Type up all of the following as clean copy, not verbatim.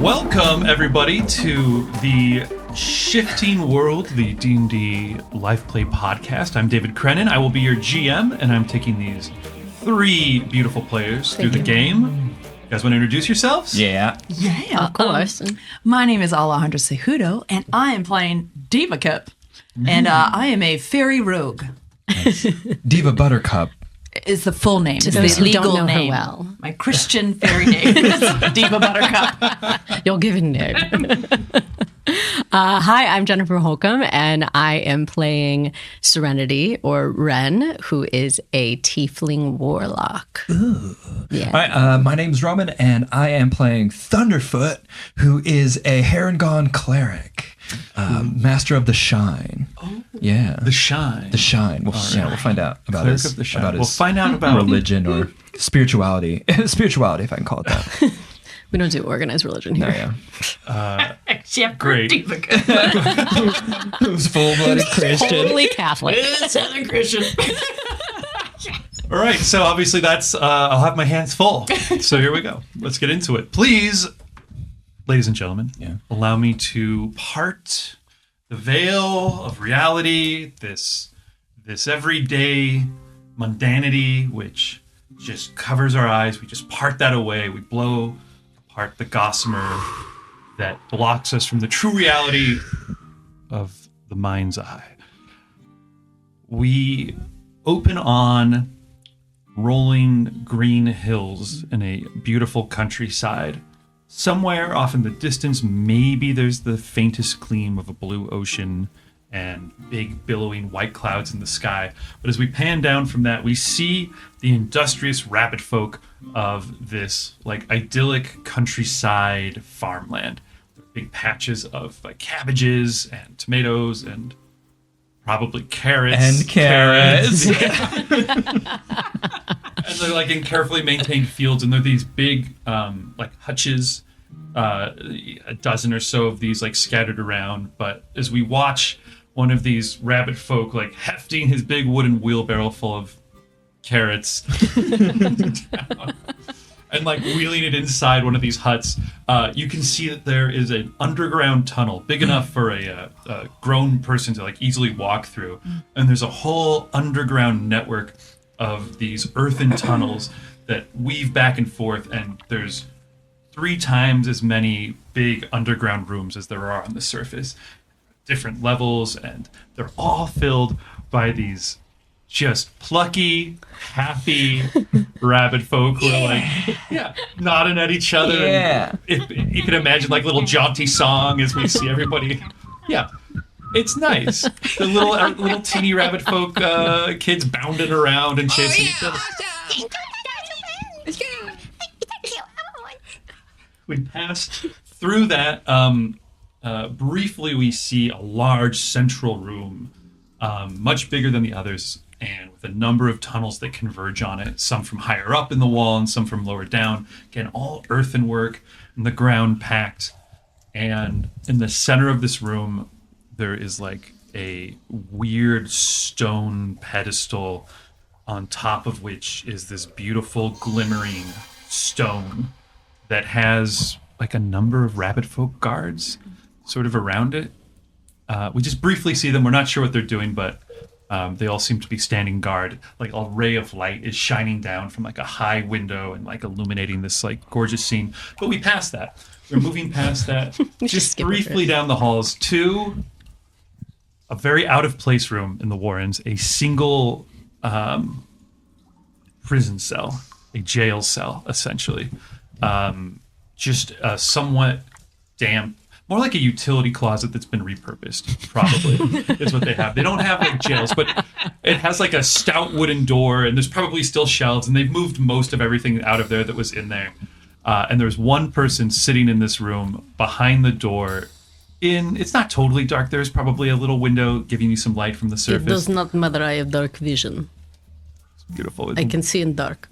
Welcome, everybody, to the Shifting World, the D&D Life Play podcast. I'm David Crennen. I will be your GM, and I'm taking these three beautiful players through the game. You guys want to introduce yourselves? Yeah, of course. My name is Alejandra Cejudo, and I am playing Deeva, and I am a fairy rogue. Deeva Buttercup. Is the full name. It's those the who don't legal know her name. well. My Christian fairy name is Deeva Buttercup. You'll give a name. Hi, I'm Jennifer Holcombe, and I am playing Serenity, or Ren, who is a tiefling warlock. Ooh. Yeah. Hi, my name's Roman, and I am playing Thunderfoot, who is a Harengon cleric, master of the Shine. Oh, yeah, the Shine. The Shine. We'll find out about Cleric his, of the Shine. about We'll his find out about religion or spirituality. Spirituality, if I can call it that. We don't do organized religion here. No, yeah. Except for Great. Deeva. Who's full-blooded Christian? Totally Catholic. Southern Christian. All right, so obviously that's, I'll have my hands full. So here we go. Let's get into it. Please, ladies and gentlemen, allow me to part the veil of reality, this everyday mundanity, which just covers our eyes. We just part that away. We blow apart the gossamer that blocks us from the true reality of the mind's eye. We open on rolling green hills in a beautiful countryside. Somewhere off in the distance, maybe there's the faintest gleam of a blue ocean and big billowing white clouds in the sky. But as we pan down from that, we see the industrious rabbit folk of this like idyllic countryside farmland. Big patches of like cabbages and tomatoes and probably carrots. And carrots. Yeah. And they're like in carefully maintained fields, and they're these big like hutches, a dozen or so of these like scattered around. But as we watch one of these rabbit folk like hefting his big wooden wheelbarrow full of carrots down, and like wheeling it inside one of these huts, you can see that there is an underground tunnel big enough for a grown person to like easily walk through, and there's a whole underground network of these earthen tunnels that weave back and forth, and there's 3 times as many big underground rooms as there are on the surface, different levels, and they're all filled by these just plucky, happy rabbit folk who are like, nodding at each other. Yeah. And you can imagine like little jaunty song as we see everybody. Yeah. It's nice. The little teeny rabbit folk kids bounding around and chasing each other. We passed through that. Briefly, we see a large central room, much bigger than the others, and with a number of tunnels that converge on it, some from higher up in the wall and some from lower down. Again, all earthenwork and the ground packed. And in the center of this room, there is like a weird stone pedestal on top of which is this beautiful glimmering stone that has like a number of rabbit folk guards sort of around it. We just briefly see them. We're not sure what they're doing, but they all seem to be standing guard. Like a ray of light is shining down from like a high window and like illuminating this like gorgeous scene. But we passed that. We're moving past that. Just briefly down the halls to a very out of place room in the Warrens, a single prison cell, a jail cell, essentially. Just a somewhat damp, more like a utility closet that's been repurposed, probably, is what they have. They don't have like jails, but it has like a stout wooden door, and there's probably still shelves, and they've moved most of everything out of there that was in there. And there's one person sitting in this room behind the door. It's not totally dark. There's probably a little window giving you some light from the surface. It does not matter. I have dark vision. It's beautiful. I can see in dark.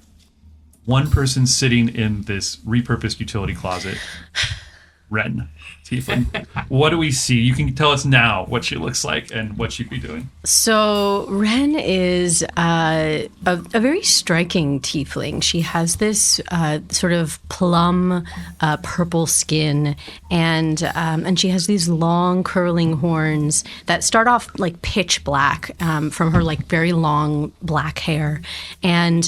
One person sitting in this repurposed utility closet. Ren tiefling. What do we see? You can tell us now what she looks like and what she'd be doing. So Ren is a very striking tiefling. She has this sort of plum purple skin, and she has these long curling horns that start off like pitch black from her like very long black hair, and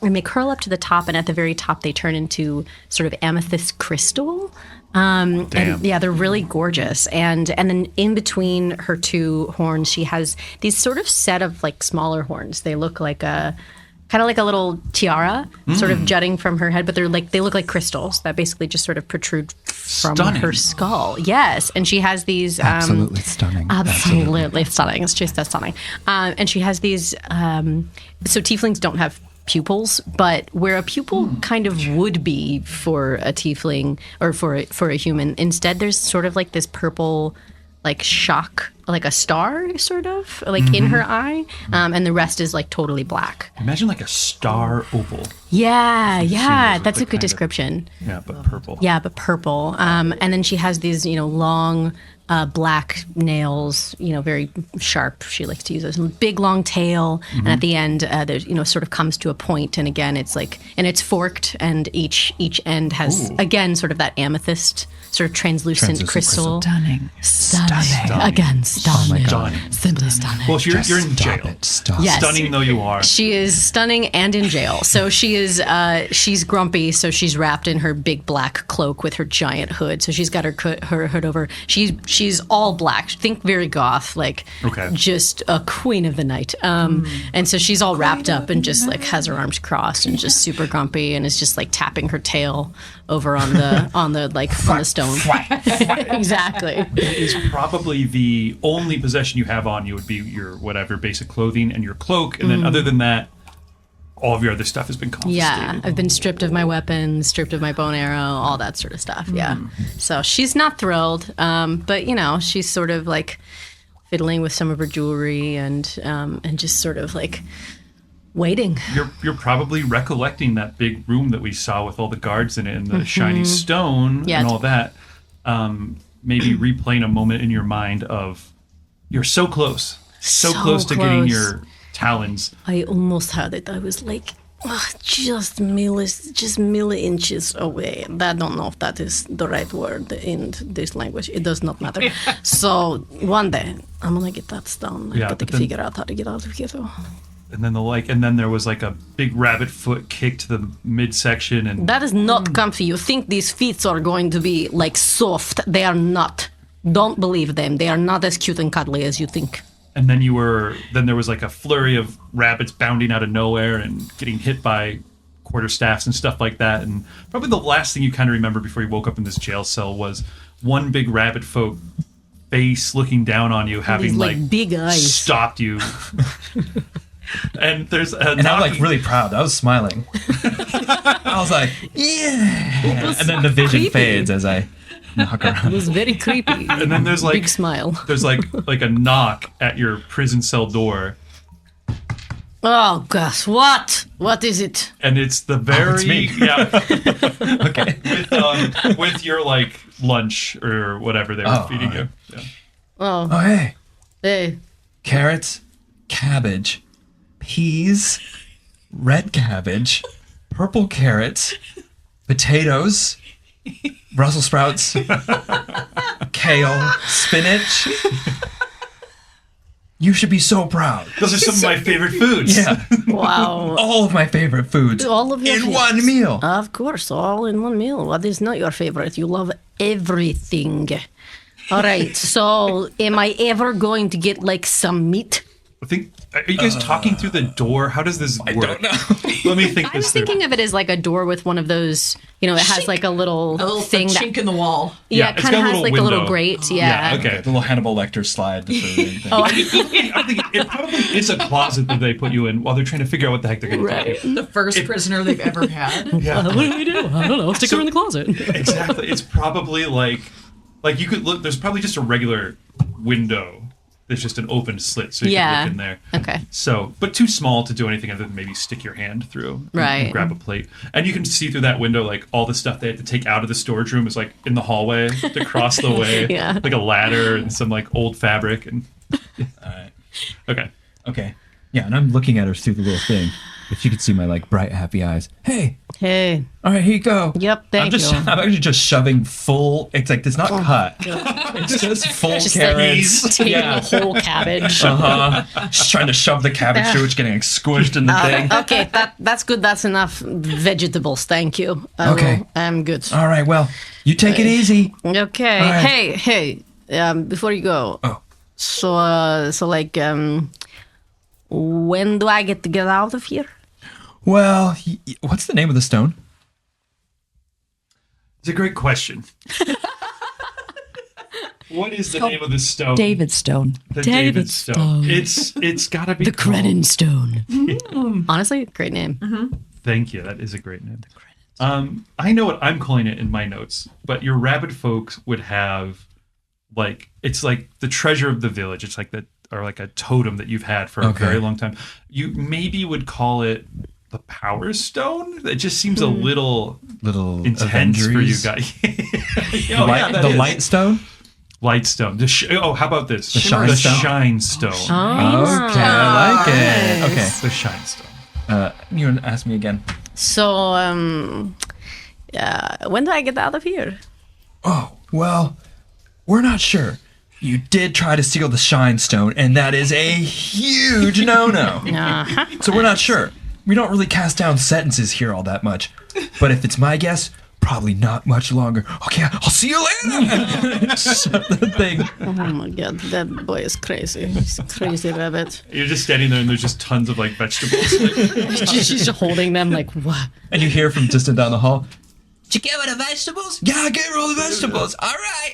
they curl up to the top, and at the very top they turn into sort of amethyst crystal. And yeah, they're really gorgeous. And then in between her two horns, she has these sort of set of like smaller horns. They look like kind of like a little tiara, sort of jutting from her head, but they look like crystals that basically just sort of protrude from her skull. Yes, and she has these Absolutely stunning. Absolutely stunning. It's just that stunning. And she has these. So tieflings don't have pupils, but where a pupil kind of would be for a tiefling or for a human, instead there's sort of like this purple like shock, like a star sort of like in her eye, and the rest is like totally black. Imagine like a star opal. Yeah, that's a good description. Yeah, but purple. Yeah, but purple. And then she has these, long black nails, very sharp. She likes to use those. Big long tail, and at the end, there's sort of comes to a point, and again, it's like, and it's forked, and each end has again sort of that amethyst, sort of translucent crystal. Stunning. Again, stunning. Oh my God. Simply stunning. Well, you're in jail. Stop. Yes. Stunning though you are. She is stunning and in jail. So she is. She's grumpy. So she's wrapped in her big black cloak with her giant hood. So she's got her hood over. She's all black. Think very goth, like just a queen of the night. And so she's all wrapped up and just like has her arms crossed and just super grumpy and is just like tapping her tail over on the stone. Exactly. Is probably the only possession you have on you would be your whatever basic clothing and your cloak, and then other than that, all of your other stuff has been confiscated. Yeah, I've been stripped of my weapons, stripped of my bow and arrow, all that sort of stuff. Yeah, so she's not thrilled, but she's sort of like fiddling with some of her jewelry and just sort of like waiting. You're probably recollecting that big room that we saw with all the guards in it and the shiny stone and all that. Maybe replaying a moment in your mind of you're so close to getting your talons. I almost had it. I was like just milli-inches away. I don't know if that is the right word in this language. It does not matter. So one day I'm gonna get that stone. I gotta figure out how to get out of here though. And then there was like a big rabbit foot kick to the midsection, and that is not comfy. You think these feet are going to be like soft? They are not. Don't believe them. They are not as cute and cuddly as you think. And then there was like a flurry of rabbits bounding out of nowhere and getting hit by quarterstaffs and stuff like that. And probably the last thing you kind of remember before you woke up in this jail cell was one big rabbit folk face looking down on you, having like big eyes stopped you. And there's and I'm like really proud. I was smiling. I was like, yeah. And then the vision fades as I knock around. It was very creepy. And then there's like big smile. There's like a knock at your prison cell door. Oh gosh, what is it? And it's the very it's me. Okay. With your like lunch or whatever they were feeding you. Yeah. Oh hey. Carrots, cabbage, peas, red cabbage, purple carrots, potatoes, Brussels sprouts, kale, spinach. You should be so proud. Those are some of my favorite foods. Yeah. Wow. All of my favorite foods. All of your in one meal. Of course, all in one meal. What is not your favorite? You love everything. All right. So, am I ever going to get like some meat? Are you guys talking through the door? How does this work? I don't know. Let me think. I was thinking of it as like a door with one of those, it has like a little thing, chink in the wall. Yeah, it kind of has like window. A little grate. Yeah. Okay. The little Hannibal Lecter slide. I think it probably is a closet that they put you in while they're trying to figure out what the heck they're going to do. The first prisoner they've ever had. Yeah. What do we do? I don't know. Stick her in the closet. Exactly. It's probably like you could look. There's probably just a regular window there's just an open slit, so you can look in there. Okay. So, but too small to do anything other than maybe stick your hand through and grab a plate. And you can see through that window, like, all the stuff they had to take out of the storage room is, like, in the hallway to cross the way. Yeah. Like a ladder and some, like, old fabric. And All right. Okay. Yeah, and I'm looking at her through the little thing. If you could see my, like, bright, happy eyes. Hey. All right, here you go. Yep, thank you. I'm actually just shoving full. It's like it's not cut. It's just full Just carrots. like taking a whole cabbage. Just trying to shove the cabbage through, it's getting like, squished in the thing. Okay, that's good. That's enough vegetables. Thank you. I'm good. All right, well, you take it easy. Okay. All right. Hey. Before you go. Oh. So like, when do I get to get out of here? Well, what's the name of the stone? It's a great question. What is the name of the stone? David Stone. The David Stone. It's got to be The Crennen Stone. Honestly, great name. Thank you. That is a great name. I know what I'm calling it in my notes, but your rabbit folks would have, like, it's like the treasure of the village. It's like like a totem that you've had for a very long time. You maybe would call it the Power Stone. It just seems a little intense for you guys. The Light Stone? Light Stone. How about this? The Shine Stone? Shine Stone. Okay, I like it. Okay. The Shine Stone. You want to ask me again? So, when do I get out of here? Oh, well, we're not sure. You did try to steal the Shine Stone, and that is a huge no-no. So we're not sure. We don't really cast down sentences here all that much. But if it's my guess, probably not much longer. Okay, I'll see you later. Shut the thing. Oh my god, that boy is crazy. He's a crazy rabbit. You're just standing there and there's just tons of, like, vegetables. She's holding them like, what? And you hear from distant down the hall, "Did you get rid of vegetables?" "Yeah, I gave her all the vegetables." "All right."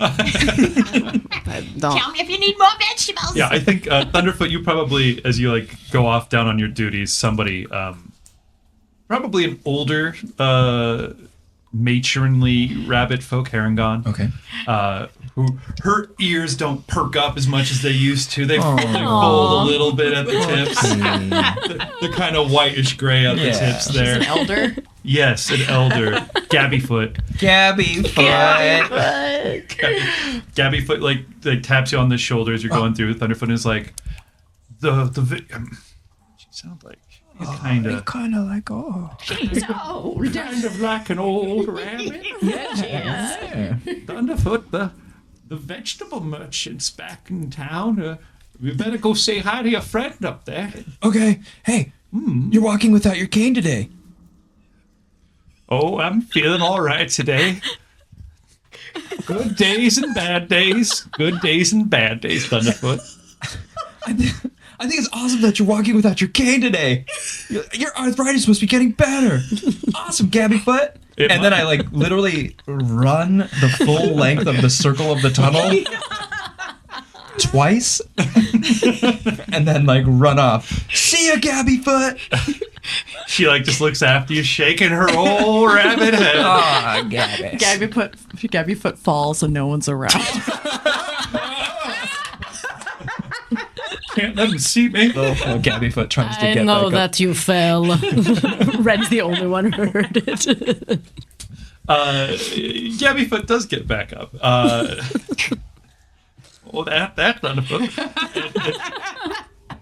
Don't. Tell me if you need more vegetables. Yeah, I think Thunderfoot, you probably, as you, like, go off down on your duties, somebody, probably an older, matronly rabbit folk, Herringon. Okay. Who her ears don't perk up as much as they used to. They fold a little bit at the tips. They're kind of whitish gray at the tips there. An elder. Yes, an elder. Gabbyfoot. Gabbyfoot, like taps you on the shoulder as you're going through. Thunderfoot is like, she sounds like he's kind of like, She's old. kind of like an old rabbit. yeah. Thunderfoot, the vegetable merchant's back in town. We better go say hi to your friend up there. Okay. Hey, you're walking without your cane today. Oh, I'm feeling all right today. Good days and bad days. Good days and bad days, Thunderfoot. I think it's awesome that you're walking without your cane today. Your arthritis must be getting better. Awesome, Gabbyfoot. And then I, like, literally run the full length of the circle of the tunnel twice and then, like, run off. "See ya, Gabbyfoot." She, like, just looks after you, shaking her old rabbit head. Ah, Gabby. Gabbyfoot falls and no one's around. Can't let him see me. Oh, Gabbyfoot tries to I get know back up. that you fell. Ren's the only one who heard it. Gabbyfoot does get back up. That Thunderfoot.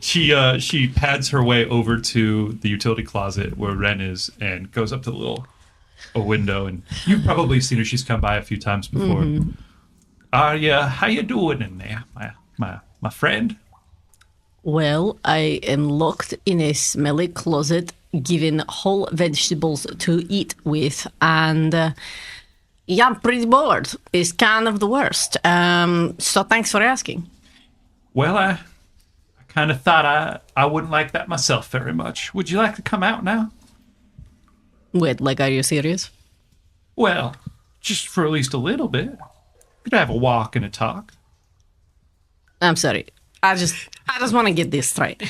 She pads her way over to the utility closet where Ren is and goes up to a window, and you've probably seen her. She's come by a few times before. How you doing in there, my friend? Well, I am locked in a smelly closet, given whole vegetables to eat with, and yeah, I'm pretty bored. It's kind of the worst. So thanks for asking. Well, I kind of thought I wouldn't like that myself very much. Would you like to come out now? Wait, like, are you serious? Well, just for at least a little bit. Could have a walk and a talk. I'm sorry. I just want to get this straight.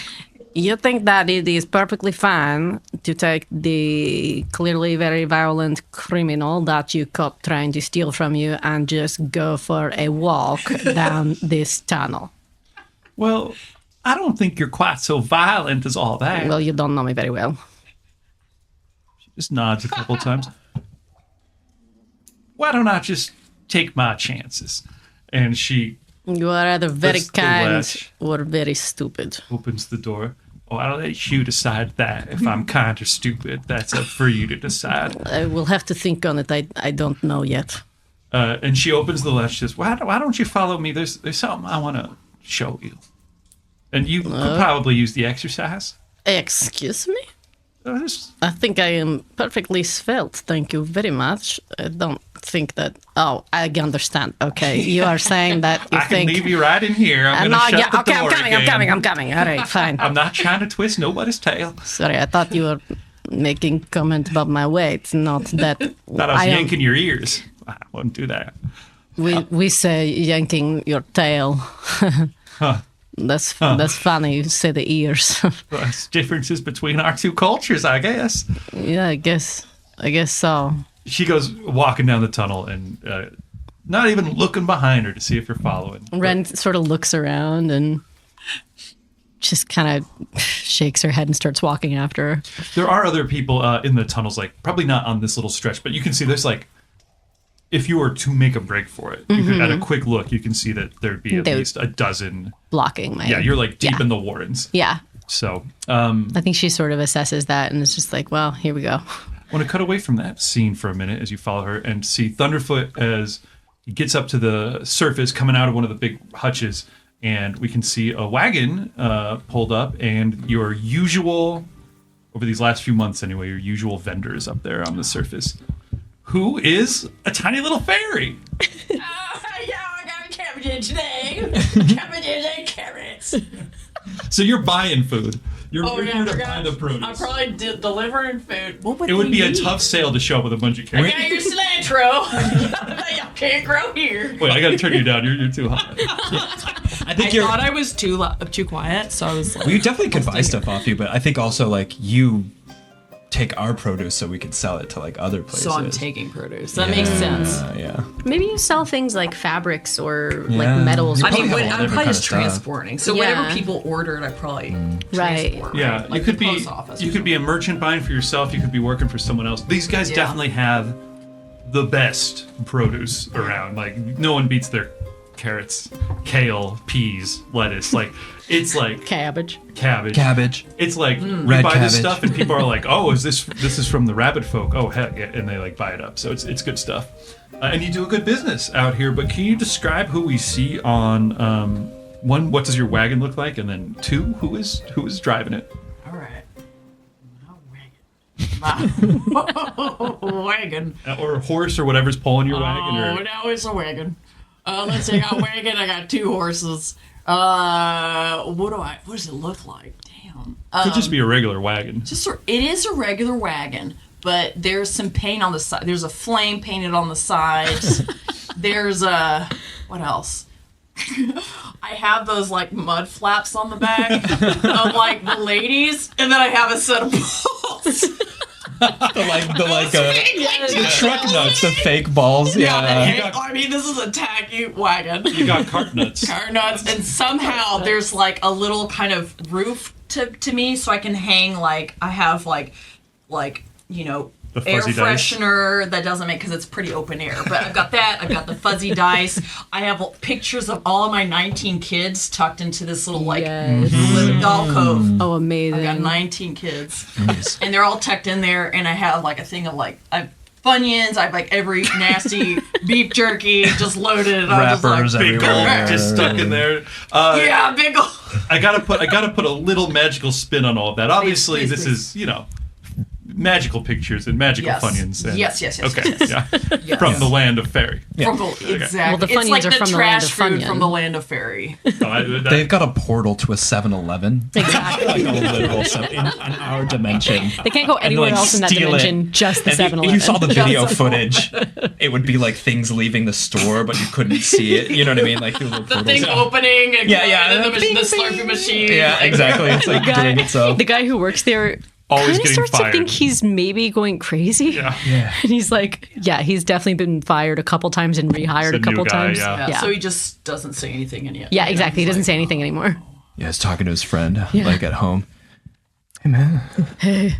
You think that it is perfectly fine to take the clearly very violent criminal that you caught trying to steal from you and just go for a walk down this tunnel? Well, I don't think you're quite so violent as all that. Well, you don't know me very well. She just nods a couple times. Why don't I just take my chances? And she You are either very lifts the kind latch, or very stupid. opens the door. Oh, I'll let you decide that. If I'm kind or stupid, that's up for you to decide. I will have to think on it. I don't know yet. And she opens the latch. Says, "Why don't you follow me? There's something I want to show you." And you could probably use the exercise. Excuse me? Just I think I am perfectly svelte. Thank you very much. I don't think that. Oh, I understand. Okay, you are saying that you I can think. leave you right in here. I'm No, going to shut the okay, door I'm coming. All right, fine. I'm not trying to twist nobody's tail. Sorry, I thought you were making comment about my weight, not that. Thought I was yanking your ears. I wouldn't do that. We say yanking your tail. Huh. That's funny. You say the ears. There's differences between our two cultures, I guess. Yeah, I guess so. She goes walking down the tunnel and not even looking behind her to see if you're following. Ren sort of looks around and just kind of shakes her head and starts walking after her. There are other people in the tunnels, like probably not on this little stretch, but you can see there's like, if you were to make a break for it, you could, at a quick look, you can see that there'd be at least a dozen. Blocking my... Yeah, you're like deep in the Warrens. Yeah. So, I think she sort of assesses that and is just like, well, here we go. I want to cut away from that scene for a minute as you follow her and see Thunderfoot as he gets up to the surface, coming out of one of the big hutches, and we can see a wagon pulled up, and your usual, over these last few months anyway, your usual vendors up there on the surface, who is a tiny little fairy. Yeah, I got cabbages today. Cabbages and carrots. So you're buying food. You're Oh, yeah, here I to forgot. buy the produce. I'm probably delivering food. What would It would they be a need? tough sale to show up with a bunch of I carrots. got your cilantro. Y'all can't grow here. Wait, I got to turn you down. You're too hot. I think I thought I was too quiet, so I was like, we definitely could buy stuff off you, but I think also like you take our produce so we could sell it to like other places. so I'm taking produce. That makes sense. Yeah. Maybe you sell things like fabrics or Yeah. like metals. You Or I mean, probably something. have a lot I'm of probably different just kind of stuff. transporting. So Yeah. whatever people ordered, I probably Right. transport. Yeah, Like you could the be post office or you could be a merchant buying for yourself. You could be working for someone else. These guys Yeah. definitely have the best produce around. Like no one beats their carrots, kale, peas, lettuce. Like it's like Cabbage. cabbage. It's like you Red buy this cabbage. stuff and people are like, "Oh, this is from the rabbit folk." Oh, heck, yeah, and they like buy it up. So it's good stuff. And you do a good business out here. But can you describe who we see on one? What does your wagon look like? And then two, who is driving it? All right. My wagon. Or horse or whatever's pulling your wagon? Oh, Or no, it's a wagon. Let's see, I got a wagon. I got 2 horses. What does it look like? Damn. could just be a regular wagon. It is a regular wagon, but there's some paint on the side. There's a flame painted on the sides. There's what else? I have those like mud flaps on the back of like the ladies, and then I have a set of balls. the truck nuts, the fake balls. Yeah. I mean, this is a tacky wagon. You got cart nuts. Car nuts, and somehow there's like a little kind of roof to me, so I can hang like I have like you know. The Air fuzzy dice. freshener that doesn't make because it's pretty open air. But I've got that. I've got the fuzzy dice. I have pictures of all of my 19 kids tucked into this little like Yes. little alcove. Oh, amazing. I've got 19 kids, and they're all tucked in there. And I have like a thing of like I've Funyons. I have like every nasty beef jerky just loaded. I'm Wrappers just like, Big everywhere. gold just stuck in there. yeah, big ol'. I gotta put a little magical spin on all of that. Obviously, please, this please. is magical pictures and magical Yes. Funyuns. And, Yes. Okay, yes. yeah. From the land of fairy. From the, exactly. Well, the it's Funyuns like are the from the trash land of food Funyun. from the land of fairy. They've got a portal to a 7-Eleven. Exactly. Like a literal in our dimension. They can't go anywhere else in that steal it. dimension, just the And 7-Eleven. if you saw the video footage, it would be like things leaving the store, but you couldn't see it. You know what I mean? Like through little The portals. thing opening and Yeah, and then bing, the slurpee machine. Yeah, like- exactly. It's like doing itself. The guy who works there Always kind of getting starts fired. to think he's maybe going crazy. Yeah. And he's like, yeah, he's definitely been fired a couple times and rehired It's a a couple new guy, times. yeah. Yeah, so he just doesn't say anything in it. Yeah, exactly. He doesn't say anything anymore. Yeah, he's talking to his friend, like at home. Hey, man. Hey.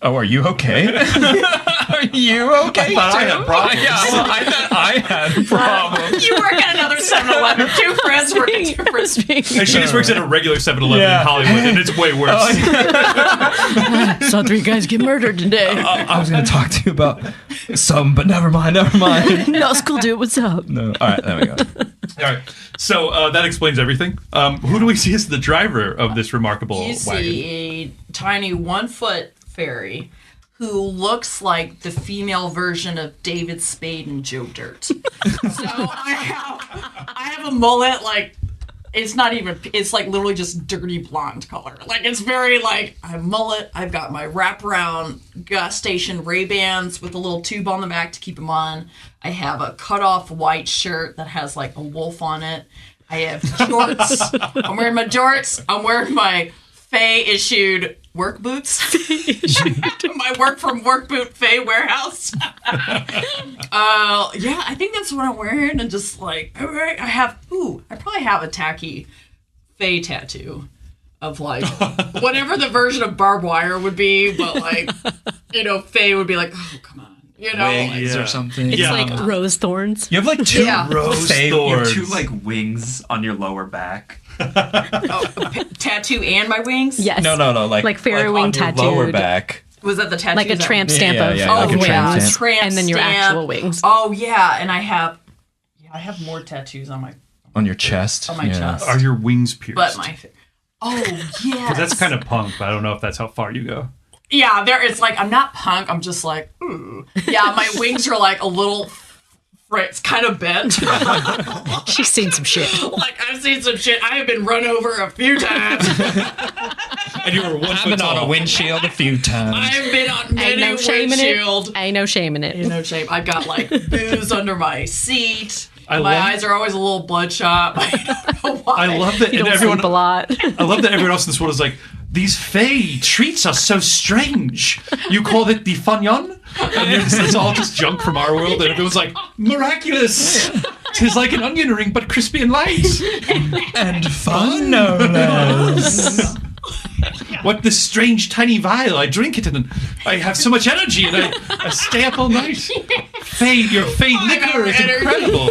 Oh, are you okay? Are you okay? I had problems. Yeah, well, I thought I had problems. You work at another 7-Eleven. Two friends work at different. And she just works at a regular 7-Eleven in Hollywood, and it's way worse. Saw 3 guys get murdered today. I was going to talk to you about some, but never mind. No, school dude, what's up? No. All right, there we go. All right. So that explains everything. Who do we see as the driver of this remarkable You wagon? see a tiny 1-foot fairy who looks like the female version of David Spade and Joe Dirt. So I have a mullet, like, it's not even, it's like literally just dirty blonde color. Like, it's very like, I have a mullet, I've got my wraparound gas station Ray-Bans with a little tube on the back to keep them on. I have a cut-off white shirt that has like a wolf on it. I have jorts. I'm wearing my jorts. I'm wearing my Faye issued work boots. My work from Work Boot Faye warehouse. I think that's what I'm wearing. And just like, all right, I probably have a tacky Faye tattoo of like whatever the version of barbed wire would be, but like, Faye would be like, oh, come on. Wings or something. It's like rose thorns. You have like 2 rose You have thorns. 2 like wings on your lower back. Tattoo and my wings? Yes. No. Like fairy wing on your tattooed. lower back. Was that the tattoo? Like a tramp stamp of like a tramp wings. stamp. And then your actual wings. Oh yeah, and I have more tattoos on my chest. On my chest. Are your wings pierced? But yes. That's kind of punk, but I don't know if that's how far you go. Yeah, it's like, I'm not punk, I'm just like, ooh. Yeah, my wings are like a little, it's kind of bent. She's seen some shit. Like, I've seen some shit. I have been run over a few times. And you were 1 I've foot been on tall. a windshield a few times. I've been on many Ain't no shame in windshield. it. Ain't no shame in it. No shame. I've got like booze under my seat. I My love- eyes are always a little bloodshot. I don't know why. I love that. You And don't everyone, sleep a lot. I love that everyone else in this world is like, these Fae treats us so strange. You call it the Funyon? And it's all just junk from our world, and everyone's like, miraculous! Tis like an onion ring, but crispy and light. And fun, no less. What this strange tiny vial? I drink it, and I have so much energy, and I stay up all night. Your Fae liquor is energy. incredible.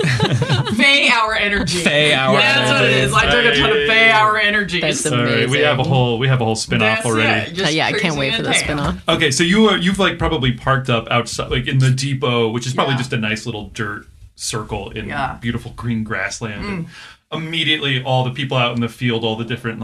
Fae hour energy. Fae hour That's what it is. I drink a ton of Fae hour energy. That's All right, we have a whole spin-off already. Yeah, I can't wait for the spin-off. Okay, so you've like probably parked up outside, like in the depot, which is probably just a nice little dirt circle in beautiful green grassland. And immediately, all the people out in the field, all the different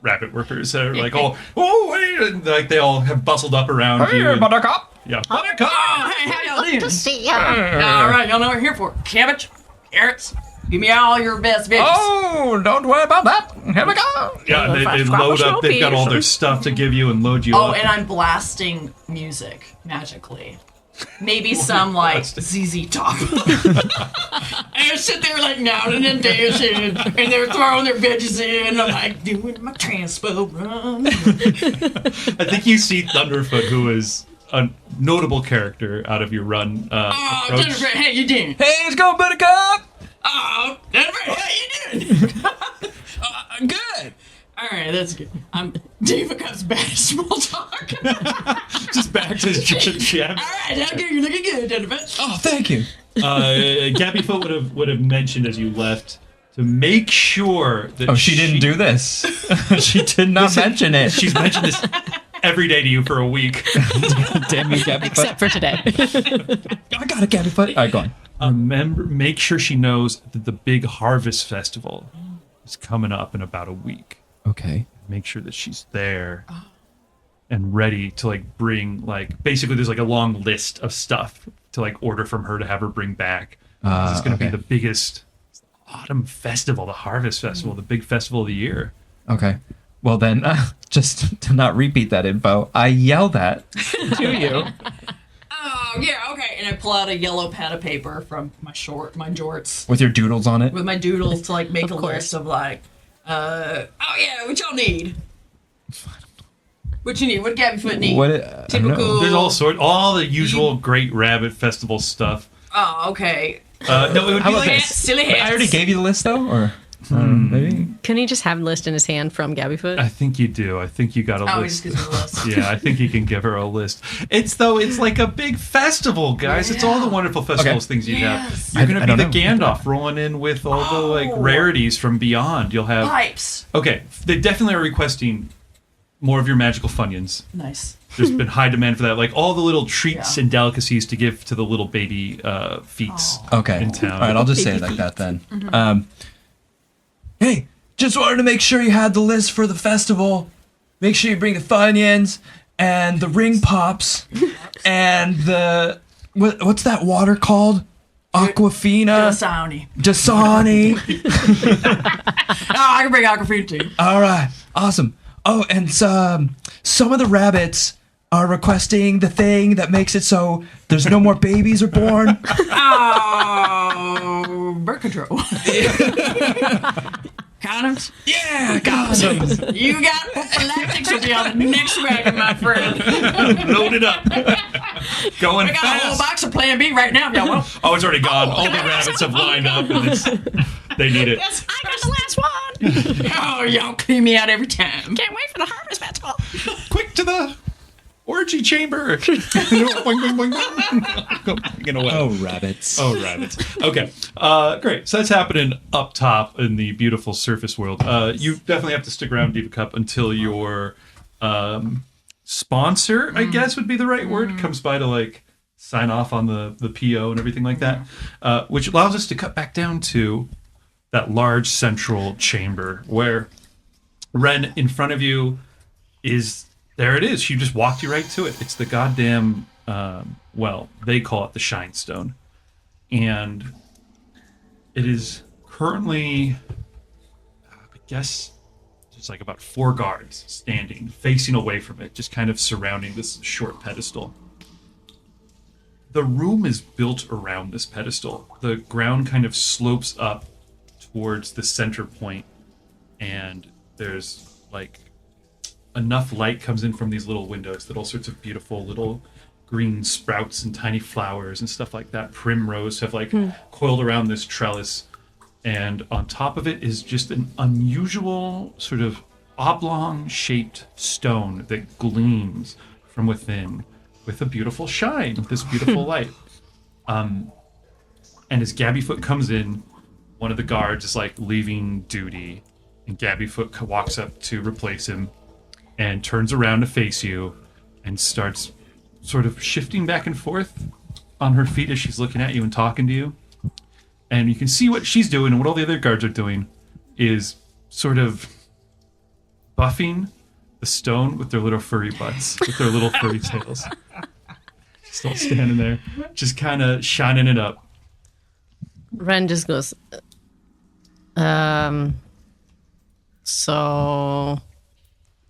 rabbit workers are like, wait, and like they all have bustled up around you. Hey, Buttercup. Yeah, Buttercup. Oh, hey, how y'all doing? To see ya. All right, y'all know what we're here for. Cabbage, carrots. Give me all your best veggies. Oh, don't worry about that. Here we go. Yeah, they load up. They've got all their stuff to give you and load you Oh, up. and I'm blasting music magically. Maybe some like ZZ Top. And I sit there like nodding and dancing, and they're throwing their veggies in. I'm like doing my transpo run. I think you see Thunderfoot, who is a notable character out of your run. Oh, approach. Jennifer, how you doing? Hey, let's go, Buttercup. Oh, Jennifer, how you doing? Good. All right, that's good. Deeva comes back. Small talk. Just back to his jab. All right, how good? You're looking good, Jennifer. Oh, thank you. Gabby Foot would have mentioned as you left to make sure that. Oh, she didn't do this. She did not mention it. She's mentioned this every day to you for a week. Damn you, Gabby Foot. Except for today. I got it, Gabby Foot. All right, go on. Make sure she knows that the big harvest festival is coming up in about a week. Okay. Make sure that she's there and ready to like bring basically there's like a long list of stuff to like order from her to have her bring back. It's going to be the biggest autumn festival, the harvest festival, the big festival of the year. Okay. Well then, just to not repeat that info, I yell that to you. Oh, yeah, okay. And I pull out a yellow pad of paper from my jorts. With your doodles on it. With my doodles to like make a course. list of like, oh yeah, what y'all need? What you need? What Gabby Foot need? What? I don't Typical. know. There's all the usual great rabbit festival stuff. Oh, okay. No, it would How be about like this? Silly I already hats. gave you the list though, or maybe. Couldn't he just have a list in his hand from Gabbyfoot? I think you do. I think you got a Oh, he list. just gives me a list. Yeah, I think you can give her a list. It's like a big festival, guys. It's all the wonderful festivals things you Yes. have. You're going I to be don't the know. Gandalf rolling in with all the like rarities from beyond. You'll have Pipes. Okay, they definitely are requesting more of your magical Funyons. Nice. There's been high demand for that, like all the little treats and delicacies to give to the little baby feets Okay. in town. All right, I'll just say it like that then. Hey, just wanted to make sure you had the list for the festival. Make sure you bring the Funyuns and the ring pops and the what's that water called? Aquafina, Dasani. Dasani. I can bring Aquafina too. All right, awesome. Oh, and some of the rabbits are requesting the thing that makes it so there's no more babies are born. Oh, birth control. Condoms? Yeah, condoms. You got prophylactics will be on the next wagon, my friend. Load it up. Going I got a whole fast. box of Plan B right now if y'all want. Oh, it's already gone. All the rabbits have lined up, and they need it. I got the last one. Oh, y'all clean me out every time. Can't wait for the harvest festival. Quick to the orgy chamber. Oh, rabbits. Oh, rabbits. Okay, great. So that's happening up top in the beautiful surface world. You definitely have to stick around Deeva Cup until your sponsor, I guess would be the right word, comes by to like sign off on the PO and everything like that, which allows us to cut back down to that large central chamber where Ren in front of you is. There it is. She just walked you right to it. It's the goddamn, well, they call it the Shine Stone. And it is currently, I guess, there's like about 4 guards standing, facing away from it, just kind of surrounding this short pedestal. The room is built around this pedestal. The ground kind of slopes up towards the center point, and there's like enough light comes in from these little windows that all sorts of beautiful little green sprouts and tiny flowers and stuff like that, primrose, have like coiled around this trellis. And on top of it is just an unusual sort of oblong shaped stone that gleams from within with a beautiful shine, with this beautiful light. And as Gabbyfoot comes in, one of the guards is like leaving duty, and Gabbyfoot walks up to replace him and turns around to face you and starts sort of shifting back and forth on her feet as she's looking at you and talking to you. And you can see what she's doing and what all the other guards are doing is sort of buffing the stone with their little furry butts, with their little furry tails. Still standing there, just kind of shining it up. Ren just goes, so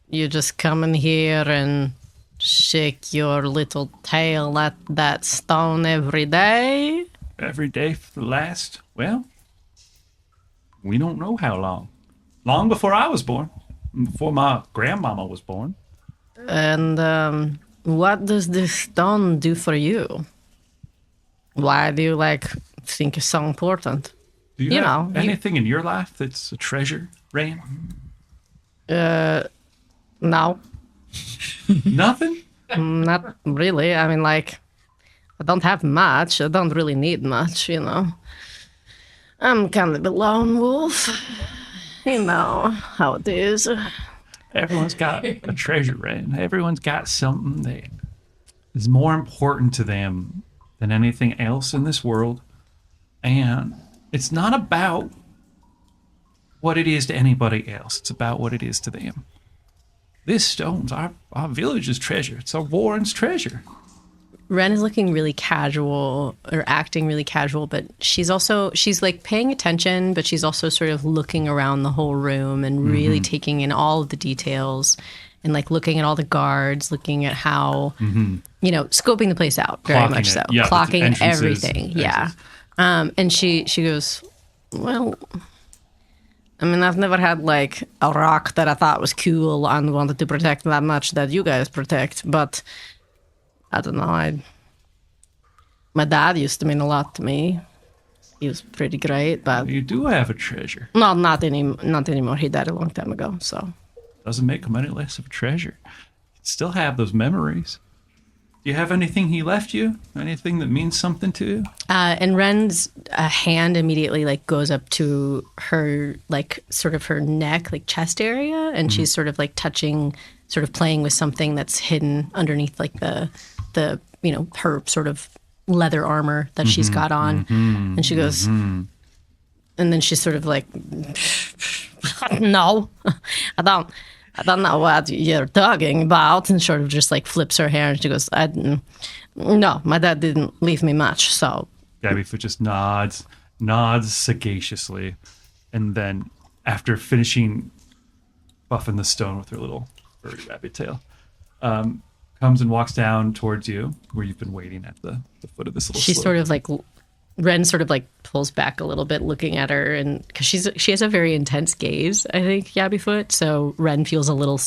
you just come in here and shake your little tail at that stone every day? Every day for the last, well, we don't know how long. Long before I was born, before my grandmama was born. And what does this stone do for you? Why do you think it's so important? Do you have anything in your life that's a treasure, Ran? No, Nothing? not really. I mean, I don't have much. I don't really need much, I'm kind of a lone wolf. You know how it is. Everyone's got a treasure, Ran. Everyone's got something that is more important to them than anything else in this world. And it's not about what it is to anybody else. It's about what it is to them. This stone's our village's treasure. It's our Warren's treasure. Ren is looking really casual or acting really casual, but she's paying attention, but she's also sort of looking around the whole room and really taking in all of the details and looking at all the guards, looking at how, scoping the place out very Clocking much it. so. Yeah, Clocking entrances, everything. Yeah. And she goes, well, I mean, I've never had a rock that I thought was cool and wanted to protect that much that you guys protect, but I don't know. My dad used to mean a lot to me. he was pretty great, but You do have a treasure. no, not anymore. He died a long time ago, so. Doesn't make him any less of a treasure. You still have those memories. Do you have anything he left you? Anything that means something to you? And Ren's hand immediately like goes up to her, like sort of her neck, like chest area, and she's sort of like touching, sort of playing with something that's hidden underneath like the her sort of leather armor that she's got on, and she goes, and then she's sort of like, no, I don't know what you're talking about, and sort of just like flips her hair, and she goes, no, my dad didn't leave me much, so. Gabbyfoot just nods sagaciously, and then after finishing buffing the stone with her little furry rabbit tail, comes and walks down towards you where you've been waiting at the foot of this little She's slope. sort of like, Ren sort of like pulls back a little bit looking at her, and because she has a very intense gaze, I think, Gabbyfoot, so Ren feels a little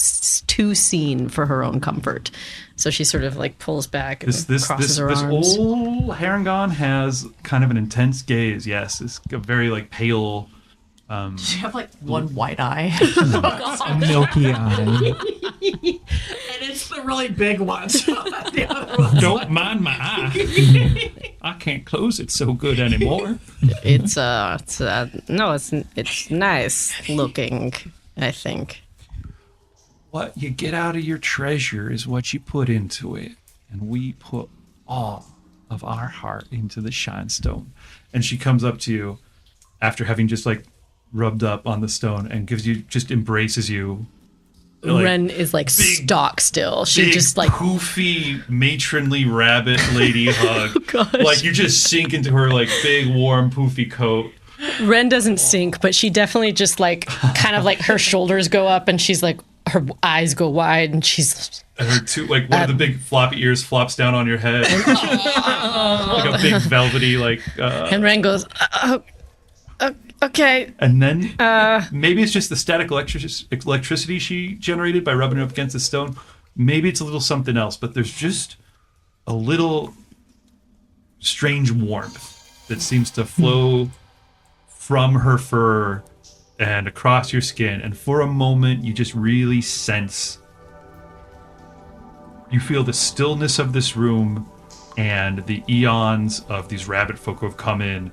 too seen for her own comfort, so she sort of like pulls back and crosses her this arms. old Harangon has kind of an intense gaze. Yes, it's a very like pale. You have like one white eye. A milky eye. And it's the really big ones. The other one. Don't mind my eye. I can't close it so good anymore. It's nice looking, I think. What you get out of your treasure is what you put into it, and we put all of our heart into the shine stone. And she comes up to you after having just like rubbed up on the stone and just embraces you. Like, Ren is like stock still. She big, just like poofy, matronly rabbit lady hug. gosh. Like you just sink into her like big, warm, poofy coat. Ren doesn't sink, but she definitely just like kind of like her shoulders go up and she's like her eyes go wide and she's And her two, like one of the big floppy ears flops down on your head. Like a big velvety, like. and Ren goes, okay. And then maybe it's just the static electricity she generated by rubbing it up against the stone. Maybe it's a little something else, but there's just a little strange warmth that seems to flow from her fur and across your skin. And for a moment, you just really sense, you feel the stillness of this room and the eons of these rabbit folk who have come in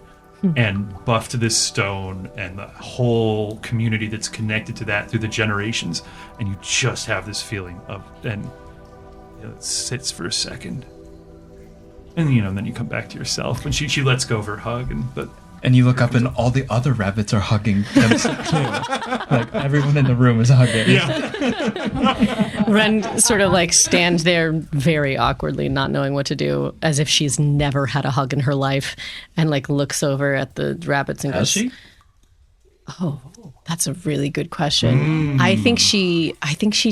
and buffed this stone and the whole community that's connected to that through the generations, and you just have this feeling of, and it sits for a second, and then you come back to yourself, and she lets go of her hug, And you look up and all the other rabbits are hugging themselves too. Like everyone in the room is hugging. Ren sort of like stands there very awkwardly, not knowing what to do, as if she's never had a hug in her life, and like looks over at the rabbits and Has goes, she? "Oh, that's a really good question. I think she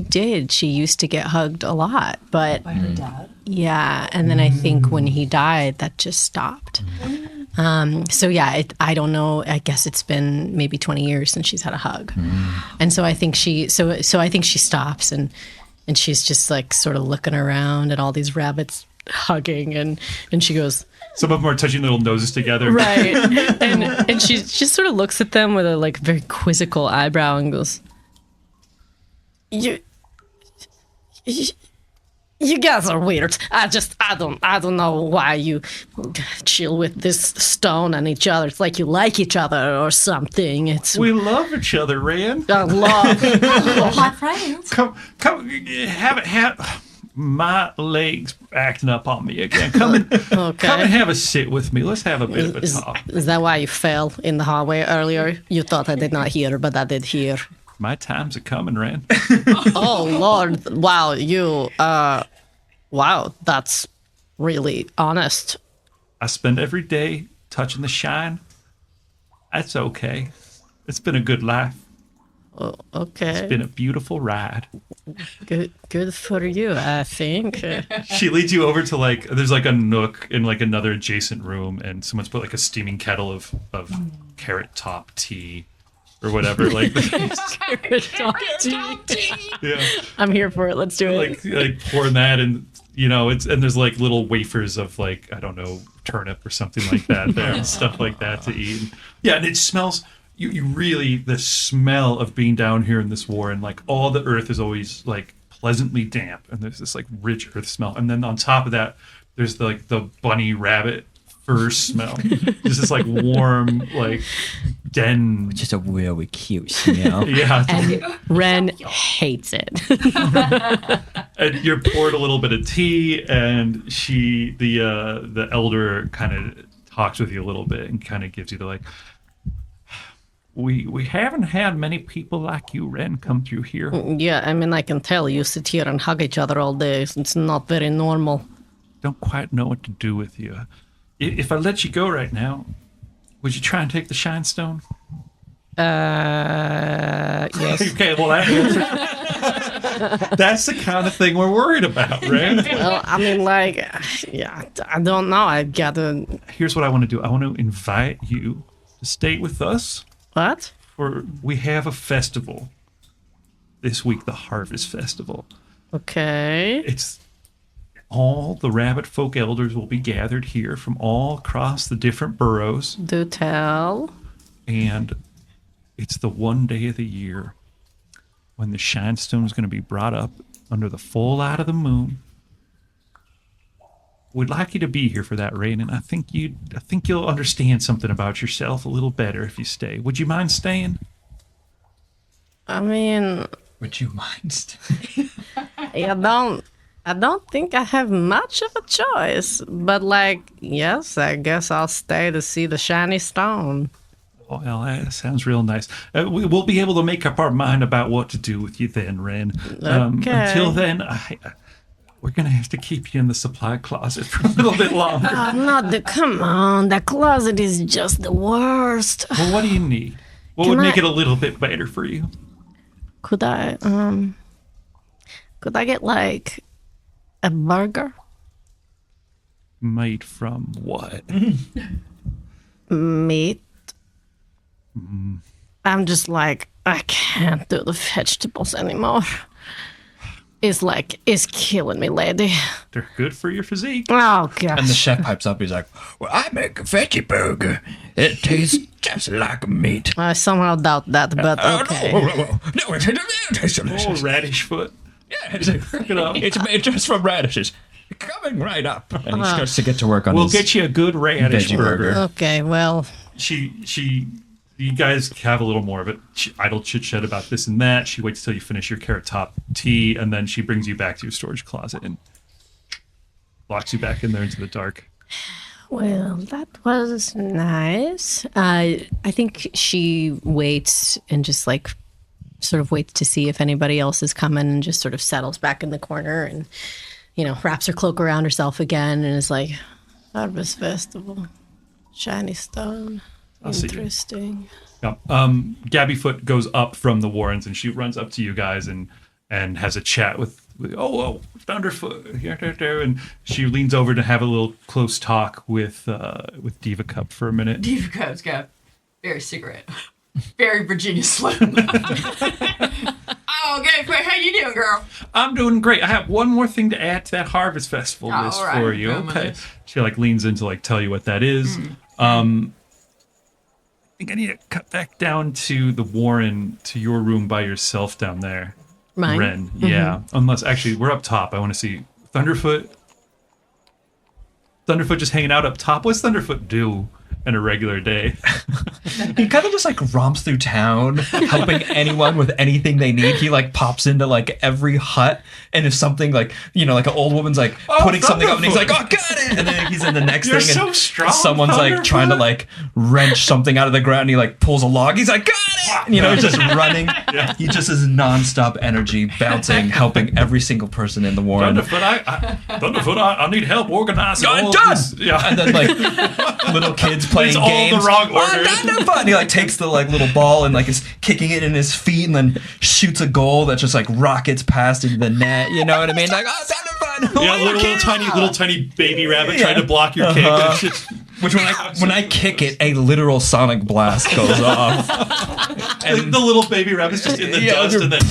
did. She used to get hugged a lot, but By her dad. yeah, and then I think when he died, that just stopped. So yeah, I don't know. I guess it's been maybe 20 years since she's had a hug, and so I think she stops and she's just like sort of looking around at all these rabbits hugging, and she goes, some of them are touching little noses together. right, and she just sort of looks at them with a like very quizzical eyebrow and goes, You guys are weird. I don't know why you chill with this stone and each other. It's like you like each other or something. We love each other, Rand. I love. My friends. Come, have my legs acting up on me again. Come and have a sit with me. Let's have a bit of a talk. Is that why you fell in the hallway earlier? You thought I did not hear, but I did hear. My times are coming, Rand. Oh Lord! Wow, wow, that's really honest. I spend every day touching the shine. That's okay. It's been a good life. Oh, okay. It's been a beautiful ride. Good for you, I think. She leads you over to there's like a nook in like another adjacent room, and someone's put like a steaming kettle of carrot top tea or whatever. Like Carrot top tea. yeah. I'm here for it. Let's do it. Like pouring that, and and there's like little wafers of like, I don't know, turnip or something like that there and stuff like that to eat. Yeah, and it smells, you really, the smell of being down here in this warren, like all the earth is always like pleasantly damp, and there's this like rich earth smell. And then on top of that, there's the bunny rabbit fur smell. Just this like warm, like den. Just a really cute smell. Yeah. And Ren hates it. And you're poured a little bit of tea, and the elder kind of talks with you a little bit and kind of gives you the like, we haven't had many people like you, Ren, come through here. Yeah, I mean, I can tell you sit here and hug each other all day. It's not very normal. Don't quite know what to do with you. If I let you go right now, would you try and take the shine stone? Yes. Okay, well, that's the kind of thing we're worried about, right? Well, I mean, like, yeah, I don't know. I gotta. Here's what I want to do. I want to invite you to stay with us. What? We have a festival this week, the Harvest Festival. Okay. It's all the rabbit folk elders will be gathered here from all across the different burrows. Do tell. And it's the one day of the year when the shine stone is going to be brought up under the full light of the moon. We'd like you to be here for that, Rain, and I think you'll understand something about yourself a little better if you stay. Would you mind staying? I mean, Would you mind staying? I don't think I have much of a choice, but like, yes, I guess I'll stay to see the shiny stone. Oh, well, that sounds real nice. We'll be able to make up our mind about what to do with you then, Ren. Okay. Until then, we're going to have to keep you in the supply closet for a little bit longer. Come on, the closet is just the worst. Well, what do you need? What would make it a little bit better for you? Could I get like a burger? Made from what? Meat. I'm just like, I can't do the vegetables anymore. It's killing me, lady. They're good for your physique. Oh, gosh. And the chef pipes up. He's like, well, I make a veggie burger. It tastes just like meat. I somehow doubt that, but okay. No, it tastes Oh, delicious. radish foot. Yeah, Look it up. it's made just from radishes. Coming right up. And he starts to get to work on We'll his get you a good radish veggie burger. burger. Okay, well, You guys have a little more of it. Idle chit-chat about this and that. She waits till you finish your carrot top tea, and then she brings you back to your storage closet and locks you back in there into the dark. Well, that was nice. I think she waits and just like sort of waits to see if anybody else is coming and just sort of settles back in the corner and, wraps her cloak around herself again and is like, Harvest Festival, shiny stone. Interesting. Yeah. Gabby Foot goes up from the Warrens and she runs up to you guys and has a chat with Thunderfoot, and she leans over to have a little close talk with Deeva Cup for a minute. Deeva Cup's got very cigarette, very Virginia Slim. Oh, okay, how you doing, girl? I'm doing great. I have one more thing to add to that Harvest Festival list all right. for you. Okay. She leans in to tell you what that is. I think I need to cut back down to the Warren, to your room by yourself down there. Mine? Ren, yeah. Unless, actually, we're up top. I want to see Thunderfoot. Thunderfoot just hanging out up top. What's Thunderfoot do in a regular day? He kind of just romps through town, helping anyone with anything they need. He pops into every hut, and if something like an old woman's putting something up, and he's like, "Oh, got it!" And then he's in the next You're thing, so and strong, someone's trying to wrench something out of the ground, and he pulls a log. He's like, "Got it!" He's just running. Yeah. He just is nonstop energy, bouncing, helping every single person in the warren. Thunderfoot, I need help organizing all Done. this. Yeah. And then little kids playing It's all games. the wrong order. Thunderfoot! And he takes the little ball and is kicking it in his feet and then shoots a goal that just rockets past into the net. You know what I mean? Thunderfoot! Yeah, little tiny baby rabbit trying to block your kick. It's just- Which when I kick it, a literal sonic blast goes off. And the little baby rabbit's just in the dust and then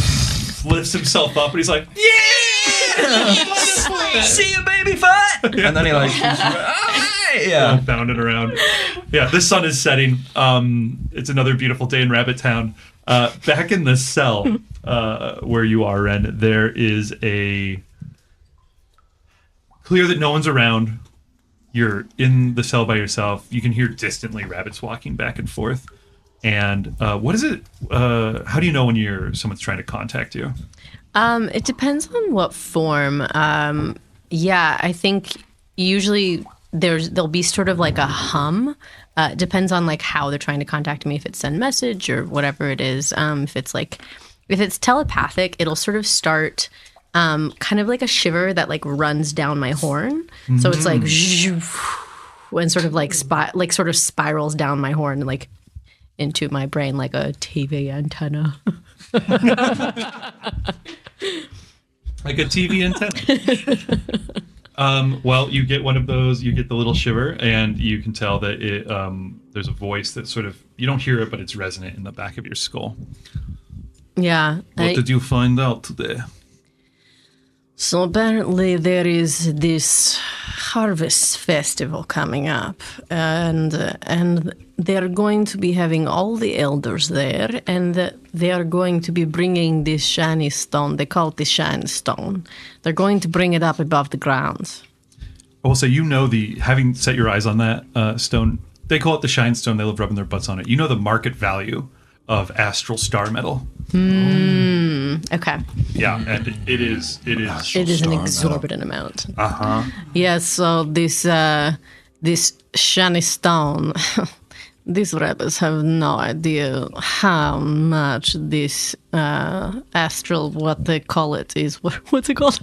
lifts himself up and he's like, yeah! See you, baby foot. And then he like, yeah, bounding around. Yeah, the sun is setting. It's another beautiful day in Rabbit Town. Back in the cell where you are, Ren, there is a clear that no one's around. You're in the cell by yourself. You can hear distantly rabbits walking back and forth. And what is it? How do you know when someone's trying to contact you? It depends on what form. Yeah, I think usually there'll be sort of like a hum. It depends on like how they're trying to contact me. If it's send message or whatever it is. If it's telepathic, it'll sort of start kind of like a shiver that like runs down my horn. So it's like and sort of like sort of spirals down my horn and like into my brain like a TV antenna. Like a TV antenna. Well, you get one of those, you get the little shiver, and you can tell that there's a voice that sort of, you don't hear it, but it's resonant in the back of your skull. Yeah. What did you find out today? So apparently there is this harvest festival coming up, and they're going to be having all the elders there, and they are going to be bringing this shiny stone. They call it the shiny stone. They're going to bring it up above the ground. Oh, so having set your eyes on that stone, they call it the shine stone. They love rubbing their butts on it. You know the market value of astral star metal. Okay. Yeah, and it is an exorbitant amount. Yeah, so this shiny stone, these rabbits have no idea how much this astral, what they call it, is. What's it called?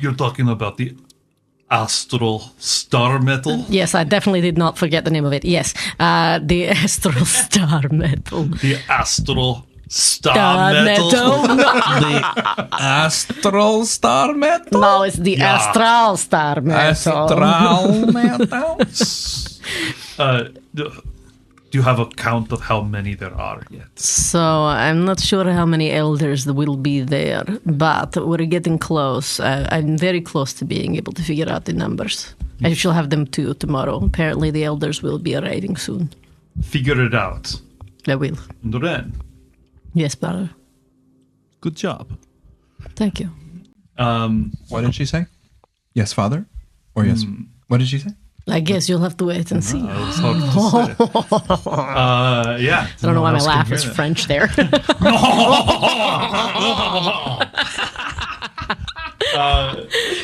You're talking about the astral star metal? Yes, I definitely did not forget the name of it. Yes, the astral star metal. The astral star metal? The astral star metal? No, it's the astral star metal. Astral metal? Do you have a count of how many there are yet? So I'm not sure how many elders will be there, but we're getting close. I'm very close to being able to figure out the numbers. I shall have them too tomorrow. Apparently the elders will be arriving soon. Figure it out. I will. Ren. Yes, brother. Good job. Thank you. What did she say? Yes, father? Or yes? What did she say? I guess you'll have to wait and see. It's hard to say. Yeah. I don't know why my laugh is French there.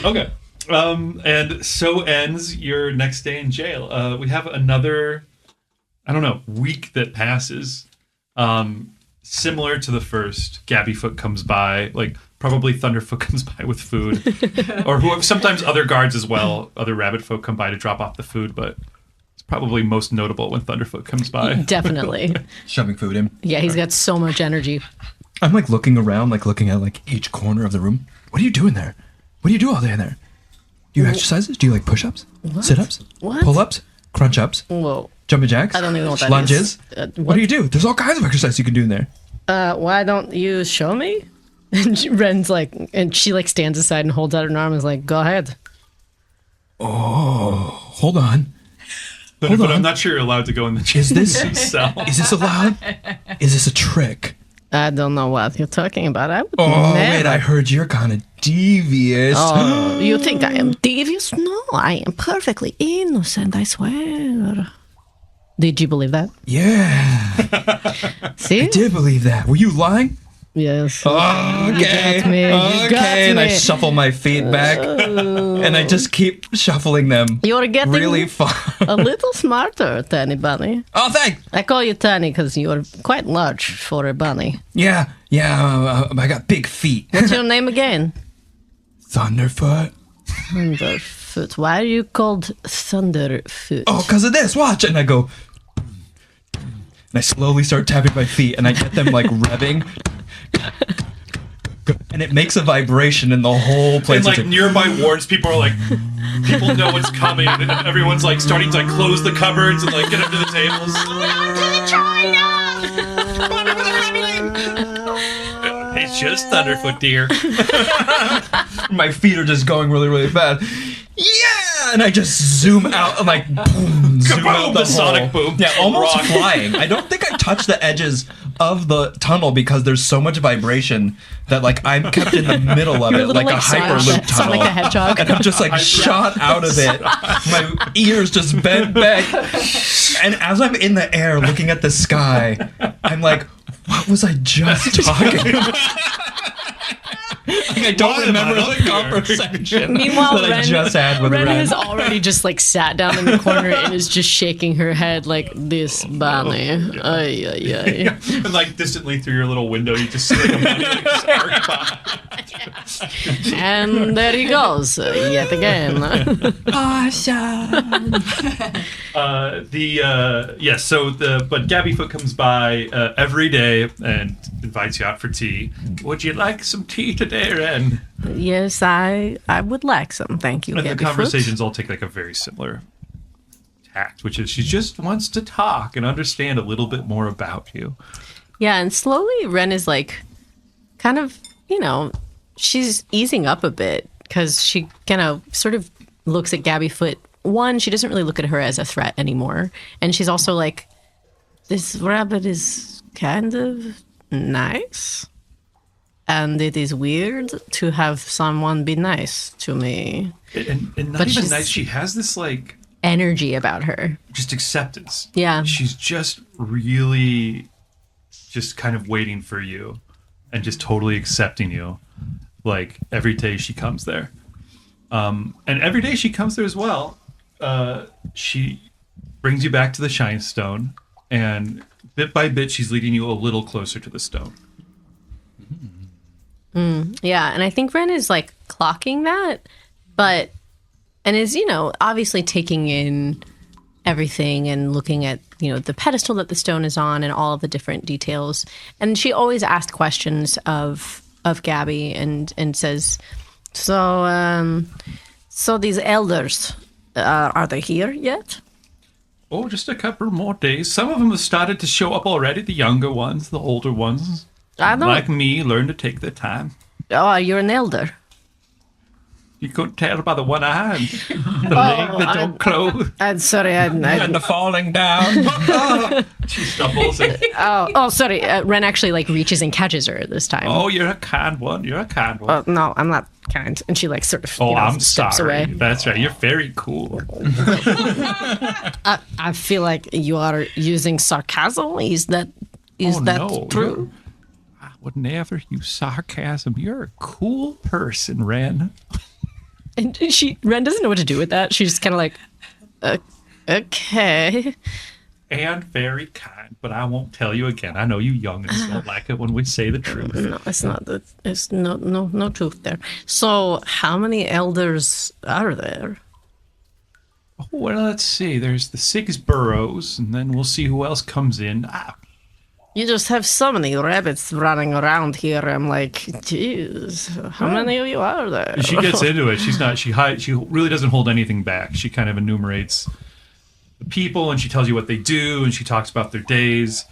Okay. And so ends your next day in jail. We have another, week that passes. Similar to the first, Gabbyfoot comes by, like probably Thunderfoot comes by with food, or sometimes other guards as well. Other rabbit folk come by to drop off the food, but it's probably most notable when Thunderfoot comes by. Definitely. Shoving food in. Yeah, he's got so much energy. I'm like looking around, like looking at like each corner of the room. What are you doing there? What do you do all day in there? Do you exercises? Do you like push-ups? What? Sit-ups? What? Pull-ups? Crunch-ups? Whoa. Jumping jacks? I don't even know what that Lunges? is. What do you do? There's all kinds of exercise you can do in there. Why don't you show me? And Ren's like, and she like stands aside and holds out her arm and is like, go ahead. Oh, hold on. But I'm not sure you're allowed to go in the Is this cell. Is this allowed? Is this a trick? I don't know what you're talking about. I would Oh, never. wait, I heard you're kind of devious. Oh, you think I am devious? No, I am perfectly innocent, I swear. Did you believe that? Yeah, See? I did believe that. Were you lying? Yes. Okay. got me. You got And I me. shuffle my feet back, and I just keep shuffling them. You're getting really far. a little smarter, Tiny Bunny. Oh, thanks. I call you Tiny because you're quite large for a bunny. Yeah. I got big feet. What's your name again? Thunderfoot. Thunderfoot. Why are you called Thunderfoot? Oh, because of this. Watch. And I go, and I slowly start tapping my feet, and I get them like revving. And it makes a vibration in the whole place. And like nearby wards, people are like, people know what's coming, and everyone's like starting to like close the cupboards and like get under the tables. Hey, It's just Thunderfoot, dear. My feet are just going really, really fast. Yeah! And I just zoom out and like boom, zoom out the sonic boom. Yeah, almost Rock. flying. I don't think I touch the edges of the tunnel because there's so much vibration that like I'm kept in the middle of it, like a hyperloop tunnel. Sonic the Hedgehog. And I'm just like shot out of it. My ears just bent back. And as I'm in the air looking at the sky, I'm like, what was I just talking about? Like, I don't remember the conversation Meanwhile, that I just had with Ren Ren. has already just like sat down in the corner and is just shaking her head like this bunny. Ay, ay, ay. And like distantly through your little window, you just see like a bunny like, just arc by. And there he goes, yet again. But Gabbyfoot comes by every day and invites you out for tea. Would you like some tea today, Ren? Yes, I would like some, thank you, And the Gabby conversations all take like a very similar tact, which is she just wants to talk and understand a little bit more about you. Yeah, and slowly Ren is like, kind of, she's easing up a bit because she kind of sort of looks at Gabbyfoot. One, she doesn't really look at her as a threat anymore. And she's also like, this rabbit is kind of nice. And it is weird to have someone be nice to me. And not But even she's- nice. She has this like Energy about her. just acceptance. Yeah. She's just really just kind of waiting for you and just totally accepting you. Like every day she comes there. And every day she comes there as well. She brings you back to the Shine Stone, and bit by bit she's leading you a little closer to the stone. Yeah, and I think Ren is like clocking that, and is, obviously taking in everything and looking at, the pedestal that the stone is on and all of the different details. And she always asks questions of Gabby and says, so these elders, are they here yet? Oh, just a couple more days. Some of them have started to show up already, the younger ones, the older ones. I don't. Like me, learn to take their time. Oh, you're an elder. You couldn't tell by the one eye and the leg that don't close. I'm sorry. And the falling down. She stumbles. And, Sorry. Ren actually like reaches and catches her this time. oh, you're a kind one. You're a kind one. No, I'm not kind. And she like sort of I'm steps sorry. away. That's right. You're very cool. I feel like you are using sarcasm. Is that no, true? I would never use sarcasm. You're a cool person, Ren. And Ren doesn't know what to do with that. She's just kind of like, okay. And very kind, but I won't tell you again. I know you youngins don't like it when we say the truth. No, it's not. It's no truth there. So, how many elders are there? Well, let's see. There's the 6 burrows, and then we'll see who else comes in. You just have so many rabbits running around here. I'm like, geez, how many of you are there? She gets into it. She really doesn't hold anything back. She kind of enumerates the people, and she tells you what they do, and she talks about their days,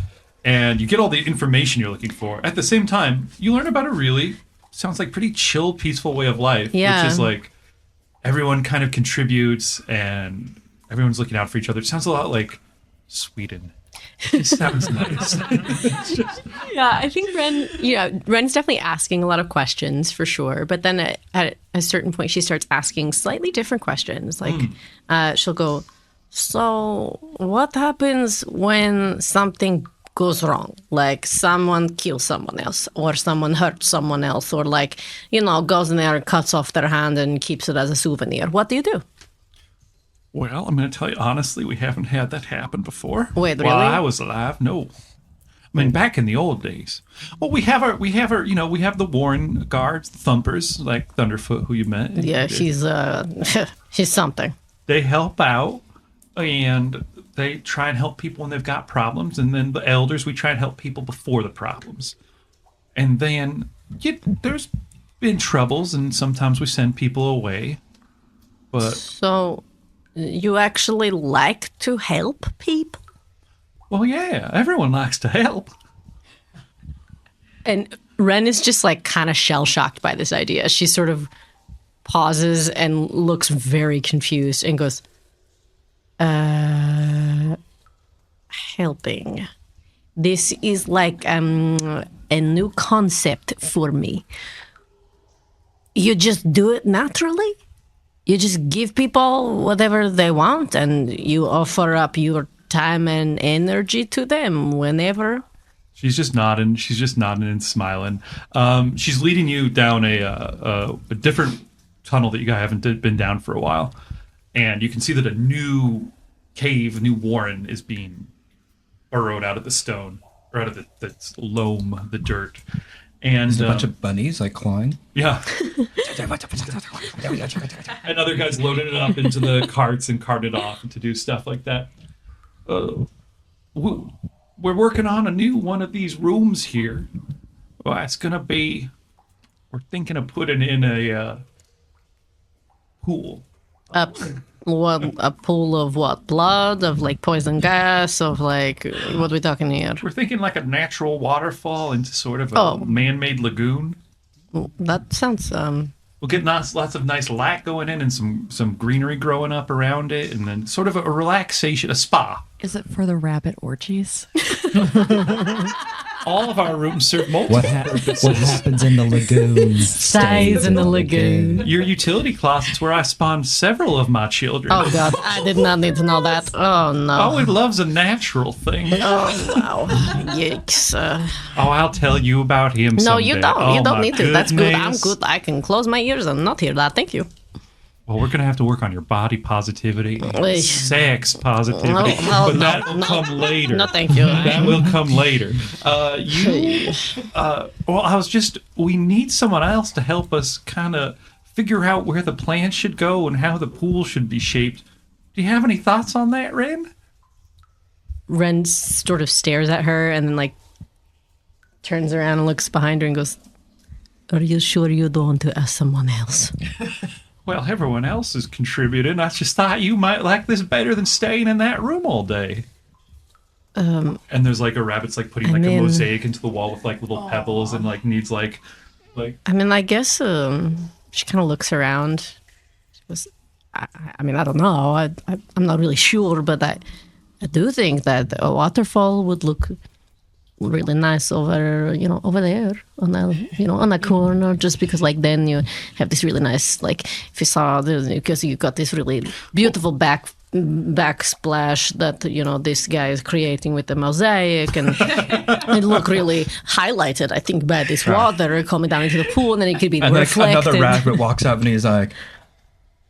and you get all the information you're looking for. At the same time, you learn about a really, sounds like pretty chill, peaceful way of life, Yeah. which is like everyone kind of contributes, and everyone's looking out for each other. It sounds a lot like Sweden. It sounds nice. Yeah, I think Ren's definitely asking a lot of questions for sure. But then at a certain point, she starts asking slightly different questions. Like she'll go, so what happens when something goes wrong? Like someone kills someone else or someone hurts someone else or goes in there and cuts off their hand and keeps it as a souvenir. What do you do? Well, I'm going to tell you honestly, we haven't had that happen before. Wait, While really? I was alive, no. I mean, back in the old days. Well, we have we have the Warren guards, the Thumpers, like Thunderfoot, who you met. Yeah, she's something. They help out, and they try and help people when they've got problems. And then the elders, we try and help people before the problems. And then there's been troubles, and sometimes we send people away. But So you actually like to help people? well, yeah, everyone likes to help. And Ren is just like kind of shell-shocked by this idea. She sort of pauses and looks very confused and goes, helping. This is like a new concept for me. You just do it naturally? You just give people whatever they want and you offer up your time and energy to them whenever? She's just nodding. She's just nodding and smiling. She's leading you down a different tunnel that you guys haven't been down for a while. And you can see that a new cave, a new warren is being burrowed out of the stone, or out of the loam, the dirt. And There's a bunch of bunnies like clawing. yeah. And other guys loading it up into the carts and carting it off to do stuff like that. We're working on a new one of these rooms here. Well, it's gonna be. We're thinking of putting in a pool. A pool of what? Blood? Of like poison gas? Of like, what are we talking here? We're thinking like a natural waterfall into sort of a man-made lagoon. That sounds, We'll get lots of nice light going in and some greenery growing up around it, and then sort of a relaxation, a spa. Is it for the rabbit orgies? All of our rooms serve multiple What purposes. happens in the lagoon stays in the lagoon. Your utility closet's where I spawned several of my children. Oh god, I did not need to know that. Oh no. Oh, it loves a natural thing. Oh wow. Yikes. Oh, I'll tell you about him No, someday. you don't. Oh, You don't my need to. That's good. I'm goodness. good. I can close my ears and not hear that. Thank you. Well, we're going to have to work on your body positivity, Oy. sex positivity, No, but that will come later. No, thank you. That will come later. We need someone else to help us kind of figure out where the plants should go and how the pool should be shaped. Do you have any thoughts on that, Ren? Ren sort of stares at her and then like turns around and looks behind her and goes, "Are you sure you don't want to ask someone else?" Well, everyone else is contributing. I just thought you might like this better than staying in that room all day. And there's like a rabbit's like putting like a mosaic into the wall with like little pebbles and like needs like. I mean, I guess she kind of looks around. She goes, I mean, I don't know. I'm not really sure, but I do think that a waterfall would look really nice over there on a corner, just because like then you have this really nice, like if you saw because you got this really beautiful backsplash that this guy is creating with the mosaic, and it look really highlighted, I think, by this water coming down into the pool, and then it could be And like reflected. another rabbit walks up and he's like,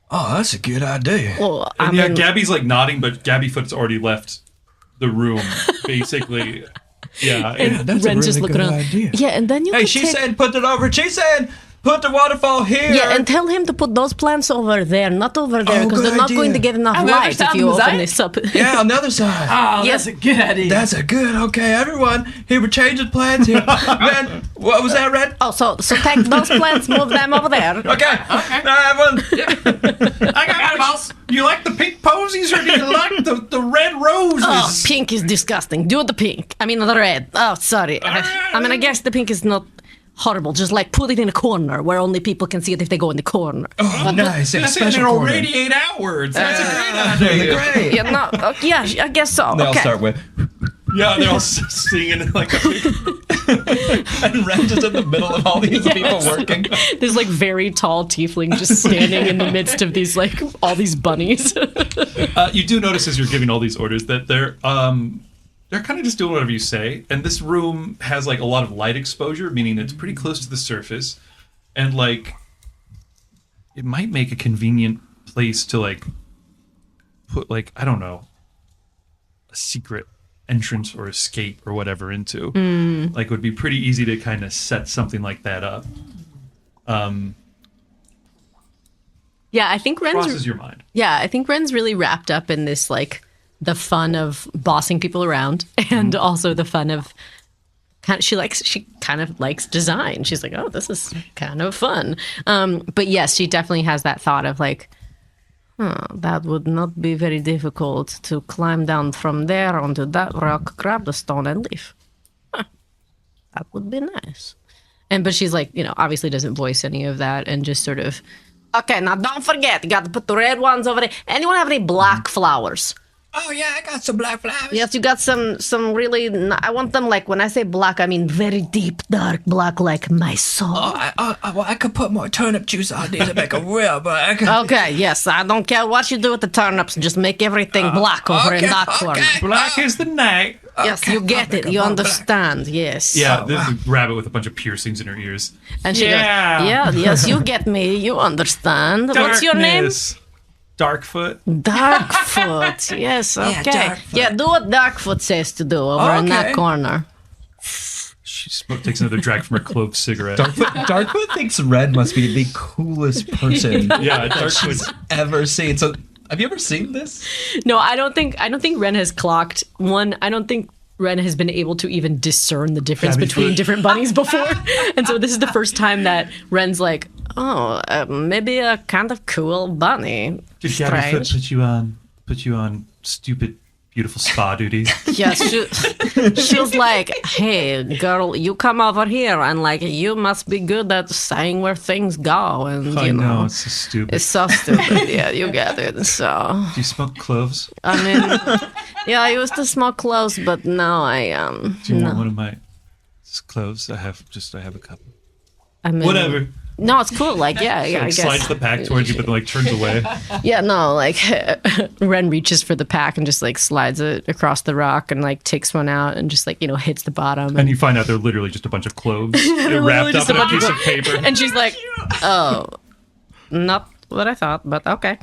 "Oh, that's a good idea." Well, And yeah, Gabby's like nodding, but Gabby Foot's already left the room, basically. Yeah. and That's a Ren's just really looking good around. idea. Yeah, and then you Hey, could she take- said put it over. She said put the waterfall here. Yeah, and tell him to put those plants over there, not over there, Oh, because good they're not idea. going to get enough On the other light side if of you the open mosaic? this up. Yeah, on the other side. Oh, that's a good idea. That's a good. Okay, everyone. Here we're changing plans here. Ren, what was that, Ren? Oh, so take those plants, move them over there. Okay. Everyone. I got it, boss. You like the pink posies or do you like the red roses? Oh, pink is disgusting. Do the pink. I mean, the red. Oh, sorry. I mean, I guess the pink is not horrible. Just like put it in a corner where only people can see it if they go in the corner. Oh, nice. Yeah, That's it, and special it'll corner. radiate outwards. That's a great idea. Great. Yeah, no, yeah, I guess so. They all Okay. start with, Yeah, they're all singing like a big... and Ren just in the middle of all these people working. This like very tall tiefling just standing in the midst of these like all these bunnies. You do notice as you're giving all these orders that they're kind of just doing whatever you say. And this room has like a lot of light exposure, meaning it's pretty close to the surface. And like, it might make a convenient place to like put like, I don't know, a secret entrance or escape or whatever into. Like, it would be pretty easy to kind of set something like that up. Yeah, I think Crosses your mind. I think Ren's really wrapped up in this like the fun of bossing people around and also the fun of she kind of likes design. She's like, oh, this is kind of fun. But yes, she definitely has that thought of like, that would not be very difficult to climb down from there onto that rock, grab the stone, and leave. That would be nice. But she's like, obviously doesn't voice any of that and just sort of, okay, now don't forget, you got to put the red ones over there. Anyone have any black flowers? Oh yeah, I got some black flowers. Yes, you got some really, I want them like, when I say black, I mean very deep, dark black like my soul. Well, I could put more turnip juice on these to make a real black. Okay, yes, I don't care what you do with the turnips, just make everything black over in that corner. Black is the night. Yes, you get it, you understand, yes. Yeah, there's a rabbit with a bunch of piercings in her ears. And she goes, yes, you get me, you understand. What's your name? Darkfoot. Darkfoot, yes, okay. Darkfoot. Yeah, do what Darkfoot says to do over in that corner. She takes another drag from her clove cigarette. Darkfoot thinks Ren must be the coolest person Yeah, that she's Darkfoot's ever seen. So, have you ever seen this? No, I don't think Ren has clocked one. I don't think Ren has been able to even discern the difference between different bunnies before. And so this is the first time that Ren's like, oh, maybe a kind of cool bunny. Did Gabbyfoot put you on stupid, beautiful spa duties? Yes, she was like, hey, girl, you come over here and like, you must be good at saying where things go. And I know, it's so stupid. It's so stupid. Yeah, you get it. So, Do you smoke cloves? I mean, yeah, I used to smoke cloves, but now I Do you want one of my cloves? I have a couple. I mean, Whatever. No, it's cool. Like, yeah, I guess. Slides the pack towards you, but like turns away. Yeah, no, like Ren reaches for the pack and just like slides it across the rock and like takes one out and just like, hits the bottom. And you find out they're literally just a bunch of cloves. They're wrapped up in a piece of paper. And she's like, oh, not what I thought, but okay.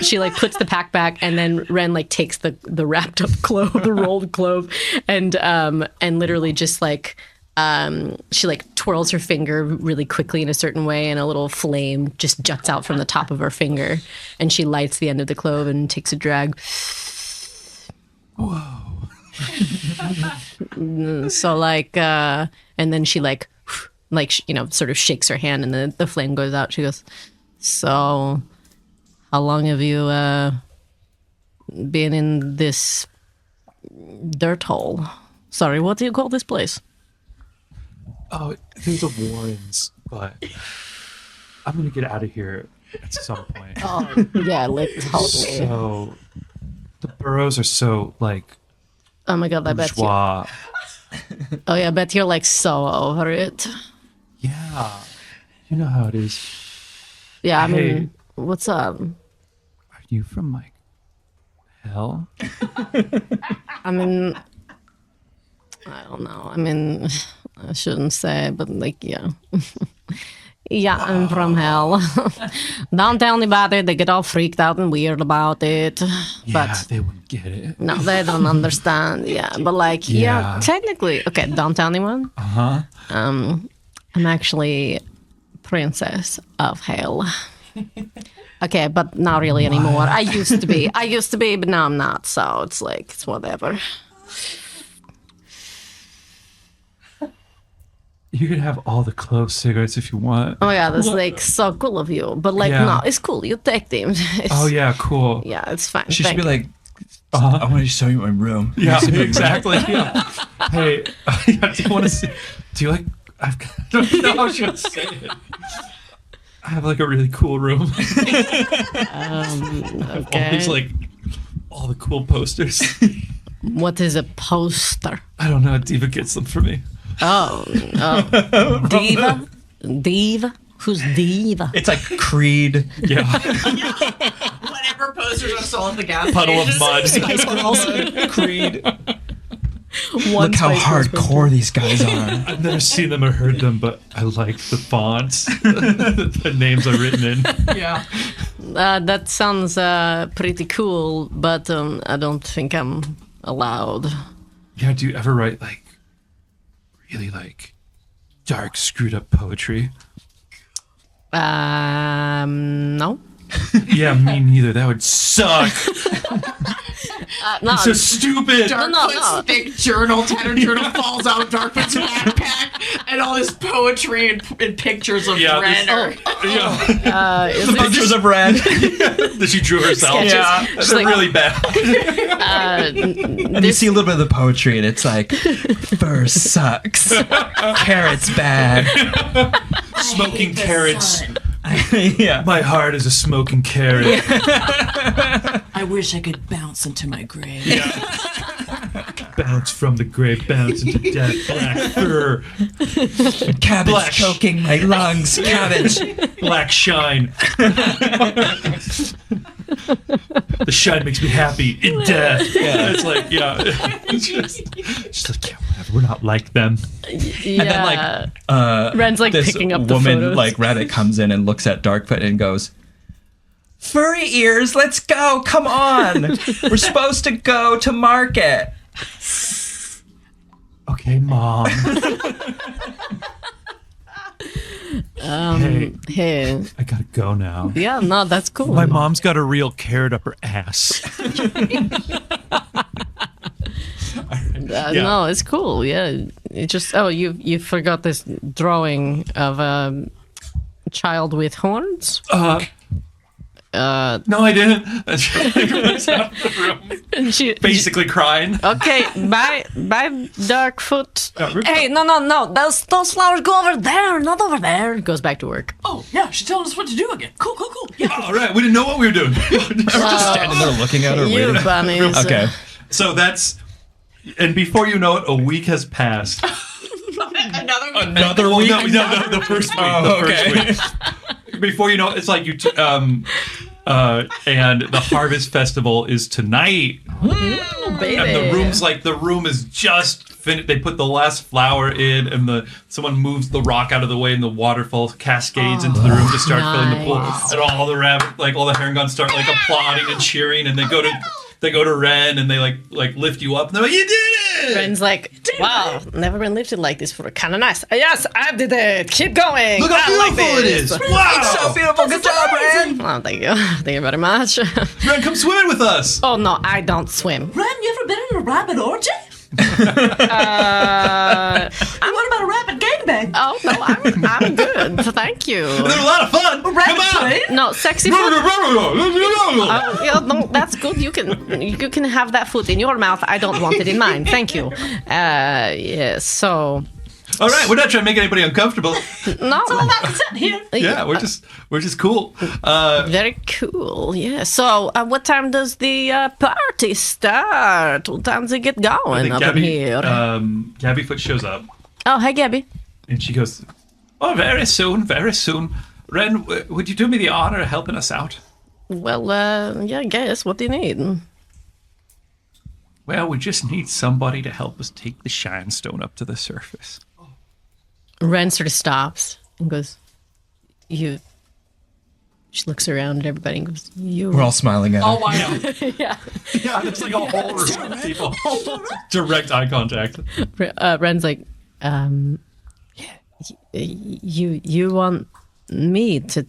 She like puts the pack back and then Ren like takes the wrapped up clove, the rolled clove, and literally just like, she like twirls her finger really quickly in a certain way and a little flame just juts out from the top of her finger and she lights the end of the clove and takes a drag. Whoa. So like, and then she like, sort of shakes her hand and the flame goes out. She goes, so how long have you been in this dirt hole? Sorry, what do you call this place? Oh, there's a Warrens, but I'm gonna get out of here at some point. Oh, yeah, like totally. So the burrows are so like. Oh my god, I bet you. bourgeois. Oh yeah, I bet you're like so over it. Yeah, you know how it is. Yeah, I Hey. mean, what's up? Are you from like hell? I mean, I don't know. I mean, I shouldn't say, but like, yeah. Yeah, I'm from hell. Don't tell anybody. They get all freaked out and weird about it. Yeah, But they wouldn't get it. no, they don't understand. Yeah, but like, yeah, Yeah. technically, okay, don't tell anyone. Uh huh. I'm actually princess of hell. Okay, but not really anymore. I used to be, but now I'm not. So it's like, it's whatever. You could have all the clove cigarettes if you want. Oh yeah, that's like so cool of you. But like, Yeah. no, it's cool. You take them. It's, Oh yeah, cool. yeah, it's fine. She should Thank be like, I want to show you my room. Yeah, exactly. Yeah. Hey, do you want to see? Do you like? I don't know how she would say it. I have like a really cool room. All Okay. these like all the cool posters. What is a poster? I don't know. Deeva gets them for me. Oh, Deeva? Deeva? Who's Deeva? It's like Creed. Yeah, Whatever posters are sold at the gas puddle of stations. mud. Creed. One Look how Spice Girls hardcore these guys are. I've never seen them or heard them, but I like the fonts. The names are written in. Yeah. That sounds pretty cool, but I don't think I'm allowed. Yeah, do you ever write like really like dark, screwed up poetry? No. Yeah, me neither. That would suck. No, So stupid. Darkfoot's thick journal, tattered journal falls out of Darkfoot's backpack, and all this poetry and pictures of Ren are... is it Pictures of Ren. That she drew herself. Sketches. Yeah. That's She's like- really bad. And you see a little bit of the poetry, and it's like, fur sucks, carrots bad. Smoking carrots. Yeah. My heart is a smoking carrot. I wish I could bounce into my grave. Bounce from the grave, bounce into death. Black fur, Cabbage Black. choking my lungs. Cabbage. black shine. The shine makes me happy in death. Yeah. It's like, it's just like, yeah, whatever. We're not like them. Yeah. And then Ren's like this picking up the woman photos. like rabbit comes in and looks at Darkfoot and goes, "Furry ears, let's go! Come on, we're supposed to go to market." Okay, Mom. Hey, Hey, I gotta go now. yeah, no, that's cool. My mom's got a real carrot up her ass. No, it's cool. Yeah, it just you forgot this drawing of a child with horns. No, I didn't. Runs out of the room, And she basically crying. okay, bye, Darkfoot. Rip- Hey, no, those flowers go over there, not over there. Goes back to work. Oh, yeah, she's telling us what to do again. Cool. Yeah. All right, we didn't know what we were doing. Just standing there looking at her, You waiting. bunnies. Okay. So that's, and before you know it, a week has passed. Another Well, week. no, the first week. Oh, the okay. first week. Before you know it, it's like and the harvest festival is tonight. Baby. And the room is just finished. They put the last flower in, and someone moves the rock out of the way, and the waterfall cascades into the room to start filling the pool. Nice. And all the all the herringons start like applauding and cheering, and they go to Ren, and they like lift you up, and they're like, "You did it!" Ren's like, wow, never been lifted like this before. Kind of nice. Yes, I did it. Keep going. Look how I like beautiful it this. is! Wow! So beautiful. Good job, Ren. Oh, thank you. Thank you very much. Ren, come swimming with us. Oh, no, I don't swim. Ren, you ever been in a rabbit orgy? What about a rabbit gangbang? Oh, no, I'm good. Thank you. They're a lot of fun. Come on. No, sexy food. Oh, yeah, no, that's good. You can have that food in your mouth. I don't want it in mine. Thank you. Yes. So All right, we're not trying to make anybody uncomfortable. no. Sit here. Yeah, we're just cool. Very cool. Yeah. So what time does the party start? What time does it get going up in here? Gabby Foot shows up, Oh, hi, Gabby. and she goes, "Oh, very soon, very soon. Ren, would you do me the honor of helping us out?" Well, yeah, I guess. What do you need? Well, we just need somebody to help us take the shine stone up to the surface. Ren sort of stops and goes, "You." She looks around at everybody and goes, "You." We're all smiling at her. Oh, wow. yeah. Yeah, it's like a whole room of people. Direct eye contact. Ren's like, you want me to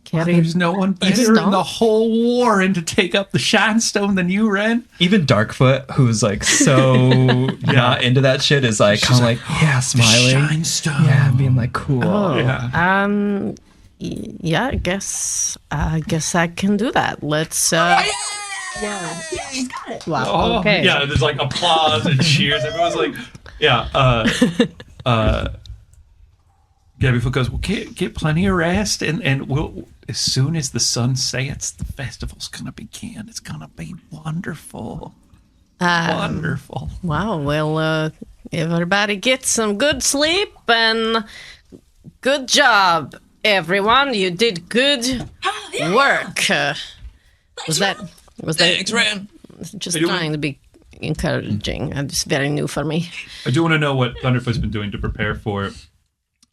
carry? There's no one better stone? in the whole Warren to take up the shine stone than you, Ren. Even Darkfoot, who's like so not into that shit, is like kind of like, yeah, smiling. Shine stone. Yeah, being like cool. Yeah. Yeah, I guess I can do that. Let's. Yeah, she's got it. Wow. Oh, Okay. yeah, there's like applause and cheers. Everyone's like, yeah. Gabby Foot goes, well, get plenty of rest, and we'll, as soon as the sun sets, the festival's gonna begin. It's gonna be wonderful. Wonderful. Wow. Well, everybody get some good sleep and good job, everyone. You did good work. Was that? Thanks, Ren. Just you- trying to be encouraging. It's very new for me. I do want to know what Thunderfoot's been doing to prepare for.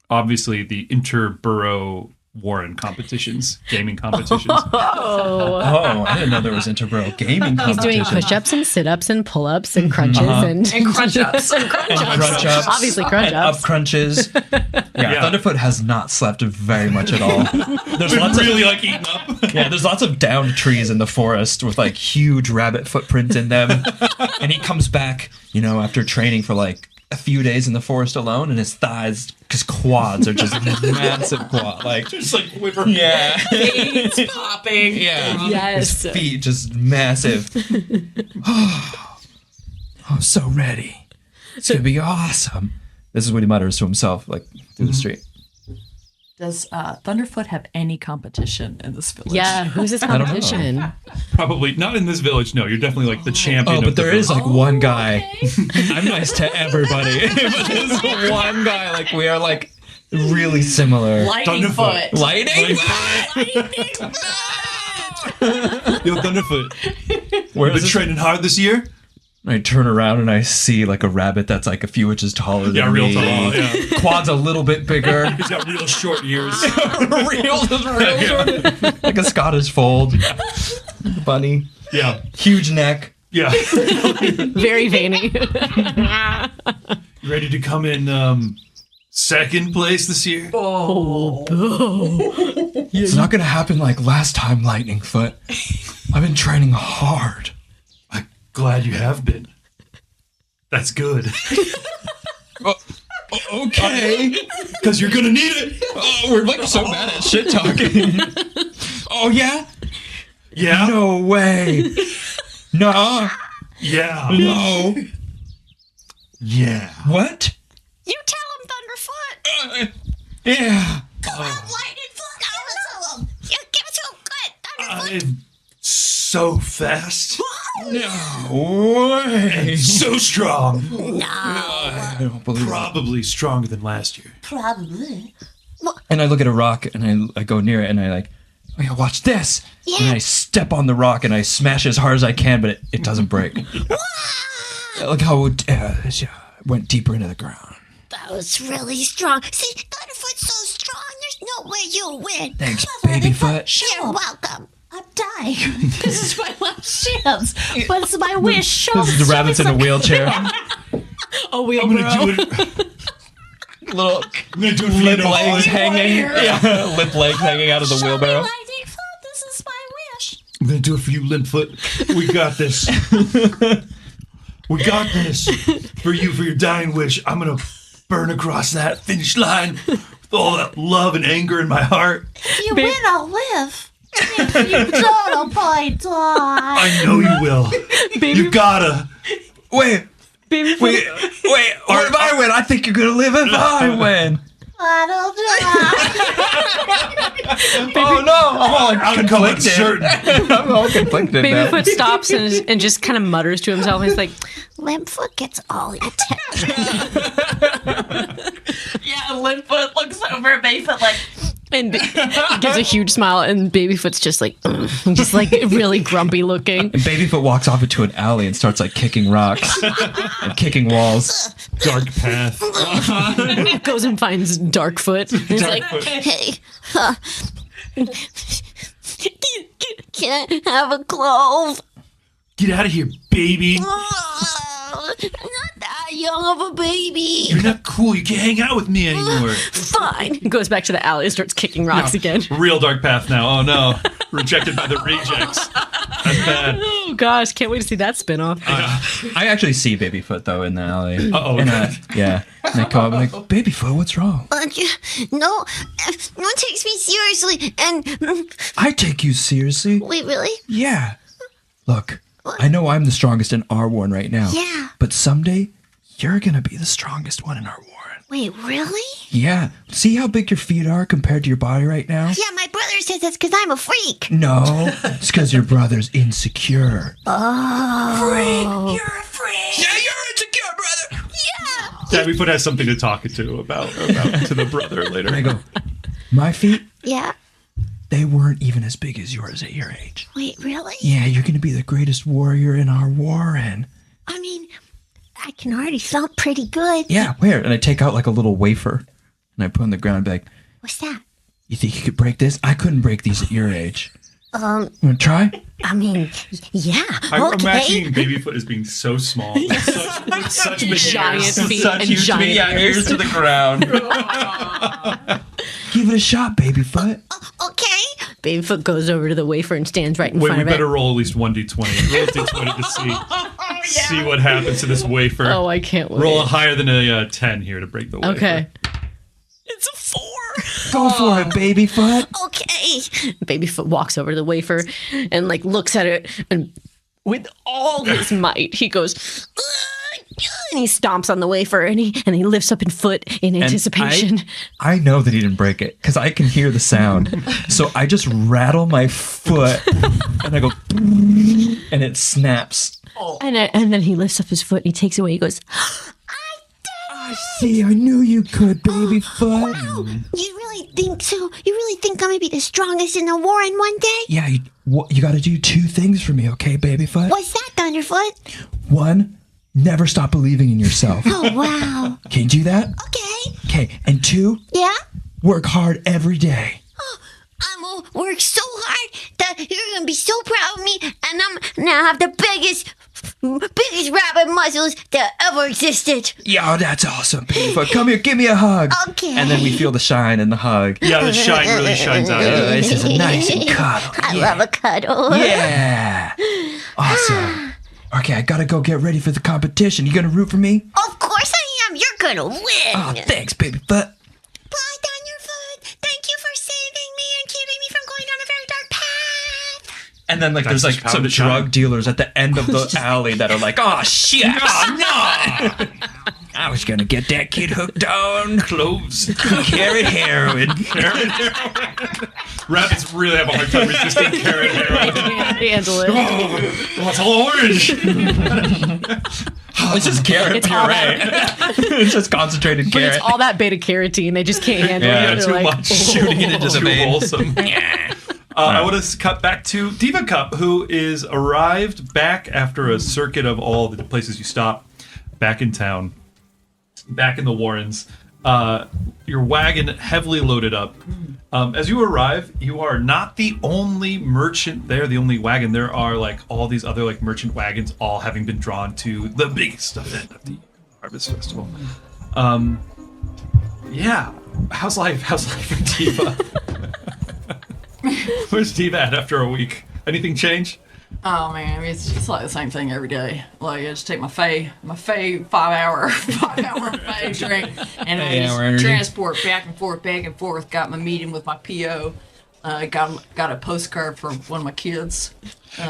Obviously, the interborough Warren competitions, gaming competitions. Oh, I didn't know there was integral gaming He's doing competition. push-ups and sit-ups and pull-ups and crunches and crunch-ups. Crunch-ups. Obviously And crunch-ups. up crunches. Yeah, Thunderfoot has not slept very much at all. There's Been lots really like eating up. there's lots of downed trees in the forest with like huge rabbit footprints in them. And he comes back, after training for like a few days in the forest alone, and his thighs, his quads are just massive quad, like Just like whipper. yeah, It's popping. yeah, Yes. his feet just massive. I'm so ready. It's gonna be awesome. This is what he mutters to himself, like through the street. Does Thunderfoot have any competition in this village? Yeah, who's this don't know. competition? Probably not in this village. No, you're definitely like the champion. Oh, but of the there is village. like one guy. I'm nice to everybody. But there's one guy, like we are like really similar. Lightning Thunderfoot. Foot. Lightning? Yo, Thunderfoot. Where You've is been this? training hard this year? I turn around and I see like a rabbit that's like a few inches taller than Yeah, real me. tall. Yeah, Quads a little bit bigger. he's got real short ears. real short. Like a Scottish fold. Bunny. Yeah, Huge neck. yeah. Very veiny. You ready to come in second place this year? It's not gonna happen like last time, Lightning Foot. I've been training hard. I'm glad you have been. That's good. Okay. Because you're gonna need it. Oh, we're like so bad at shit talking. Oh yeah? Yeah. No way. No. Yeah. No. Yeah. What? You tell him, Thunderfoot. Yeah. Lightning Foot. Tell him. Yeah, give it to him. Good. Thunderfoot. I'm so fast. No way. So strong. No, I don't believe it. Probably stronger than last year. probably. And I look at a rock and I go near it and I like, oh yeah, watch this. Yeah. And I step on the rock and I smash it as hard as I can, but it doesn't break. Look how it went deeper into the ground. That was really strong. See, Thunderfoot's so strong, there's no way you'll win. Thanks, Babyfoot. You're welcome. I'm dying. This is my last chance. But it's my wish. Show This is the rabbit's in a wheelchair. A wheelbarrow. I'm gonna do it. Little I'm gonna do it for lip you. legs hanging. Yeah, lip legs hanging out of the wheelbarrow. Lightning Foot, this is my wish. I'm gonna do it for you, Limpfoot. We got this. We got this. For you, for your dying wish. I'm gonna burn across that finish line with all that love and anger in my heart. If you win, I'll live. If you don't, I'll probably die. I know you will. You gotta. Wait, wait. What if I win? I think you're gonna live if I win. I'll die. Oh no! I'm all like Outcome conflicted. uncertain. I'm all conflicted now. Babyfoot stops and just kind of mutters to himself. He's like, Limpfoot gets all the attention. Yeah, Limpfoot looks over at Bayfoot like, and gives a huge smile, and Babyfoot's just like really grumpy looking. And Babyfoot walks off into an alley and starts like kicking rocks and kicking walls. Dark path. Goes and finds Darkfoot. He's like, Hey, can I have a clove? Get out of here, baby. I'm not that young of a baby. You're not cool. You can't hang out with me anymore. Fine. goes back to the alley and starts kicking rocks again. Real dark path now. Oh no. Rejected by the rejects. That's bad. Oh gosh, can't wait to see that spinoff. I actually see Babyfoot though in the alley. Uh-oh. And, yeah. And I call him like, Babyfoot, what's wrong? No, no one takes me seriously. And I take you seriously. wait, really? Yeah. Look, I know I'm the strongest in our Warren right now. Yeah. But someday, you're gonna be the strongest one in our Warren. Wait, really? Yeah. See how big your feet are compared to your body right now? Yeah, my brother says that's because I'm a freak. No, it's because your brother's insecure. Oh. You're a freak. Yeah, you're insecure, brother. Yeah. Babyfoot has something to talk to about to the brother later. I go, my feet, Yeah. they weren't even as big as yours at your age. Wait, really? Yeah, you're gonna be the greatest warrior in our Warren. I mean, I can already thump pretty good. Yeah, where? And I take out like a little wafer and I put it on the ground and be like, What's that? You think you could break this? I couldn't break these at your age. You want to try? I mean, yeah. I'm Okay. imagining Babyfoot as being so small, with such big Giant ears. feet Such and huge giant yeah, ears to the ground. Give it a shot, Babyfoot. Okay. Babyfoot goes over to the wafer and stands right in Wait, front we of better it. roll at least 1d20. Roll a d20 to see what happens to this wafer. Oh, I can't wait. Roll higher than a 10 here to break the wafer. Okay. It's a 4. Go for it, Babyfoot. Okay. Babyfoot walks over to the wafer and like looks at it, and with all his might, he goes, and he stomps on the wafer, and he lifts up in foot in anticipation. I know that he didn't break it because I can hear the sound. So I just rattle my foot and I go, and it snaps. And then he lifts up his foot and he takes it away. He goes, I see. I knew you could, Babyfoot. Oh, you really think so? You really think I'm gonna be the strongest in the war in one day? Yeah, you got to do 2 things for me, okay, Babyfoot? What's that, Thunderfoot? 1, never stop believing in yourself. Oh, wow. Can you do that? Okay. Okay, and 2, Yeah? work hard every day. I'm gonna work so hard that you're gonna be so proud of me, and I'm gonna have the biggest rabbit muscles that ever existed. Yeah, that's awesome, Babyfoot. Come here, give me a hug. Okay. And then we feel the shine in the hug. Yeah, the shine really shines out. This is a nice and cuddle. I love a cuddle. Yeah. Awesome. Okay, I gotta go get ready for the competition. You gonna root for me? Of course I am. You're gonna win. Oh, thanks, Babyfoot. Bye, Thunderfoot. Thank you for saving me and keeping me from going down a very dark path. And then like That's there's the like power some to shine. drug dealers at the end of the alley that are like, oh shit, oh no. I was gonna get that kid hooked on Cloves. carrot heroin. Rabbits really have a hard time resisting carrot heroin. can't handle it. Oh, it's all orange. It's just carrot It's all puree. It's just concentrated But carrot. it's all that beta carotene. They just can't handle Yeah, it. They're too like, much. Shooting it into the Too vein. wholesome. I want to cut back to Deeva Cup, who is arrived back after a circuit of all the places you stop, back in town, back in the Warrens. Your wagon heavily loaded up. As you arrive, you are not the only merchant there, the only wagon. There are like all these other like merchant wagons, all having been drawn to the biggest event of the Harvest Festival. Yeah, how's life? How's life for Deeva? Where's Deeva at after a week? Anything change? Oh man, I mean, it's just like the same thing every day. Like I just take my Fey 5 hour Fey drink, and I 5 hour just energy. transport back and forth. Got my meeting with my PO. Got a postcard for one of my kids.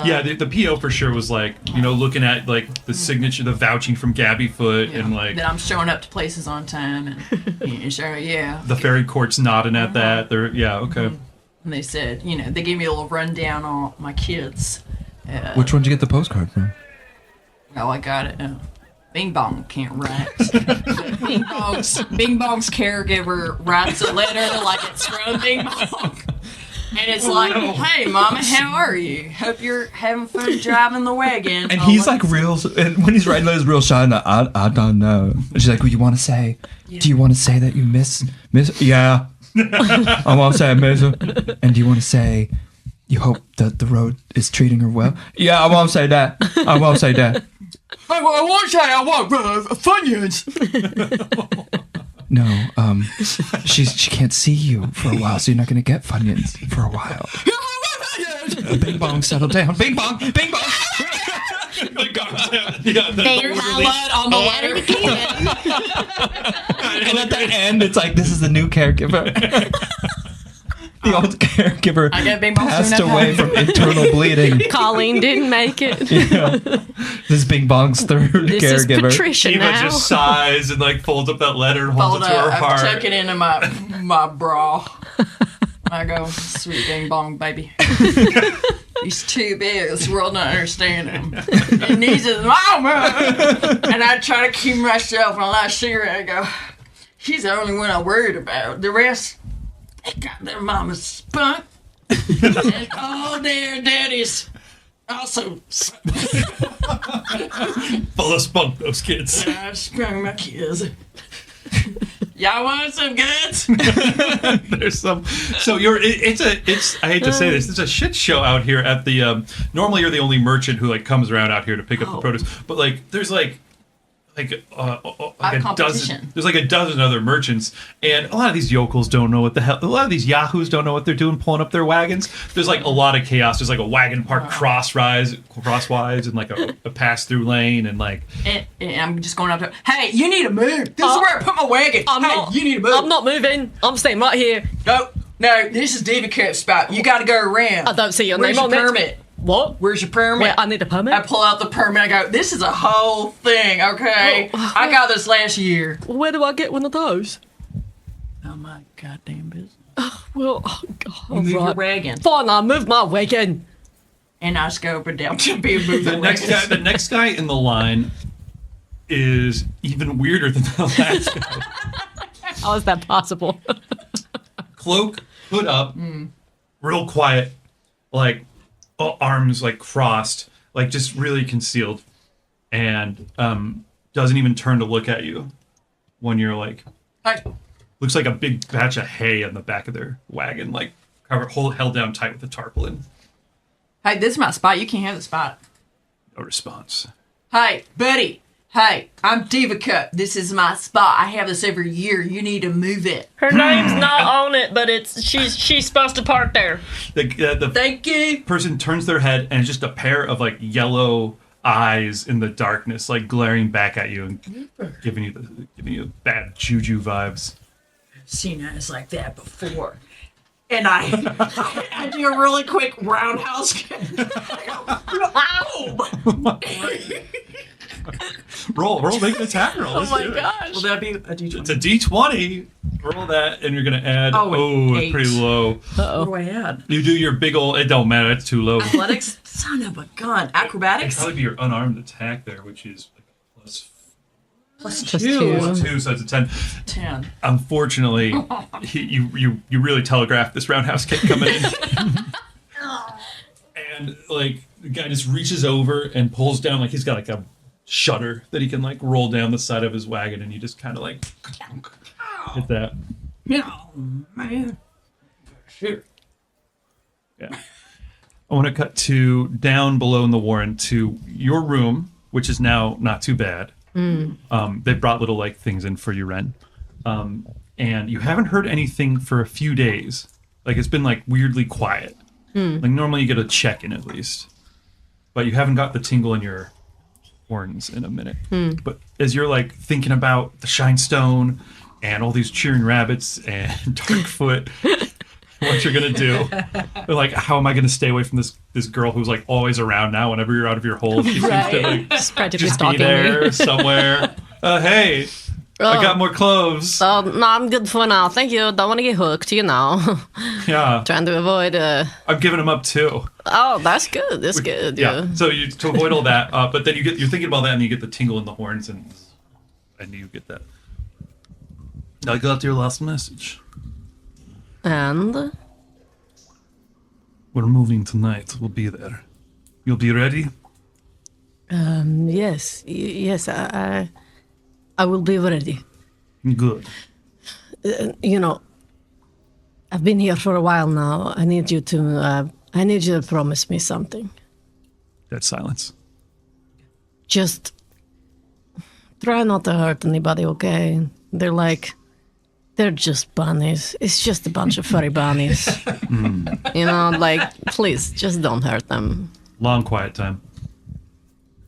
Yeah, the PO for sure was like, looking at like the signature, the vouching from Gabby Foot, and like That I'm showing up to places on time, and so yeah. the fairy court's nodding at that. They're okay. And they said, they gave me a little rundown on my kids. Which one did you get the postcard from? Oh, I got it. Bing Bong can't write. Bing Bong's caregiver writes a letter like it's from Bing Bong. And it's like, hey, Mama, how are you? Hope you're having fun driving the wagon. And Oh, he's what- like real, and when he's writing those real shy, I don't know. And she's like, well, you want to say, do you want to say that you miss, yeah. I want to say I miss her. And do you want to say, you hope that the road is treating her well? Yeah, I won't say that. I won't say that. I want to say I want Funyons. No, she can't see you for a while, so you're not going to get Funyons for a while. Bing Bong, settle down. Bing Bong, Bing Bong. Bing Blood on the letter. And at the end, it's like, this is the new caregiver. The old caregiver I got Bing Bong passed soon away enough. from internal bleeding. Colleen didn't make it. Yeah. This is Bing Bong's third This is caregiver. Patricia Deeva now. just sighs and like folds up that letter and holds Fold it to her up. I heart. tuck it into my bra. I go, sweet Bing Bong, baby. He's too big. This world not understand him. He needs his mama. And I try to keep myself on a light cigarette. I go, he's the only one I'm worried about. The rest, they got their mama's spunk. And all their daddies also Full of spunk, those kids. I sprung my kids. Y'all want some goods? There's some. So it's. I hate to say this. It's a shit show out here at the. Normally, you're the only merchant who like comes around out here to pick up the produce. But like, there's like a dozen. There's like a dozen other merchants, and a lot of these yokels don't know what the hell. A lot of these yahoos don't know what they're doing, pulling up their wagons. There's like a lot of chaos. There's like a wagon parked crosswise, and like a pass through lane, and like. And I'm just going up to. Hey, you need to move. This is where I put my wagon. You need to move. I'm not moving. I'm staying right here. No, this is David Crenen's spot. You got to go around. I don't see your Where's name your on permit? it. What? Where's your permit? Wait, I need a permit? I pull out the permit. I go, this is a whole thing, okay? I got this last year. Where do I get one of those? Oh, my goddamn business. Well, oh, God. You move your wagon. Fine, I'll move my wagon. And I just go up and down to be moving The next guy in the line is even weirder than the last guy. How is that possible? Cloak, hood up, real quiet, like arms like crossed, like just really concealed, and doesn't even turn to look at you when you're like, looks like a big batch of hay on the back of their wagon, like held down tight with the tarpaulin. Hey, this is my spot. You can't have the spot. No response. Hey, buddy. Hey, I'm Deeva. This is my spot. I have this every year. You need to move it. Her name's not on it, but she's supposed to park there. The Thank you. person turns their head, and it's just a pair of like yellow eyes in the darkness, like glaring back at you and giving you bad juju vibes. I've seen eyes like that before. And I do a really quick roundhouse kick. Roll, make an attack roll. Oh my gosh. Will that be a D20? It's a D20. Roll that, and you're gonna add. Eight. It's pretty low. What do I add? You do your big old. It don't matter. It's too low. Athletics? Son of a gun. Acrobatics? It'd probably be your unarmed attack there, which is like Plus Plus 2. two. plus 2, so it's a 10. 10. Unfortunately, you really telegraphed this roundhouse kick coming in. And like the guy just reaches over and pulls down, like he's got like a shutter that he can like roll down the side of his wagon, and you just kind of like hit that. Oh, man. Shoot. Yeah. I want to cut to down below in the warren to your room, which is now not too bad. They brought little like things in for you, Ren. And you haven't heard anything for a few days. Like it's been like weirdly quiet. Like normally you get a check in at least. But you haven't got the tingle in your horns in a minute. But as you're like thinking about the shine stone and all these cheering rabbits and Darkfoot, what you're gonna do? Like, how am I gonna stay away from this girl who's like always around now? Whenever you're out of your hole, she seems to like Practically just be stalking there me. somewhere. Hey, I got more clothes. No, I'm good for now. Thank you. Don't want to get hooked, you know. Yeah, Trying to avoid. I'm giving them up too. Oh, that's good. That's good. Yeah. So you to avoid all that, but then you're thinking about that, and you get the tingle in the horns, and you get that. I got your last message. And We're moving tonight. We'll be there. You'll be ready? yes, yes, I will be ready. Good. You know, I've been here for a while now. I need you to promise me something. That silence. Just try not to hurt anybody, okay? They're just bunnies. It's just a bunch of furry bunnies. You know, like, please, just don't hurt them. Long quiet time.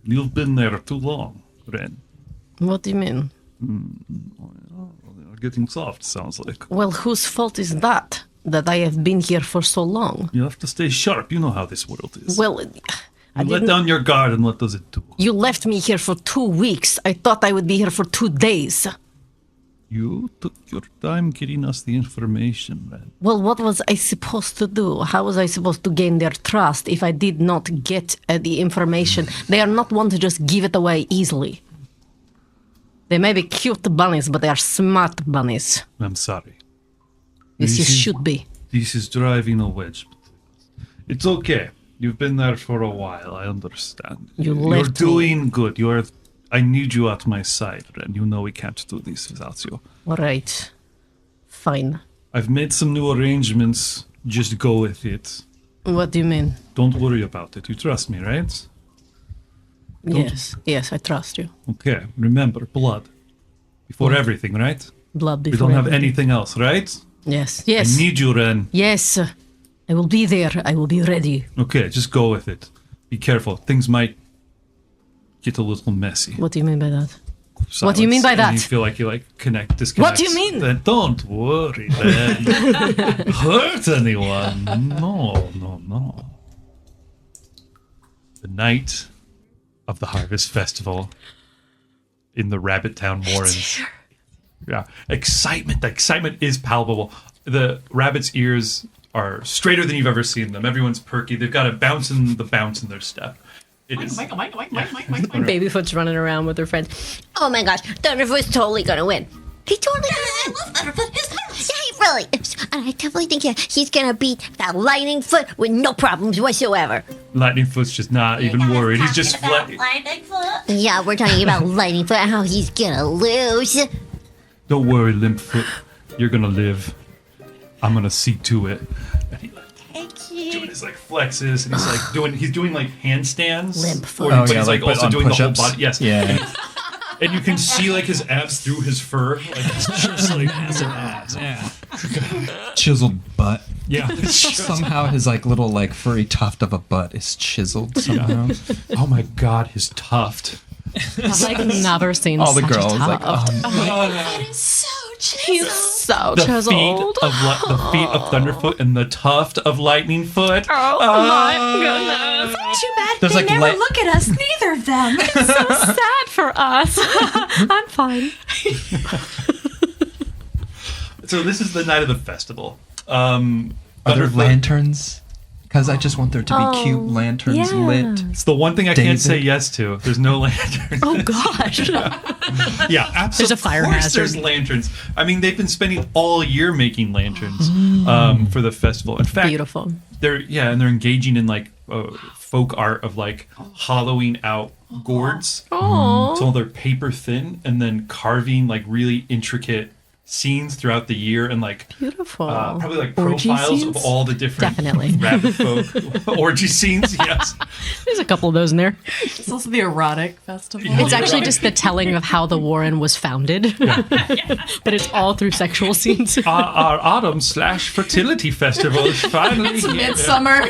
You've been there too long, Ren. What do you mean? They're getting soft, sounds like. Well, whose fault is that I have been here for so long? You have to stay sharp. You know how this world is. Well, I You let didn't... down your guard, and what does it do? You left me here for 2 weeks. I thought I would be here for 2 days. You took your time getting us the information, Ren. Well, what was I supposed to do? How was I supposed to gain their trust if I did not get the information? They are not one to just give it away easily. They may be cute bunnies, but they are smart bunnies. I'm sorry. Yes, you This is- should be. This is driving a wedge between us. It's okay. You've been there for a while. I understand. You You're left me. doing good. I need you at my side, and you know we can't do this without you. All right. Fine. I've made some new arrangements. Just go with it. What do you mean? Don't worry about it. You trust me, right? Yes, I trust you. Okay, remember, blood. Before everything, right? Blood before We don't have everything. anything else, right? Yes. I need you, Ren. Yes. I will be there. I will be ready. Okay, just go with it. Be careful. Things might get a little messy. What do you mean by that? What do you mean by that? And you feel like you disconnect. What do you mean? Then don't worry, Ren. Hurt anyone? No. The night of the Harvest Festival in the Rabbit Town Warrens. Yeah, excitement. The excitement is palpable. The rabbit's ears are straighter than you've ever seen them. Everyone's perky. They've got a bounce in their step. It is. Mike. Babyfoot's running around with her friends. Oh my gosh, Thunderfoot's totally gonna win. He's totally gonna win. I love Thunderfoot. Yeah, he really is. And I definitely think he's gonna beat that Lightning Foot with no problems whatsoever. Lightning Foot's just not even worried. He's just Yeah, we're talking about Lightning Foot and how he's gonna lose. Don't worry, Limpfoot. You're gonna live. I'm gonna see to it. And he doing his flexes, and he's doing handstands. Limpfoot. But he's also doing the whole push-ups. body. Yes. Yeah. And you can see his abs through his fur. It's just massive abs. Yeah. Chiseled butt. Yeah. Somehow his little furry tuft of a butt is chiseled somehow. Oh my God, his tuft. I've never seen All the such girls a like, tuft. That is so chiseled. He's so The chiseled. feet of Thunderfoot and the tuft of Lightning Foot. Oh my goodness. Too bad There's, they like, never light- look at us, neither of them. So sad for us. I'm fine. So this is the night of the festival. Are there Thunderfoot- lanterns? Because I just want there to be cute lanterns lit. It's the one thing I can't David. say yes to. There's no lanterns. Oh gosh. Yeah, absolutely. There's a fire Of course hazard. There's lanterns. I mean, they've been spending all year making lanterns for the festival. In fact, Beautiful. they're engaging in folk art of hollowing out gourds. Oh. So they're paper thin and then carving really intricate scenes throughout the year and Beautiful. probably Orgy profiles scenes? of all the different Definitely. rabbit folk orgy scenes. Yes. There's a couple of those in there. It's also the erotic festival. It's actually just the telling of how the Warren was founded. But it's all through sexual scenes. Our autumn/fertility festival is finally here. Midsummer.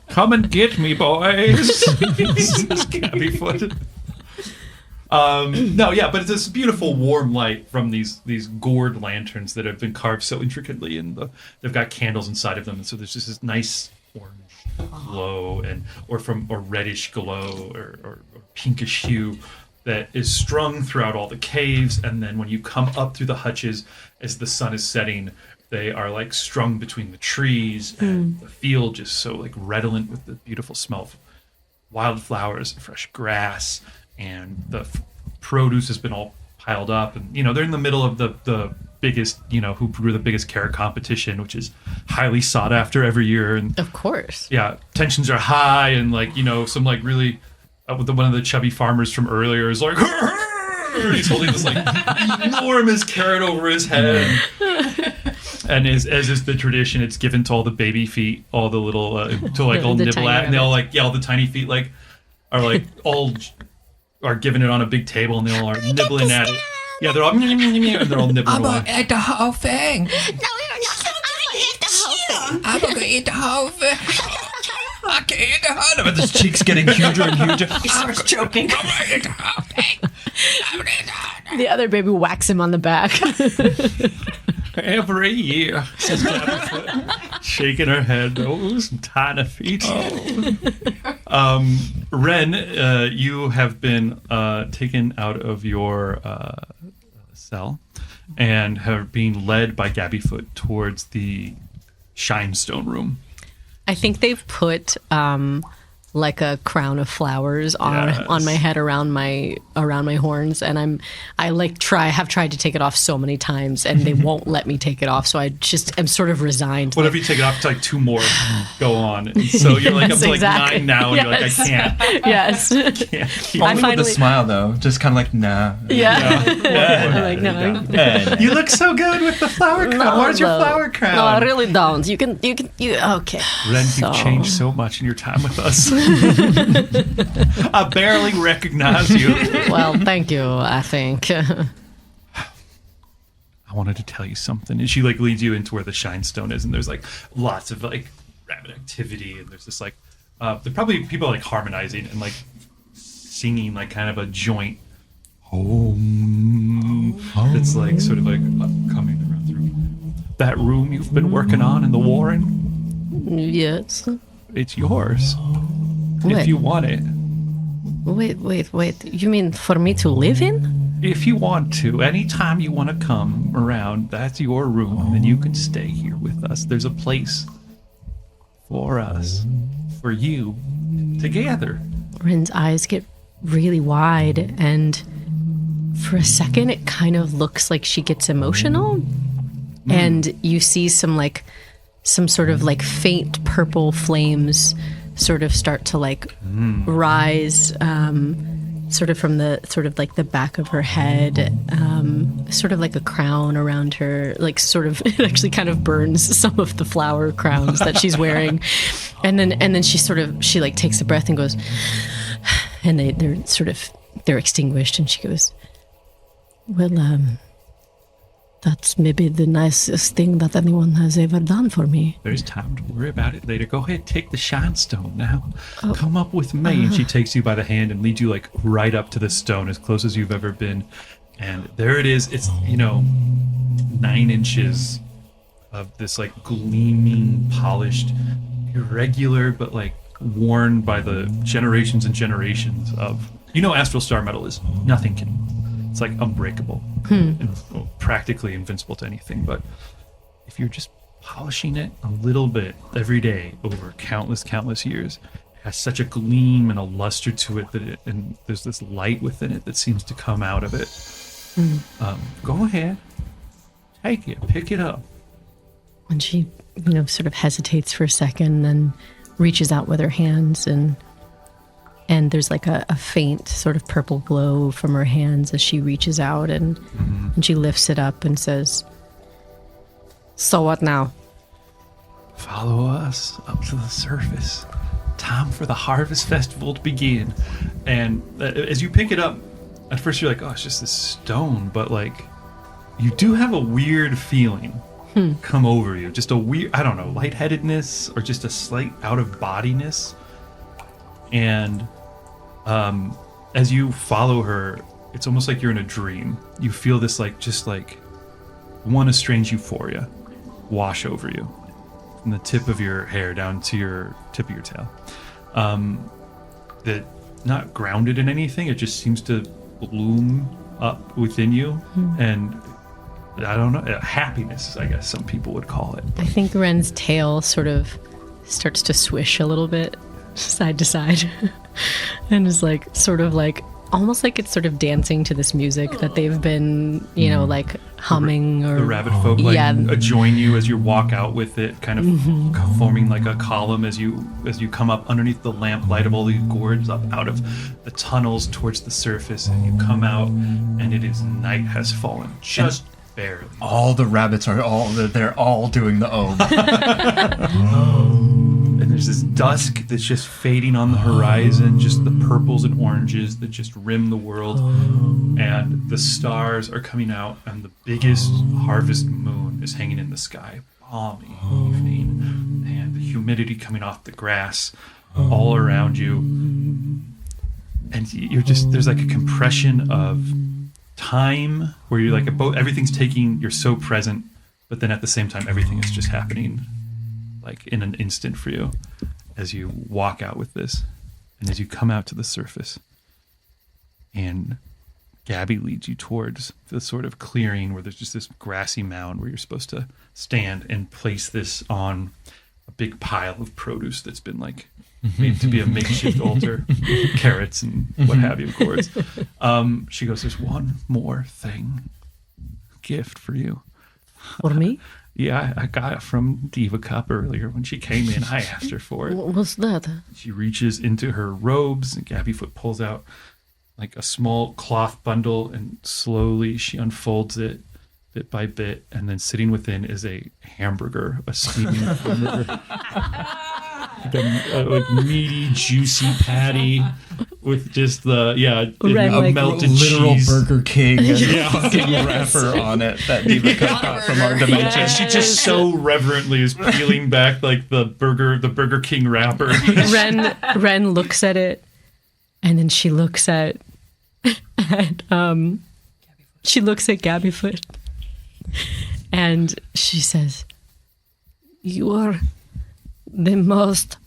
Come and get me, boys. Says Gabby Foot. But it's this beautiful warm light from these gourd lanterns that have been carved so intricately, and they've got candles inside of them, and so there's just this nice orange glow or reddish glow or pinkish hue that is strung throughout all the caves, and then when you come up through the hutches as the sun is setting, they are strung between the trees, and the field just so redolent with the beautiful smell of wildflowers and fresh grass. And the produce has been all piled up, and they're in the middle of the biggest who brew the biggest carrot competition, which is highly sought after every year. And Of course. yeah, tensions are high, and some really one of the chubby farmers from earlier is he's holding this enormous carrot over his head. And as is the tradition, it's given to all the baby feet, all the little to all The nibble tiny at, and they all all the tiny feet are giving it on a big table, and they all are nibbling at it. Yeah, they're all and they're all nibbling away. Eat the whole thing. No, you're not. I'm gonna eat the whole thing. I'm gonna eat the whole thing. I can't eat the whole of it. His cheeks getting huger and huger. He starts choking. I'm gonna eat the whole thing. I'm gonna eat the whole thing. The other baby whacks him on the back. Every year, says Jennifer, shaking her head. Those tiny feet. Ren, you have been taken out of your cell and have been led by Gabbyfoot towards the Shinestone room. I think they've put like a crown of flowers on my head around my horns, and I'm tried to take it off so many times, and they won't let me take it off. So I just am sort of resigned. Whatever you take it off, to like 2 more go on. And so you're like up to like exactly. 9 now, and you're like, I can't. Yes. Can't keep Only with a smile though, just kind of like nah. Yeah. Like no. You look so good with the flower crown. Where's your flower crown? No, I really don't. You okay. Ren, you've changed so much in your time with us. I barely recognize you. Well, thank you, I think. I wanted to tell you something. And she like leads you into where the shine stone is, and there's like lots of like rabbit activity, and there's this like there's probably people like harmonizing and like singing like kind of a joint home. It's like sort of like coming around through that room you've been working on in the Warren. Yes. It's yours. Wait. If you want it. Wait. You mean for me to live in? If you want to, anytime you want to come around, that's your room, and you can stay here with us. There's a place for us, for you, together. Rin's eyes get really wide, and for a second it kind of looks like she gets emotional, and you see some sort of like faint purple flames sort of start to like rise sort of from the back of her head, sort of like a crown around her, like sort of it actually kind of burns some of the flower crowns that she's wearing, and then she like takes a breath and goes, and they're extinguished, and she goes, well, that's maybe the nicest thing that anyone has ever done for me. There's time to worry about it later. Go ahead, take the shine stone now. Come up with me. And she takes you by the hand and leads you like right up to the stone, as close as you've ever been. And there it is. It's, 9 inches of this like gleaming, polished, irregular, but like worn by the generations and generations of, astral star metal is nothing can. It's like unbreakable and practically invincible to anything. But if you're just polishing it a little bit every day over countless years, it has such a gleam and a luster to it and there's this light within it that seems to come out of it. Go ahead, take it, pick it up. And she, sort of hesitates for a second, and reaches out with her hands, and there's like a faint sort of purple glow from her hands as she reaches out, and she lifts it up and says, so what now? Follow us up to the surface. Time for the Harvest Festival to begin. And as you pick it up, at first you're like, oh, it's just this stone, but like you do have a weird feeling come over you. Just a weird, I don't know, lightheadedness or just a slight out-of-bodiness. And as you follow her, it's almost like you're in a dream. You feel this a strange euphoria wash over you from the tip of your hair down to your tip of your tail. That not grounded in anything, it just seems to bloom up within you, and I don't know, happiness, I guess some people would call it. I think Ren's tail sort of starts to swish a little bit side to side and is like sort of like almost like it's sort of dancing to this music that they've been like humming, or the rabbit folk join you as you walk out with it, kind of forming like a column as you come up underneath the lamplight of all these gourds up out of the tunnels towards the surface, and you come out and it is night has fallen, just barely. All the rabbits they're all doing the om. And there's this dusk that's just fading on the horizon, just the purples and oranges that just rim the world. And the stars are coming out, and the biggest harvest moon is hanging in the sky. Balmy evening, and the humidity coming off the grass all around you. And there's like a compression of time where you're like, you're so present, but then at the same time, everything is just happening like in an instant for you as you walk out with this, and as you come out to the surface, and Gabby leads you towards the sort of clearing where there's just this grassy mound where you're supposed to stand and place this on a big pile of produce that's been like made to be a makeshift altar, carrots and what have you, of course. She goes, "There's one more thing, gift for you." For me? Yeah, I got it from Buttercup earlier when she came in. I asked her for it. What's that? She reaches into her robes, and Gabbyfoot pulls out like a small cloth bundle, and slowly she unfolds it bit by bit, and then sitting within is a hamburger, a steaming hamburger. Like meaty, juicy patty with just the melted literal cheese. Burger King fucking wrapper on it that Deeva got from our dimension. And she just so reverently is peeling back like the Burger King wrapper. Ren looks at it, and then she looks at Gabbyfoot, and she says, "You are the most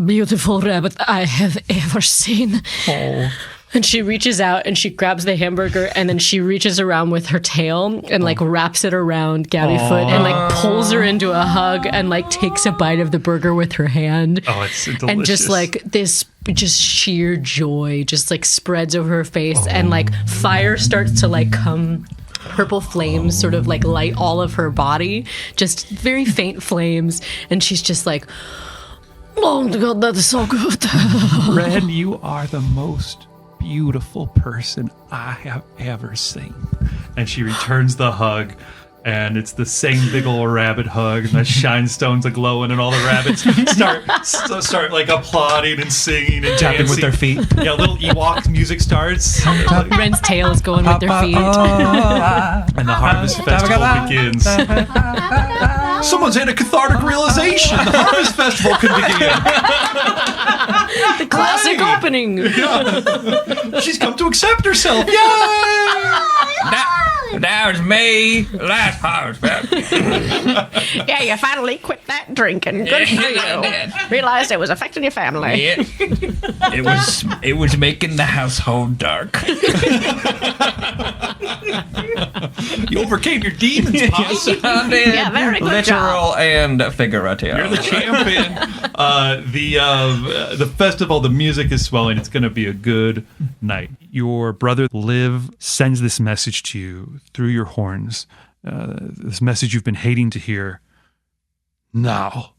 beautiful rabbit I have ever seen." Oh. And she reaches out and she grabs the hamburger, and then she reaches around with her tail and like wraps it around Gabbyfoot and like pulls her into a hug and like takes a bite of the burger with her hand. Oh, it's delicious. And just like this just sheer joy just like spreads over her face, and like fire starts to like come, purple flames sort of like light all of her body, just very faint flames, and she's just like, "Oh God, that is so good." Ren, you are the most beautiful person I have ever seen. And she returns the hug, and it's the same big old rabbit hug, and the shine stones are glowing, and all the rabbits start like applauding and singing and Tapping dancing with their feet. Yeah, little Ewok music starts. Ren's tail is going with their feet. And the Harvest Festival begins. Someone's had a cathartic realization. The Harvest Festival can begin. The classic opening. Yeah. She's come to accept herself. Yay! That was me last harvest. Yeah, you finally quit that drinking. Good for you. Realized it was affecting your family. Yeah. It was making the household dark. You overcame your demons, Pop. Yeah, very good Literal job. and figurative. You're the champion. The festival, the music is swelling. It's going to be a good night. Your brother Liv sends this message to you through your horns. This message you've been hating to hear. Now,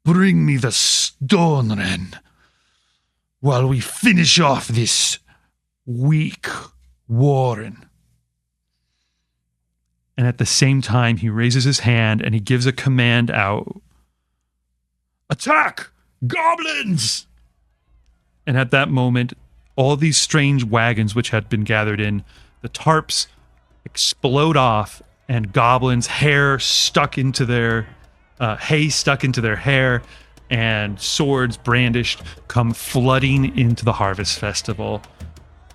bring me the stone, Ren, while we finish off this weak warren. And at the same time, he raises his hand and he gives a command out. Attack! Goblins! And at that moment, all these strange wagons which had been gathered in, the tarps explode off, and goblins' hair stuck into their hay stuck into their hair, and swords brandished come flooding into the Harvest Festival.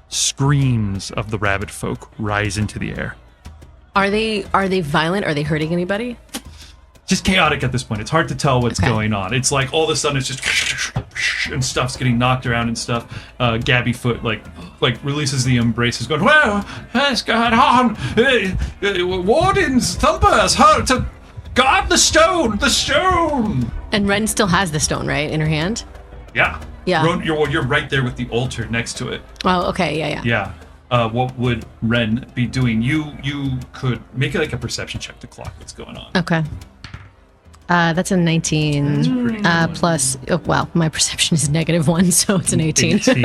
Screams of the rabbit folk rise into the air. Are they violent? Are they hurting anybody? Just chaotic at this point. It's hard to tell what's going on. It's like all of a sudden it's just and stuff's getting knocked around and stuff. Gabbyfoot like releases the embraces, going, "Well, what's going on? Wardens, thumpers, how to guard the stone, the stone." And Ren still has the stone, right, in her hand? Yeah. Yeah. You're right there with the altar next to it. Oh, okay, yeah. Yeah. What would Ren be doing? You could make it like a perception check to clock what's going on. Okay. That's a 19 plus. Oh, well, my perception is -1, so it's an 18. 18.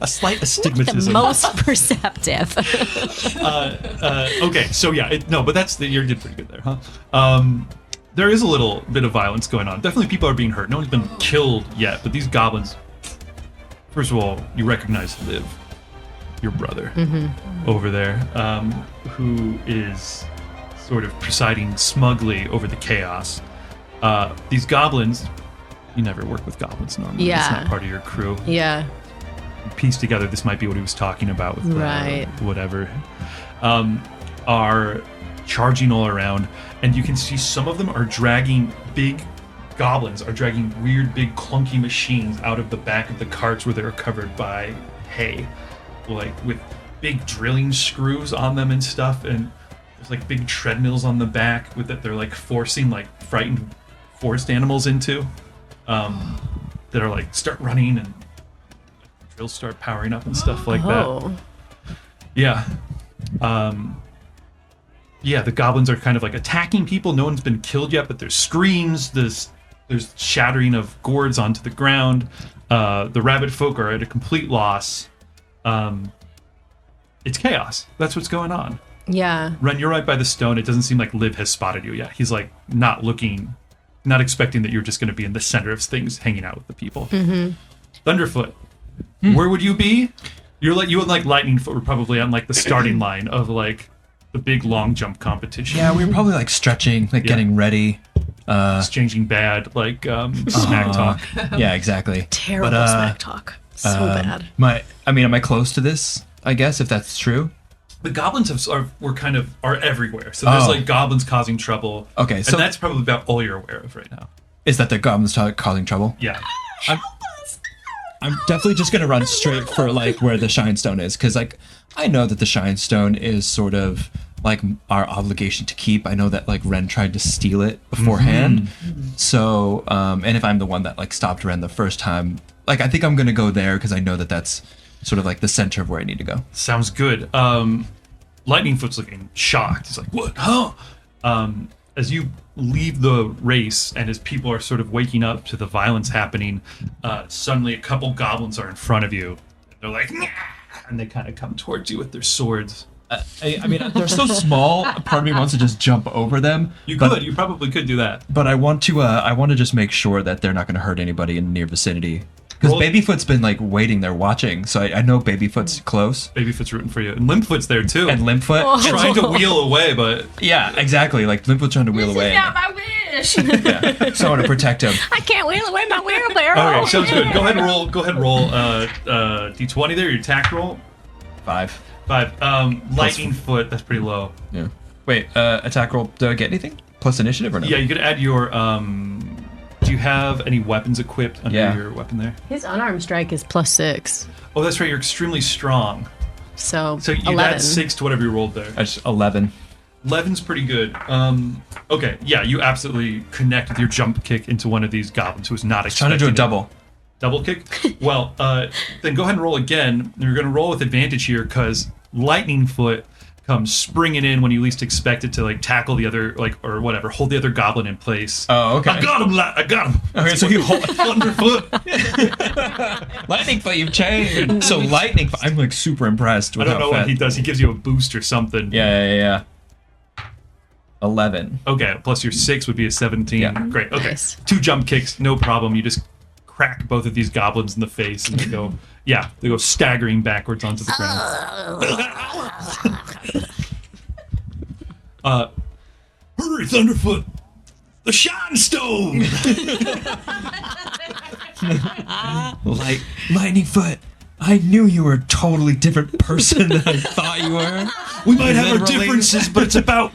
A slight astigmatism. Most perceptive. Okay, so yeah, but you did pretty good there, huh? There is a little bit of violence going on. Definitely people are being hurt. No one's been killed yet, but these goblins, first of all, you recognize Liv, your brother, over there, who is sort of presiding smugly over the chaos. These goblins, you never work with goblins normally. Yeah. It's not part of your crew. Yeah. Piece together, this might be what he was talking about with Right. whatever. Are charging all around, and you can see some of them are dragging weird big clunky machines out of the back of the carts where they're covered by hay, like with big drilling screws on them and stuff, and there's like big treadmills on the back with that they're like forcing like frightened forest animals into, that are like start running and drills start powering up and stuff like that. Yeah. Yeah, the goblins are kind of like attacking people. No one's been killed yet, but there's screams, there's shattering of gourds onto the ground. The rabbit folk are at a complete loss. It's chaos. That's what's going on. Yeah. Ren, you're right by the stone. It doesn't seem like Liv has spotted you yet. He's like not expecting that you're just going to be in the center of things, hanging out with the people. Mm-hmm. Thunderfoot, where would you be? You and like Lightning Foot were probably on like the starting line of like the big long jump competition. Yeah, we were probably like stretching, like getting ready. Exchanging bad like smack talk. Yeah, exactly. Terrible smack talk. So bad. Am I close to this? I guess if that's true. The goblins are everywhere. So there's like goblins causing trouble. Okay, so and that's probably about all you're aware of right now. Is that the goblins causing trouble? Yeah. I'm definitely just gonna run straight for like where the Shine Stone is, because like I know that the Shine Stone is sort of like our obligation to keep. I know that like Ren tried to steal it beforehand. So and if I'm the one that like stopped Ren the first time, like I think I'm gonna go there because I know that that's sort of like the center of where I need to go. Sounds good. Lightningfoot's looking shocked. He's like, what? Huh? As you leave the race and as people are sort of waking up to the violence happening, suddenly a couple goblins are in front of you. They're like, nah! And they kind of come towards you with their swords. I mean, they're so small. Part of me wants to just jump over them. You probably could do that. But I want to just make sure that they're not going to hurt anybody in the near vicinity. Because Babyfoot's been like waiting there watching, so I know Babyfoot's close. Babyfoot's rooting for you, and Limpfoot's there too. And Limpfoot trying to wheel away, but yeah, exactly. Like Limpfoot's trying to wheel away. This is not my wish. Yeah, so I want to protect him. I can't wheel away my wheelbarrow. Okay, sounds good. Go ahead and roll. D20 there. Your attack roll. 5. Lightning Foot. That's pretty low. Yeah. Wait. Attack roll. Do I get anything? Plus initiative or no? Yeah, you could add your. Do you have any weapons equipped under your weapon there? His unarmed strike is +6. Oh, that's right. You're extremely strong. So you 11. add 6 to whatever you rolled there. That's 11. 11's pretty good. Okay, yeah, you absolutely connect with your jump kick into one of these goblins who was not expecting Trying to do a double. Double kick? Well, then go ahead and roll again. You're going to roll with advantage here because Lightning Foot comes springing in when you least expect it to like tackle the other or whatever, hold the other goblin in place. Oh, okay. I got him. Okay, so you hold Thunderfoot. Lightning Foot, you've changed. So Lightning Foot, I'm like super impressed with I don't know what he does. He gives you a boost or something. Yeah. 11. Okay, plus your 6 would be a 17. Yeah. Great. Okay. Nice. 2 jump kicks, no problem. You just crack both of these goblins in the face and they go staggering backwards onto the ground. Hurry, Thunderfoot! The Shine Stone! Lightning Foot, I knew you were a totally different person than I thought you were. We might have our differences, but it's about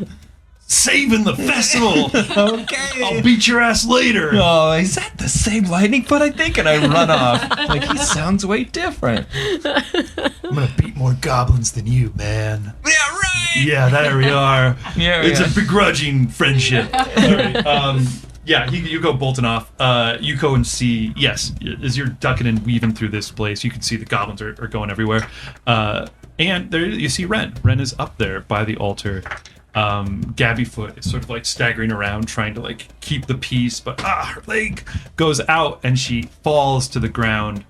saving the festival. Okay. I'll beat your ass later. Oh, is that the same Lightning Foot I think? And I run off. Like, he sounds way different. I'm gonna beat more goblins than you, man. Yeah, right. Yeah, there we are. Yeah, It's a begrudging friendship. All right. You go bolting off. You go and see, yes, as you're ducking and weaving through this place, you can see the goblins are going everywhere. And there you see Ren. Ren is up there by the altar. Gabbyfoot is sort of like staggering around trying to like keep the peace, but her leg goes out and she falls to the ground.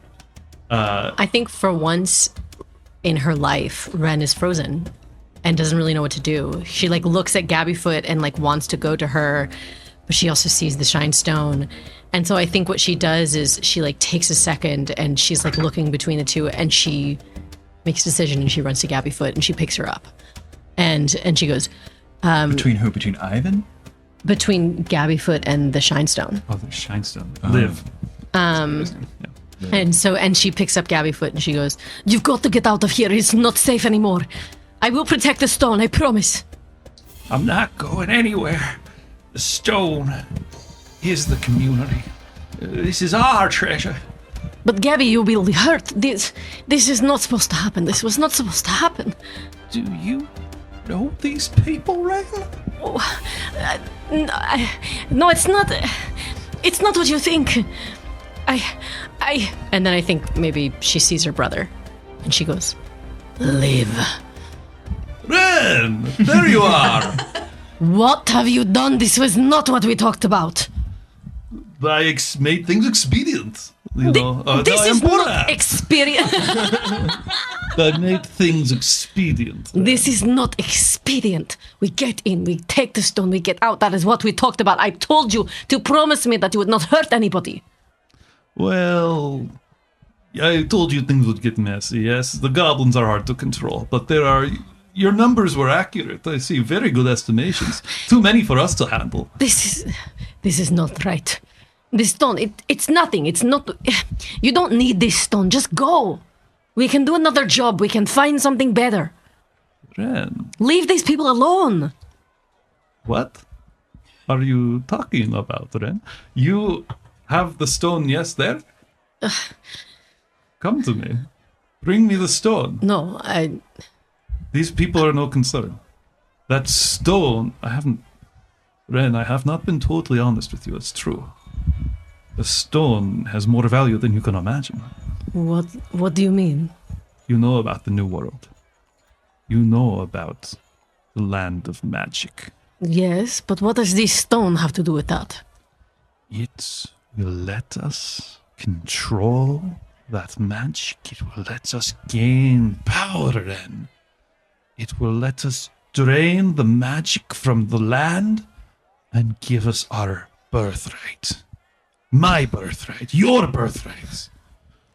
I think for once in her life, Ren is frozen and doesn't really know what to do. She like looks at Gabbyfoot and like wants to go to her, but she also sees the Shine Stone. And so I think what she does is she like takes a second and she's like looking between the two and she makes a decision and she runs to Gabbyfoot and she picks her up. And she goes, Between who? Between Ivan? between Gabbyfoot and the Shine Stone. Oh, the Shine Stone. Liv. And she picks up Gabbyfoot and she goes, "You've got to get out of here. It's not safe anymore. I will protect the stone, I promise." I'm not going anywhere. The stone is the community. This is our treasure. "But Gabby, you will be hurt. This is not supposed to happen. This was not supposed to happen." Do you know these people, Ren? No, it's not. It's not what you think. And then I think maybe she sees her brother, and she goes, "Live." Ren, there you are. What have you done? This was not what we talked about. I made things expedient. You know, This I am is not Borat. expedient. I made things expedient. This is not expedient. We get in, we take the stone, we get out. That is what we talked about. I told you to promise me that you would not hurt anybody. Well, I told you things would get messy, yes? The goblins are hard to control, but your numbers were accurate. I see very good estimations. Too many for us to handle. This is not right. This stone, it's nothing. It's not. You don't need this stone. Just go. We can do another job. We can find something better. Ren, Leave these people alone. what are you talking about, Ren? You have the stone, yes, there? Come to me. Bring me the stone. No, These people are no concern. That stone, Ren, I have not been totally honest with you, it's true. The stone has more value than you can imagine. What do you mean? You know about the New World. You know about the land of magic. Yes, but what does this stone have to do with that? It will let us control that magic. It will let us gain power, Ren. It will let us drain the magic from the land and give us our birthright. My birthright. Your birthright.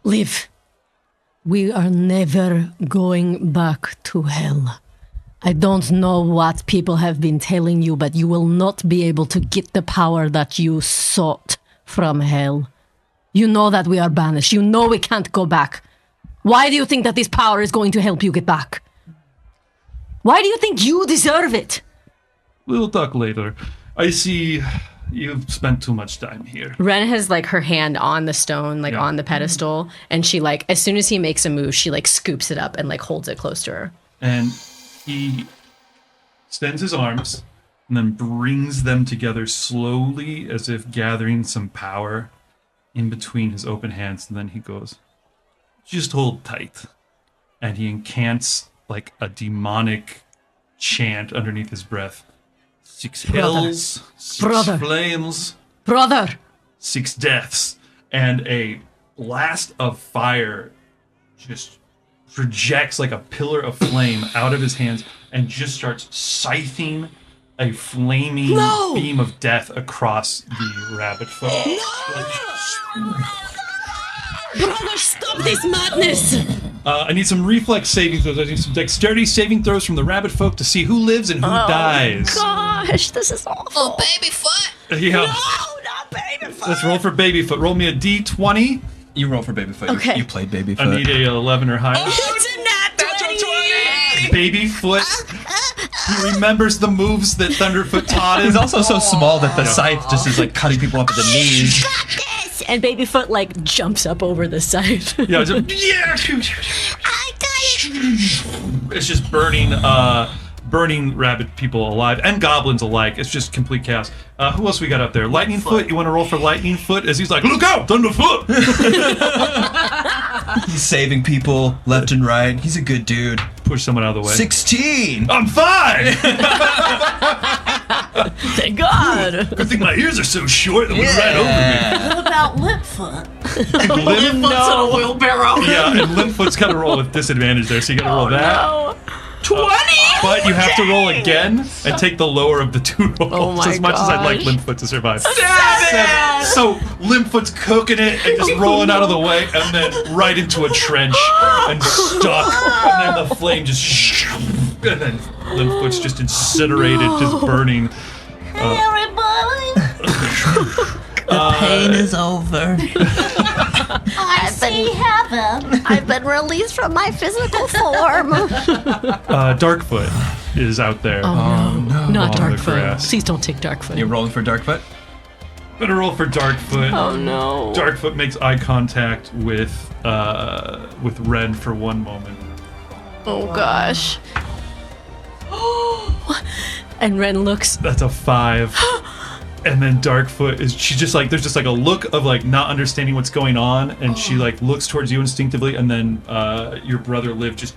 Liv, we are never going back to hell. I don't know what people have been telling you, but you will not be able to get the power that you sought from hell. You know that we are banished. You know we can't go back. Why do you think that this power is going to help you get back? Why do you think you deserve it? We'll talk later. I see you've spent too much time here. Ren has like her hand on the stone, like Yeah. on the pedestal, and she like as soon as he makes a move, she like scoops it up and like holds it close to her. And he extends his arms and then brings them together slowly as if gathering some power in between his open hands. And then he goes, just hold tight. And he incants like a demonic chant underneath his breath. 6 hills, 6 Brother. flames, Brother! 6 deaths. And a blast of fire just projects like a pillar of flame out of his hands and just starts scything a flaming beam of death across the rabbit folk. Brother, stop this madness! I need some reflex saving throws. I need some dexterity saving throws from the rabbit folk to see who lives and who dies. Gosh, this is awful. Oh, baby foot. Yeah. not baby foot. Let's roll for Babyfoot. Roll me a d20. You roll for Babyfoot. Okay. You played Babyfoot. I need a 11 or higher. It's a nat 20. Babyfoot. He remembers the moves that Thunderfoot taught him. He's also so small that the scythe just is like cutting people off at the knees. Got this. And Babyfoot like jumps up over the side. Yeah, just, I got it. it's just burning rabbit people alive and goblins alike. It's just complete chaos. Who else we got up there? Lightning Foot. You want to roll for Lightning Foot? As he's like, look out, Thunderfoot! He's saving people left and right. He's a good dude. Push someone out of the way. 16! I'm fine! Thank God! Good thing my ears are so short that went right over What about Lipfoot? me. Limb, Foot's in a wheelbarrow. yeah, and Limpfoot's got to roll with disadvantage there, so you got to roll that. 20? But you have to roll again and take the lower of the 2 rolls. Oh my as much as I'd like gosh. Limpfoot to survive. 7! So Limpfoot's cooking it and just rolling out of the way and then right into a trench and stuck. And then the flame just and then Limpfoot's just incinerated, just burning. Everybody, Pain is over. I see heaven. I've been released from my physical form. Darkfoot is out there. Oh no, not on the Darkfoot. grass. Please don't take Darkfoot. You're rolling for Darkfoot? Better roll for Darkfoot. Oh no. Darkfoot makes eye contact with Ren for one moment. Oh gosh. And Ren looks. That's a 5. And then Darkfoot is, she just like, there's just like a look of like not understanding what's going on, and she like looks towards you instinctively, and then your brother Liv just,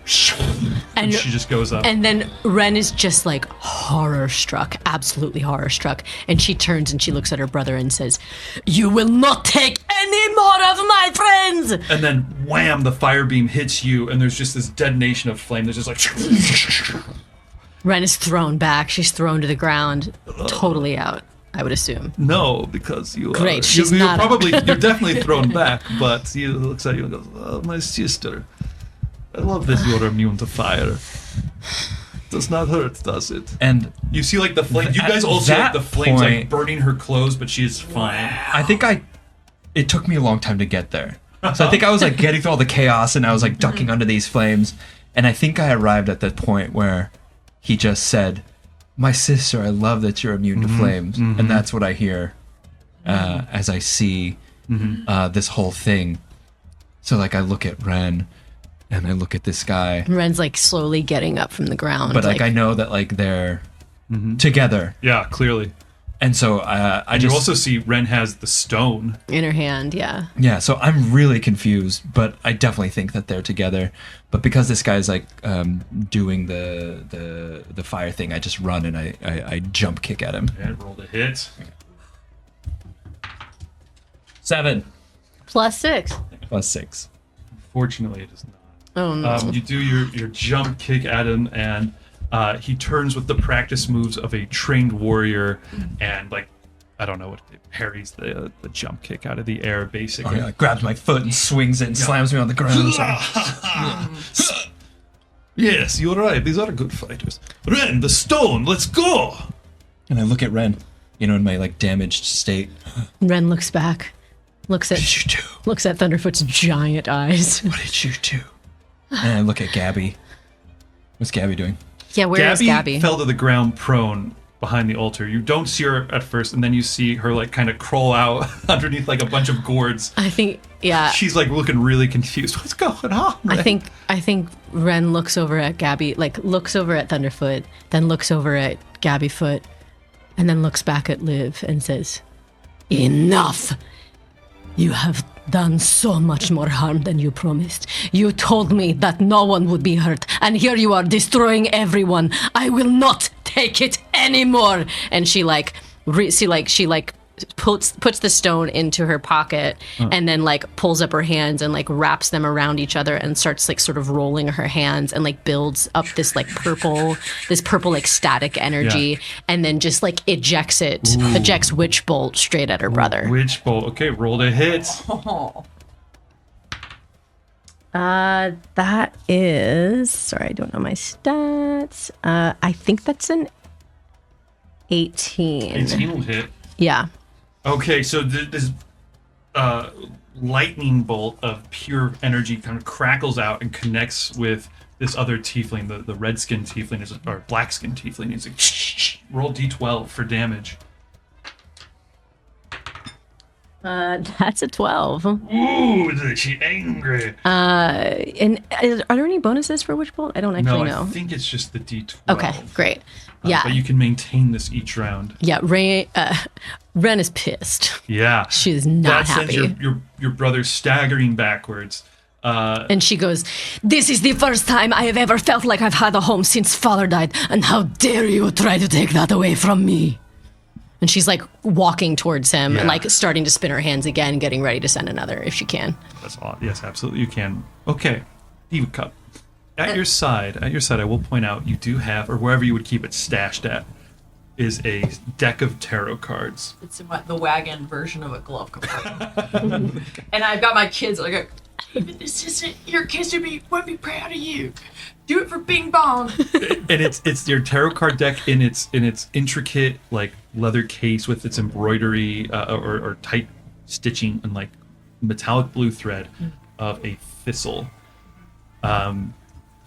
and she just goes up. And then Ren is just like horror struck, absolutely horror struck, and she turns and she looks at her brother and says, "You will not take any more of my friends!" And then wham, the fire beam hits you, and there's just this detonation of flame that's just like. Ren is thrown back. She's thrown to the ground, totally out, I would assume. No, because you Great, are. she's you're not probably you're definitely thrown back, but he looks at you and goes, "Oh, my sister, I love that you're immune to fire. Does not hurt, does it?" And you see like the flame. You guys all see like the flames like burning her clothes, but she is fine. I think it took me a long time to get there. So I think I was like getting through all the chaos, and I was like ducking under these flames, and I think I arrived at that point where he just said, "My sister, I love that you're immune to flames." And that's what I hear as I see this whole thing. So like I look at Ren and I look at this guy. Ren's like slowly getting up from the ground. But like I know that like they're together. Yeah, clearly. And so I just... You also see Ren has the stone. In her hand, yeah. Yeah, so I'm really confused, but I definitely think that they're together. But because this guy's like doing the fire thing, I just run and I jump kick at him. And rolled a hit. 7. +6. +6. Fortunately, it is not. Oh no. You do your jump kick at him, and he turns with the practice moves of a trained warrior, and like, I don't know what, it parries the jump kick out of the air, basically. Like, grabs my foot and swings it and slams me on the ground. Yes, you're right. These are good fighters. Ren, the stone, let's go! And I look at Ren, in my like damaged state. Ren looks back, looks at What did you do? looks at Thunderfoot's giant eyes. What did you do? And I look at Gabby. What's Gabby doing? Yeah, where is Gabby? Fell to the ground prone behind the altar. You don't see her at first, and then you see her like kind of crawl out underneath like a bunch of gourds. I think, yeah. She's like looking really confused. What's going on? Ren? I think Ren looks over at Gabby, like looks over at Thunderfoot, then looks over at Gabbyfoot, and then looks back at Liv and says, "Enough! You have done so much more harm than you promised. You told me that no one would be hurt, and here you are destroying everyone. I will not take it anymore." And she puts the stone into her pocket and then like pulls up her hands and like wraps them around each other and starts like sort of rolling her hands and like builds up this purple like static energy, and then just like ejects Witch Bolt straight at her brother. Witch Bolt. Okay, roll to hit. That is, sorry, I don't know my stats. I think that's an 18. 18 will hit. Yeah. Okay, so this lightning bolt of pure energy kind of crackles out and connects with this other tiefling, the red-skinned tiefling, or black-skinned tiefling. He's like, shh, roll d12 for damage. That's a 12. Ooh, is she angry? And are there any bonuses for Witch Bolt? I don't actually know. I think it's just the d12. Okay, great. Yeah. But you can maintain this each round. Yeah, Ren is pissed. Yeah. She is not happy. That sends your brother staggering backwards. And she goes, "This is the first time I have ever felt like I've had a home since father died, and how dare you try to take that away from me." And she's like walking towards him and like starting to spin her hands again, getting ready to send another if she can. That's all. Yes, absolutely you can. Okay, Deeva Cup. At your side, I will point out you do have, or wherever you would keep it stashed at, is a deck of tarot cards. It's in the wagon version of a glove compartment. And I've got my kids. I go, "Even this isn't your kids would be proud of you. Do it for Bing Bong." And it's your tarot card deck in its intricate like leather case with its embroidery or tight stitching and like metallic blue thread of a thistle.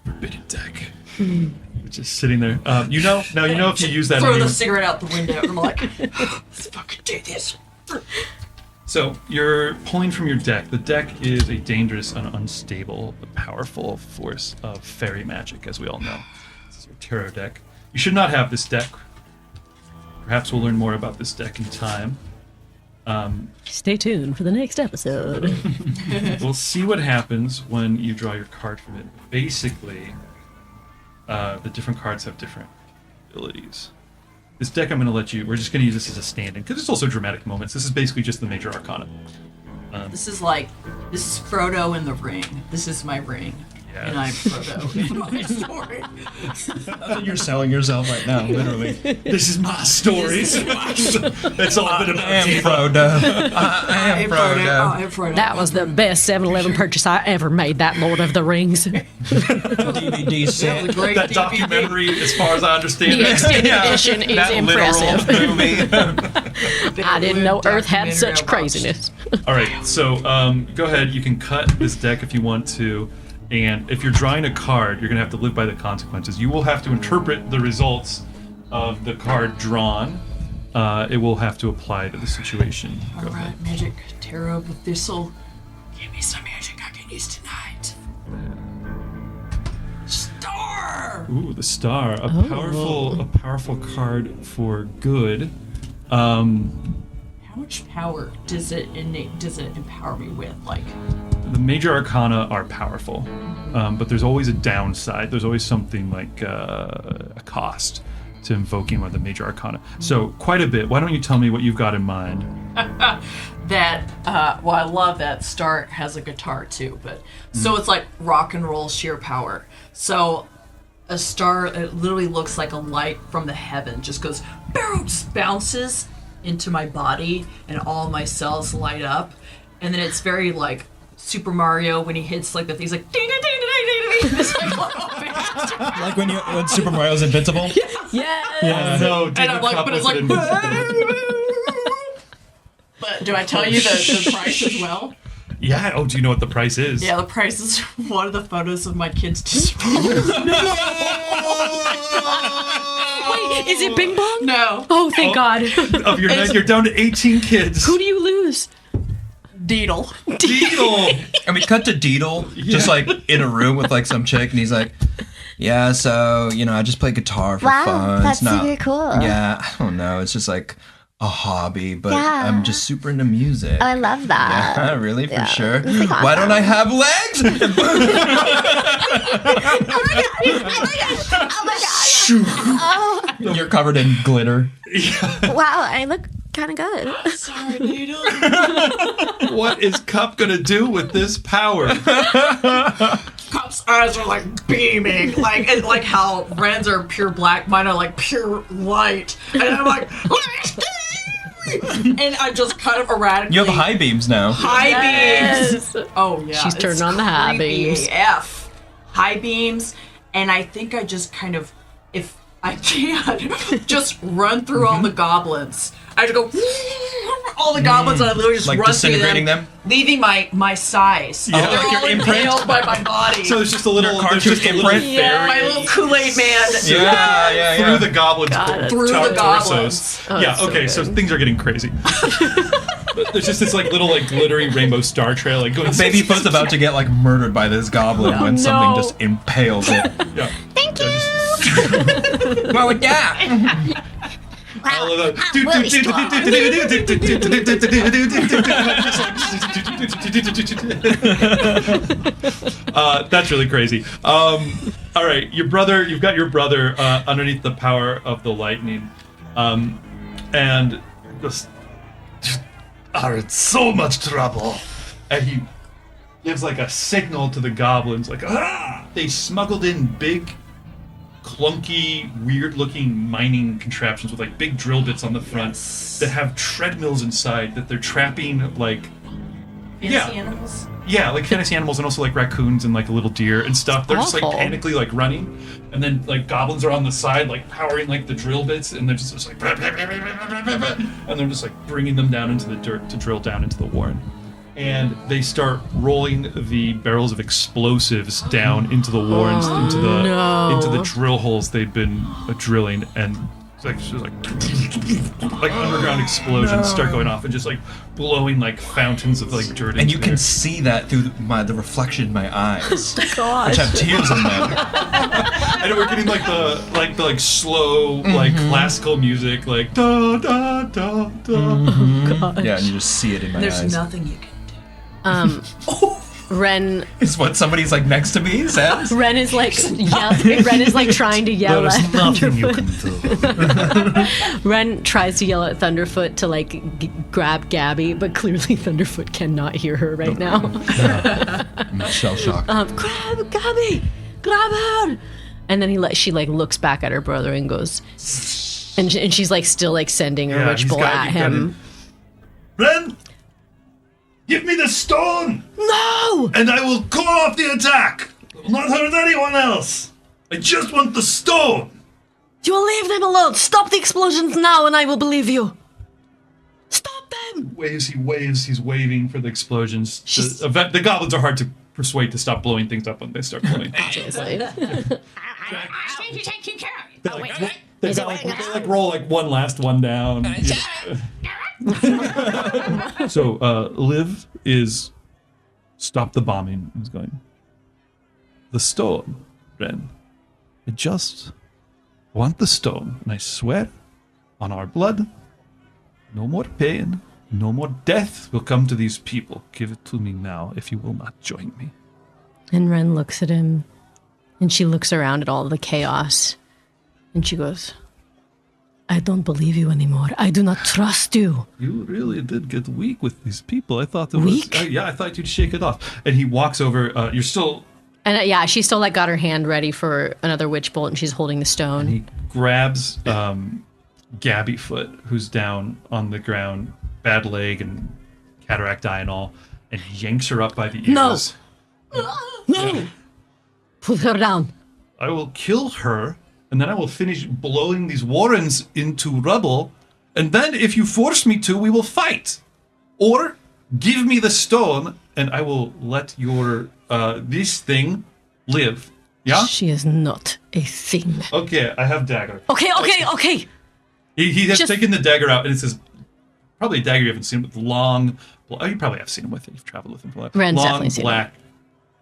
Forbidden deck. Which is sitting there. If you use that. Throw the cigarette out the window. And I'm like, let's fucking do this. So you're pulling from your deck. The deck is a dangerous and unstable but powerful force of fairy magic, as we all know. This is your tarot deck. You should not have this deck. Perhaps we'll learn more about this deck in time. Stay tuned for the next episode. We'll see what happens when you draw your card from it. Basically, the different cards have different abilities. This deck I'm going to let you... We're just going to use this as a stand-in, because it's also dramatic moments. This is basically just the major arcana. This is Frodo in the ring. This is my ring. Yeah. And I'm Frodo in my story. You're selling yourself right now, literally. This is my story. That's all been about Deeva. Frodo. I am Frodo. I'm Frodo. That was the best 7-Eleven purchase I ever made, that Lord of the Rings. DVD set. Great That DVD. documentary, as far as I understand The it. extended edition is that impressive. literal movie. I didn't know Earth had such Documentary craziness. All right, so go ahead. You can cut this deck if you want to. And if you're drawing a card, you're going to have to live by the consequences. You will have to interpret the results of the card drawn. It will have to apply to the situation. Go ahead. Alright, magic tarot of the thistle. Give me some magic I can use tonight. Star! Ooh, the star. A powerful card for good. How much power does it empower me with? Like, The major arcana are powerful, but there's always a downside. There's always something like a cost to invoking one of the major arcana. So quite a bit. Why don't you tell me what you've got in mind? well, I love that Star has a guitar too, but so it's like rock and roll sheer power. So a star, it literally looks like a light from the heaven, just goes bounces into my body, and all my cells light up, and then it's very like Super Mario when he hits like the things like ding ding ding ding ding ding. It's Like when Super Mario's invincible? Yeah. No, and I'm like, but it's like. But do I tell you the price as well? Yeah. Oh, do you know what the price is? Yeah, the price is one of the photos of my kids' disposal. Wait, is it Bing Bong? No. Oh, thank God. Of your you're down to 18 kids. Who do you lose? Deedle. Deedle. And we cut to Deedle, just like in a room with like some chick, and he's like, yeah, so, I just play guitar for Wow, fun. that's It's not, super cool. Yeah, I don't know. It's just like a hobby, but Yeah. I'm just super into music. Oh, I love that. Yeah, really, for Yeah. sure. It's like Why don't I awesome. have legs? Oh my god. You're covered in glitter. Wow, I look kind of good. Sorry, Deedle. What is Cup gonna do with this power? Cup's eyes are like beaming, like how Ren's are pure black, mine are like pure light, and I'm like, and I'm just kind of erratically. You have high beams now. High beams. Oh yeah, She's turned on the high creepy beams. AF. High beams, and I think I just kind of, if I can, just run through all the goblins. I just go all the goblins, and I literally just Like run through disintegrating them? leaving my size. Yeah. They're Like your all imprint? impaled by my body. So there's just a little Your there's cartoon just a little imprint? fairy my little Kool-Aid man. Yeah. through the goblins' Through the torsos. goblins. Yeah. Okay. So things are getting crazy. But there's just this like little like glittery rainbow star trail like going. Babyfoot's about to get like murdered by this goblin when something just impales it. Yeah. Thank you. Well, like, yeah. All of the- I'm really strong. That's really crazy. All right, you've got your brother underneath the power of the lightning, and just are in so much trouble. And he gives like a signal to the goblins, like they smuggled in big, clunky, weird-looking mining contraptions with like big drill bits on the front that have treadmills inside that they're trapping like. Fancy animals. Yeah, like fantasy animals and also like raccoons and like a little deer and stuff. They're just like Awful. panically like running, and then like goblins are on the side like powering like the drill bits, and they're just like, and they're just like bringing them down into the dirt to drill down into the warren. And they start rolling the barrels of explosives down into the warrens, into the drill holes they've been drilling, and It's like underground explosions start going off and just like blowing like fountains of like dirt. And you can see that through the reflection in my eyes, which have tears in them. And we're getting like the slow like classical music like da da da da. Yeah, and you just see it in my eyes. There's nothing you can do. Ren Is what somebody's like next to me says? Ren is like Ren is like trying to yell at Thunderfoot. Ren tries to yell at Thunderfoot to like grab Gabby, but clearly Thunderfoot cannot hear her right now. I'm shell shocked. Grab Gabby, grab her. And then she like looks back at her brother and goes, and she's like still like sending a witch bolt at him. Ren, give me the stone! No! And I will call off the attack! I will not hurt anyone else! I just want the stone! You will leave them alone. Stop the explosions now and I will believe you. Stop them! He waves, he's waving for the explosions. The goblins are hard to persuade to stop blowing things up when they start blowing. Seriously. They like roll like one last one down. So Liv is stop the bombing. He's going. The stone, Ren. I just want the stone, and I swear, on our blood, no more pain, no more death will come to these people. Give it to me now, if you will not join me. And Ren looks at him, and she looks around at all the chaos, and she goes, I don't believe you anymore. I do not trust you. You really did get weak with these people. I thought it Weak? was... I thought you'd shake it off. And he walks over. You're still... And she still like got her hand ready for another witch bolt, and she's holding the stone. And he grabs Gabby Foot, who's down on the ground, bad leg and cataract eye and all, and yanks her up by the ears. No! Put her down. I will kill her, and then I will finish blowing these warrens into rubble, and then if you force me to, we will fight. Or give me the stone, and I will let your this thing live. Yeah? She is not a thing. Okay, I have dagger. Okay. He has Just- taken the dagger out, and it says, probably a dagger you haven't seen with long... Oh, you probably have seen him with it. You've traveled with him for a while. Ren's long, definitely seen black,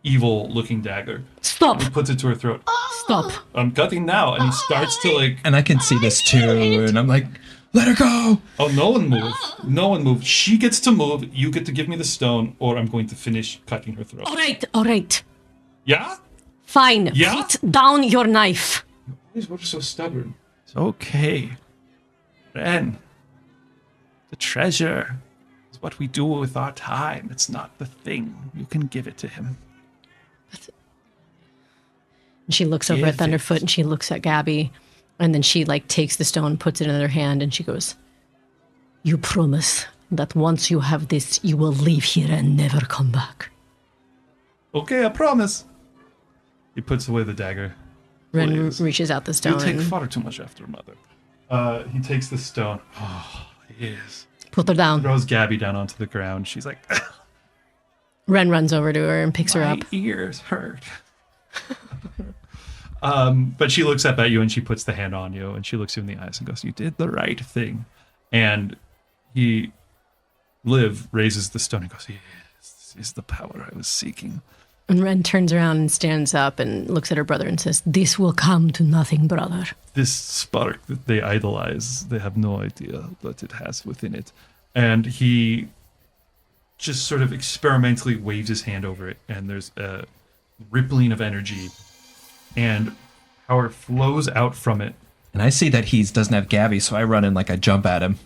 evil-looking dagger. Stop. He puts it to her throat. Stop. I'm cutting now, and he starts to like... And I can see this too, and I'm like, let her go! Oh, no one move. No one move. She gets to move. You get to give me the stone, or I'm going to finish cutting her throat. All right. Yeah? Fine. Yeah? Put down your knife. Why are you so stubborn? It's okay. Ren, the treasure is what we do with our time. It's not the thing. You can give it to him. And she looks over at Thunderfoot, and she looks at Gabby, and then she like takes the stone, puts it in her hand, and she goes, you promise that once you have this, you will leave here and never come back. Okay, I promise. He puts away the dagger. Ren Please. reaches out the You stone take and far too much after mother. He takes the stone. Oh, yes. put her down. Throws Gabby down onto the ground. She's like, Ren runs over to her and picks her up. my ears hurt. But she looks up at you and she puts the hand on you and she looks you in the eyes and goes, you did the right thing. And Liv raises the stone and goes, yes, this is the power I was seeking. And Ren turns around and stands up and looks at her brother and says, this will come to nothing, brother. This spark that they idolize, they have no idea what it has within it. And he just sort of experimentally waves his hand over it, and there's a rippling of energy, and power flows out from it. And I see that he doesn't have Gabby, so I run in like I jump at him.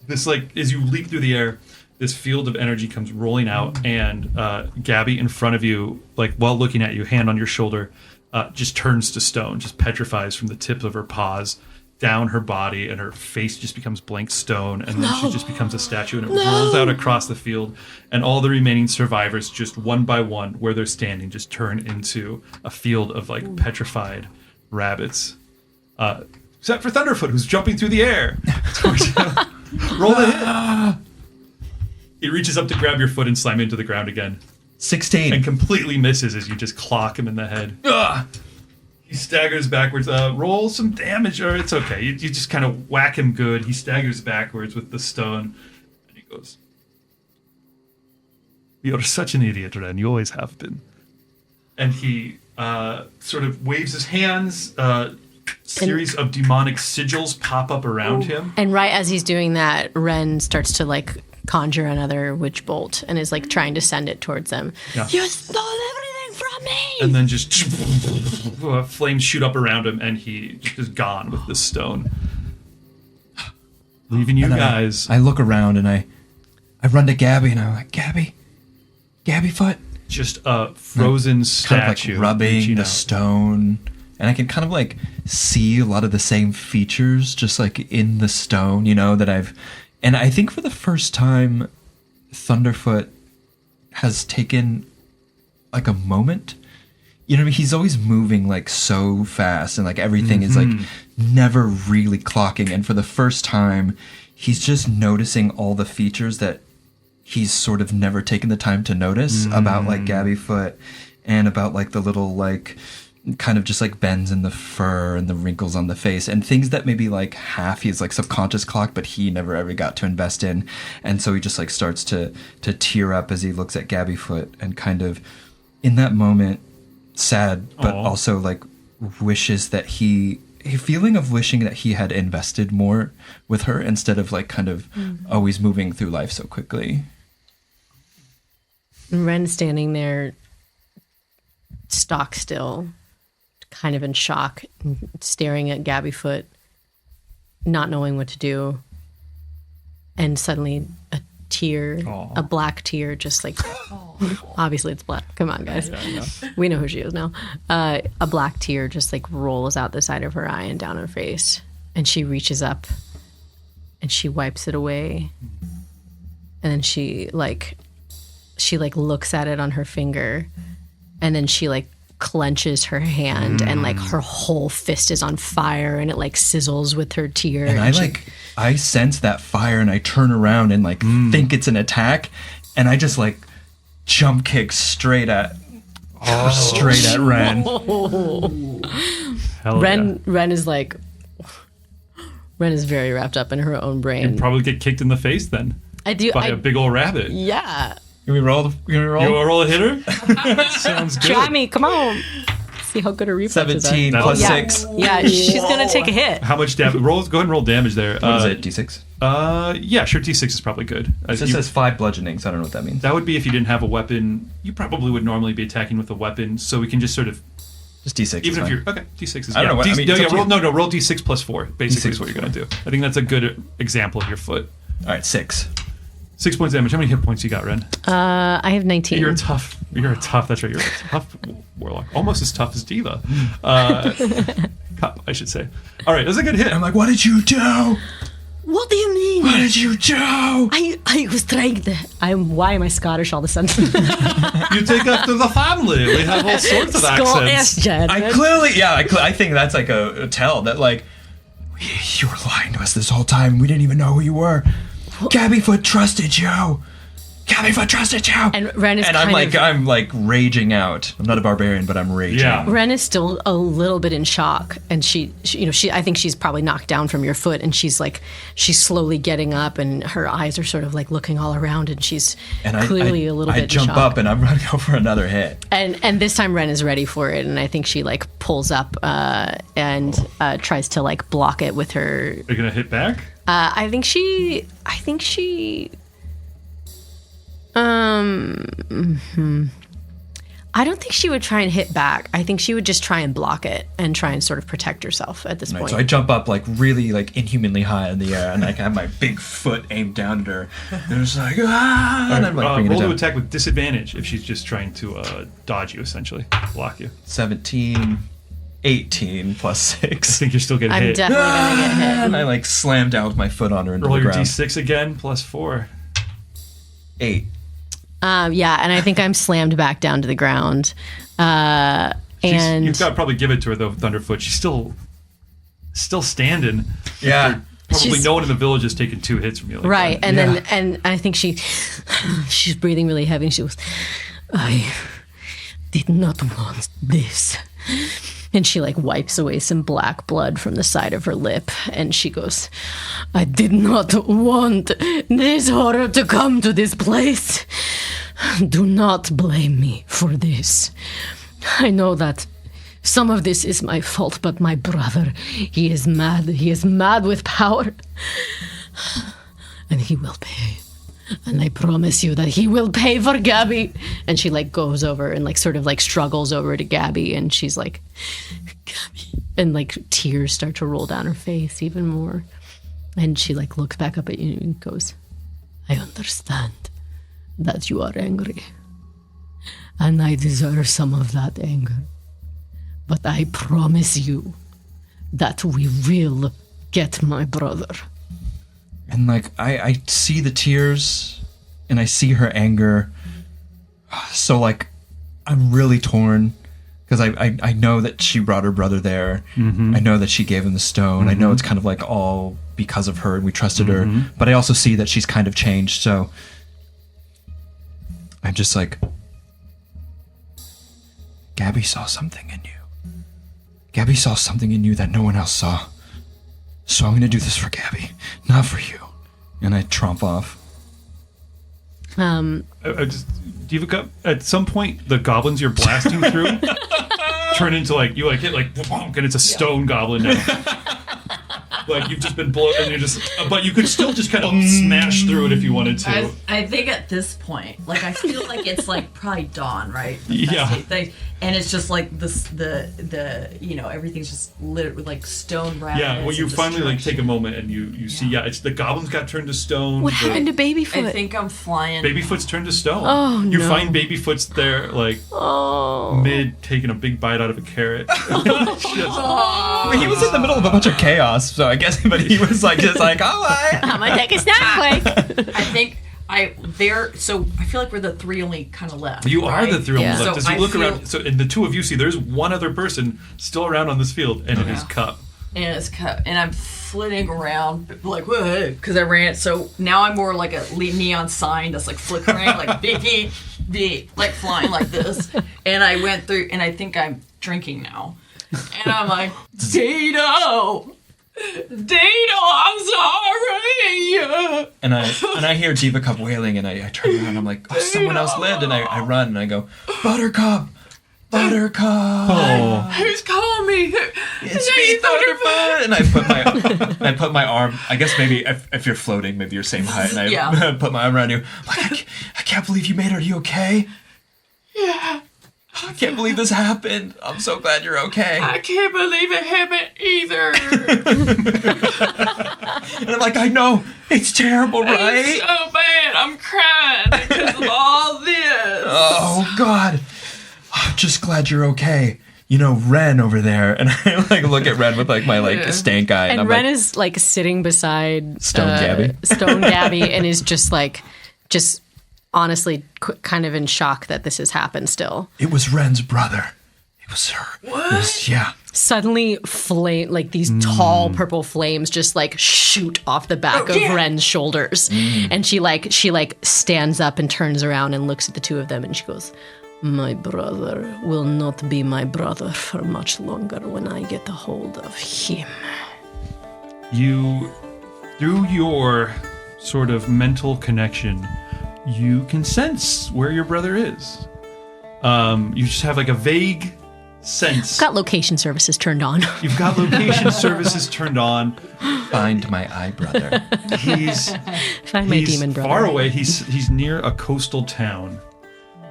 This, like, as you leap through the air, this field of energy comes rolling out, and Gabby in front of you, like, while looking at you, hand on your shoulder, just turns to stone, just petrifies from the tips of her paws down her body, and her face just becomes blank stone, and then she just becomes a statue, and it rolls out across the field, and all the remaining survivors, just one by one, where they're standing, just turn into a field of, like, petrified rabbits. Except for Thunderfoot, who's jumping through the air. Roll the hit. He reaches up to grab your foot and slam into the ground again. 16. And completely misses as you just clock him in the head. He staggers backwards. Roll some damage, or it's okay. You just kind of whack him good. He staggers backwards with the stone, and he goes, "You're such an idiot, Ren. You always have been." And he sort of waves his hands. Series of demonic sigils pop up around him. And right as he's doing that, Ren starts to like conjure another witch bolt and is like trying to send it towards them. Yeah. You stole everything from me! And then just flames shoot up around him, and he just is gone with this stone. Leaving you And guys. I look around and I run to Gabby and I'm like, Gabby Foot? Just a frozen Kind statue. of like rubbing reaching the out. stone. And I can kind of like see a lot of the same features just like in the stone, that and I think for the first time, Thunderfoot has taken like a moment. You know what I mean? He's always moving like so fast and like everything is like never really clocking. And for the first time, he's just noticing all the features that he's sort of never taken the time to notice about like Gabby Foot and about like the little like kind of just like bends in the fur and the wrinkles on the face and things that maybe like half he's like subconscious clock, but he never ever got to invest in. And so he just like starts to tear up as he looks at Gabby Foot and kind of in that moment sad, but also like wishes that a feeling of wishing that he had invested more with her instead of like kind of always moving through life so quickly. Ren standing there stock still, kind of in shock, staring at Gabby Foot, not knowing what to do. And suddenly a tear, a black tear, just like, obviously it's black. Come on, guys. We know who she is now. A black tear just like rolls out the side of her eye and down her face. And she reaches up and she wipes it away. And then she looks at it on her finger. And then she like clenches her hand and like her whole fist is on fire and it like sizzles with her tear. And I sense that fire and I turn around and like think it's an attack and I just like jump kick straight at Ren. Ren is like very wrapped up in her own brain. You'd probably get kicked in the face then. I do. By a big old rabbit. Yeah. Can we roll? You want to roll a hitter? Sounds good. Try me. Come on. See how good her reflexes 17 are. plus Yeah. 6. Yeah, she's going to take a hit. How much damage? Go ahead and roll damage there. What is it? D6? Yeah, sure. D6 is probably good. It just says 5 bludgeoning, so I don't know what that means. That would be if you didn't have a weapon. You probably would normally be attacking with a weapon, so we can just sort of. Just D6. Even if you're okay, D6 is. I don't know what I mean. Roll D6 plus 4. Basically, is what you're gonna do. I think that's a good example of your foot. All right, 6. 6 points damage. How many hit points you got, Ren? I have 19. You're tough. That's right. You're a tough warlock. Almost as tough as Deeva. Cup, I should say. All right, that's a good hit. I'm like, what did you do? What do you mean? What did you do? I was trying to. Why am I Scottish all of a sudden? You take after the family. We have all sorts of accents. I think that's like a tell that like you were lying to us this whole time. We didn't even know who you were. Gabby Foot trusted you. And Ren is I'm like raging out. I'm not a barbarian, but I'm raging. Yeah. Ren is still a little bit in shock, and she I think she's probably knocked down from your foot, and she's slowly getting up, and her eyes are sort of like looking all around, and she's clearly a little bit in shock. I jump up and I'm running over another hit. And this time Ren is ready for it, and I think she like pulls up and tries to like block it with her. Are you gonna hit back? I think she. I don't think she would try and hit back. I think she would just try and block it and try and sort of protect herself at this point. So I jump up like really like inhumanly high in the air and I have my big foot aimed down at her. And it's like, and I'm like roll to attack with disadvantage if she's just trying to dodge you, essentially. Block you. 17, 18 plus 6. I think you're still getting hit. I'm definitely going to get hit. And I like slam down with my foot on her into Roll the your ground. D6 again, plus 4. 8. Yeah, and I think I'm slammed back down to the ground. And you've got to probably give it to her though, Thunderfoot. She's still standing. Yeah. She's, no one in the village has taken 2 hits from you. Like right, that. and then and I think she's breathing really heavy. And she goes, "I did not want this. And she like wipes away some black blood from the side of her lip. And she goes, I did not want this horror to come to this place. Do not blame me for this. I know that some of this is my fault, but my brother, he is mad. He is mad with power. And he will pay. And I promise you that he will pay for Gabby. And she like goes over and like sort of like struggles over to Gabby. And she's like, Gabby. And like tears start to roll down her face even more. And she like looks back up at you and goes, I understand that you are angry. And I deserve some of that anger. But I promise you that we will get my brother. And like I see the tears and I see her anger. So like I'm really torn because I know that she brought her brother there. I know that she gave him the stone. I know it's kind of like all because of her and we trusted her. But I also see that she's kind of changed. So I'm just like, Gabby saw something in you. Gabby saw something in you that no one else saw. So I'm going to do this for Gabby, not for you. And I tromp off. Deeva Cup, at some point, the goblins you're blasting through turn into like, you like hit like, bonk, and it's a stone goblin now. Like you've just been blown, and you're just, but you could still just kind of smash through it if you wanted to. I think at this point, like I feel like it's like probably dawn, right? Yeah. And it's just like this, the everything's just lit with like stone rapids. Yeah, well, you finally like take a moment and you see, it's the goblins got turned to stone. What happened to Babyfoot? I think I'm flying. Babyfoot's turned to stone. Oh, You no. find Babyfoot's there, like mid taking a big bite out of a carrot. He was in the middle of a bunch of chaos, so I guess, but he was like, just like, all right. I'm gonna take a snack quick. I think so I feel like we're the three only kind of left. You are the three Yeah. only left. So As you look I feel- around, so and the two of you see there's one other person still around on this field, and it is Cup. And it's cut, and I'm flitting around like whoa, because I ran. So now I'm more like a neon sign that's like flickering, like beep, beep, like flying like this. And I went through, and I think I'm drinking now, and I'm like, Dito, I'm sorry. And I hear Deeva Cup wailing, and I turn around, and I'm like, oh, someone else lived, and I run, and I go, Buttercup! Who's calling me? It's me, Thunderfoot! And I put my arm, I guess maybe if you're floating, maybe you're same height, and I put my arm around you. Like, I can't believe you made it. Are you okay? Yeah. I can't believe this happened. I'm so glad you're okay. I can't believe it happened either. And I'm like, I know, it's terrible, right? It's so bad. I'm crying because of all this. Oh, God. I'm just glad you're okay. You know, Ren over there. And I like look at Ren with like my like stank eye. And I'm Ren like, is like sitting beside Stone Gabby. and is just honestly kind of in shock that this has happened still. it was Ren's brother. It was her. What? Yeah. Suddenly flame, like these tall purple flames just like shoot off the back of Ren's shoulders. And she stands up and turns around and looks at the two of them and she goes, my brother will not be my brother for much longer when I get a hold of him. You, through your sort of mental connection, you can sense where your brother is. You just have like a vague sense. Got location services turned on. You've got location services turned on. Find my eye brother. Find my demon brother. Far away. He's near a coastal town,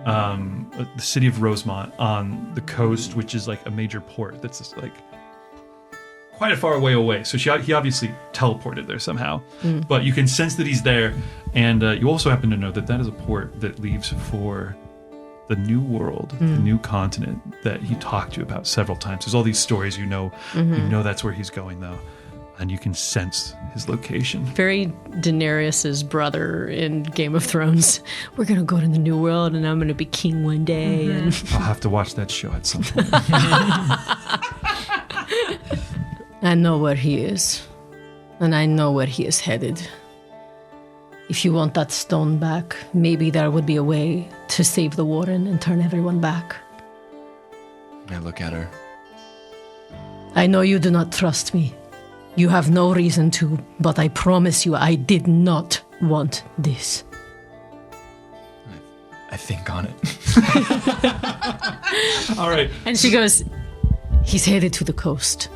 the city of Rosemont on the coast, which is like a major port. That's just like quite a far away. So he obviously teleported there somehow. But you can sense that he's there, and you also happen to know that is a port that leaves for the new world, the new continent that he talked to you about several times. There's all these stories, you know that's where he's going though, and you can sense his location. Very Daenerys's brother in Game of Thrones. We're gonna go to the new world, and I'm gonna be king one day. And I'll have to watch that show at some point. I know where he is, and I know where he is headed. If you want that stone back, maybe there would be a way to save the warden and turn everyone back. I look at her. I know you do not trust me. You have no reason to, but I promise you I did not want this. I think on it. All right. And she goes, he's headed to the coast.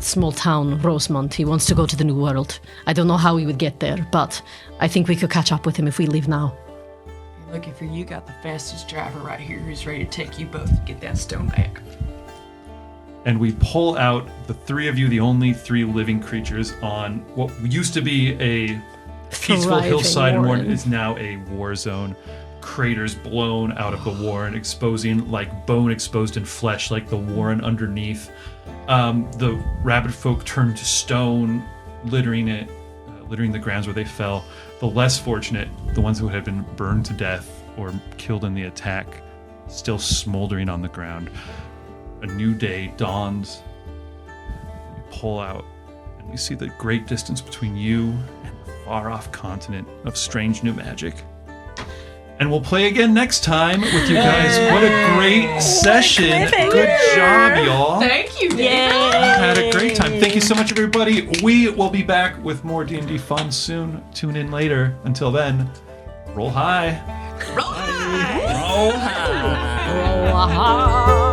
Small town, Rosemont. He wants to go to the New World. I don't know how he would get there, but I think we could catch up with him if we leave now. Looking for you, got the fastest driver right here who's ready to take you both to get that stone back. And we pull out the three of you, the only three living creatures, on what used to be a peaceful Thriving hillside and warren. what is now a war zone. Craters blown out of the warren, exposing like bone exposed in flesh, like the warren underneath. The rabbit folk turned to stone, littering the grounds where they fell. The less fortunate, the ones who had been burned to death or killed in the attack, still smoldering on the ground. A new day dawns. We pull out, and we see the great distance between you and the far-off continent of strange new magic. And we'll play again next time with you guys. What a great session. Good job, y'all. Thank you, Dave. Had a great time. Thank you so much, everybody. We will be back with more D&D fun soon. Tune in later. Until then, roll high. Roll high. Roll high. Oh,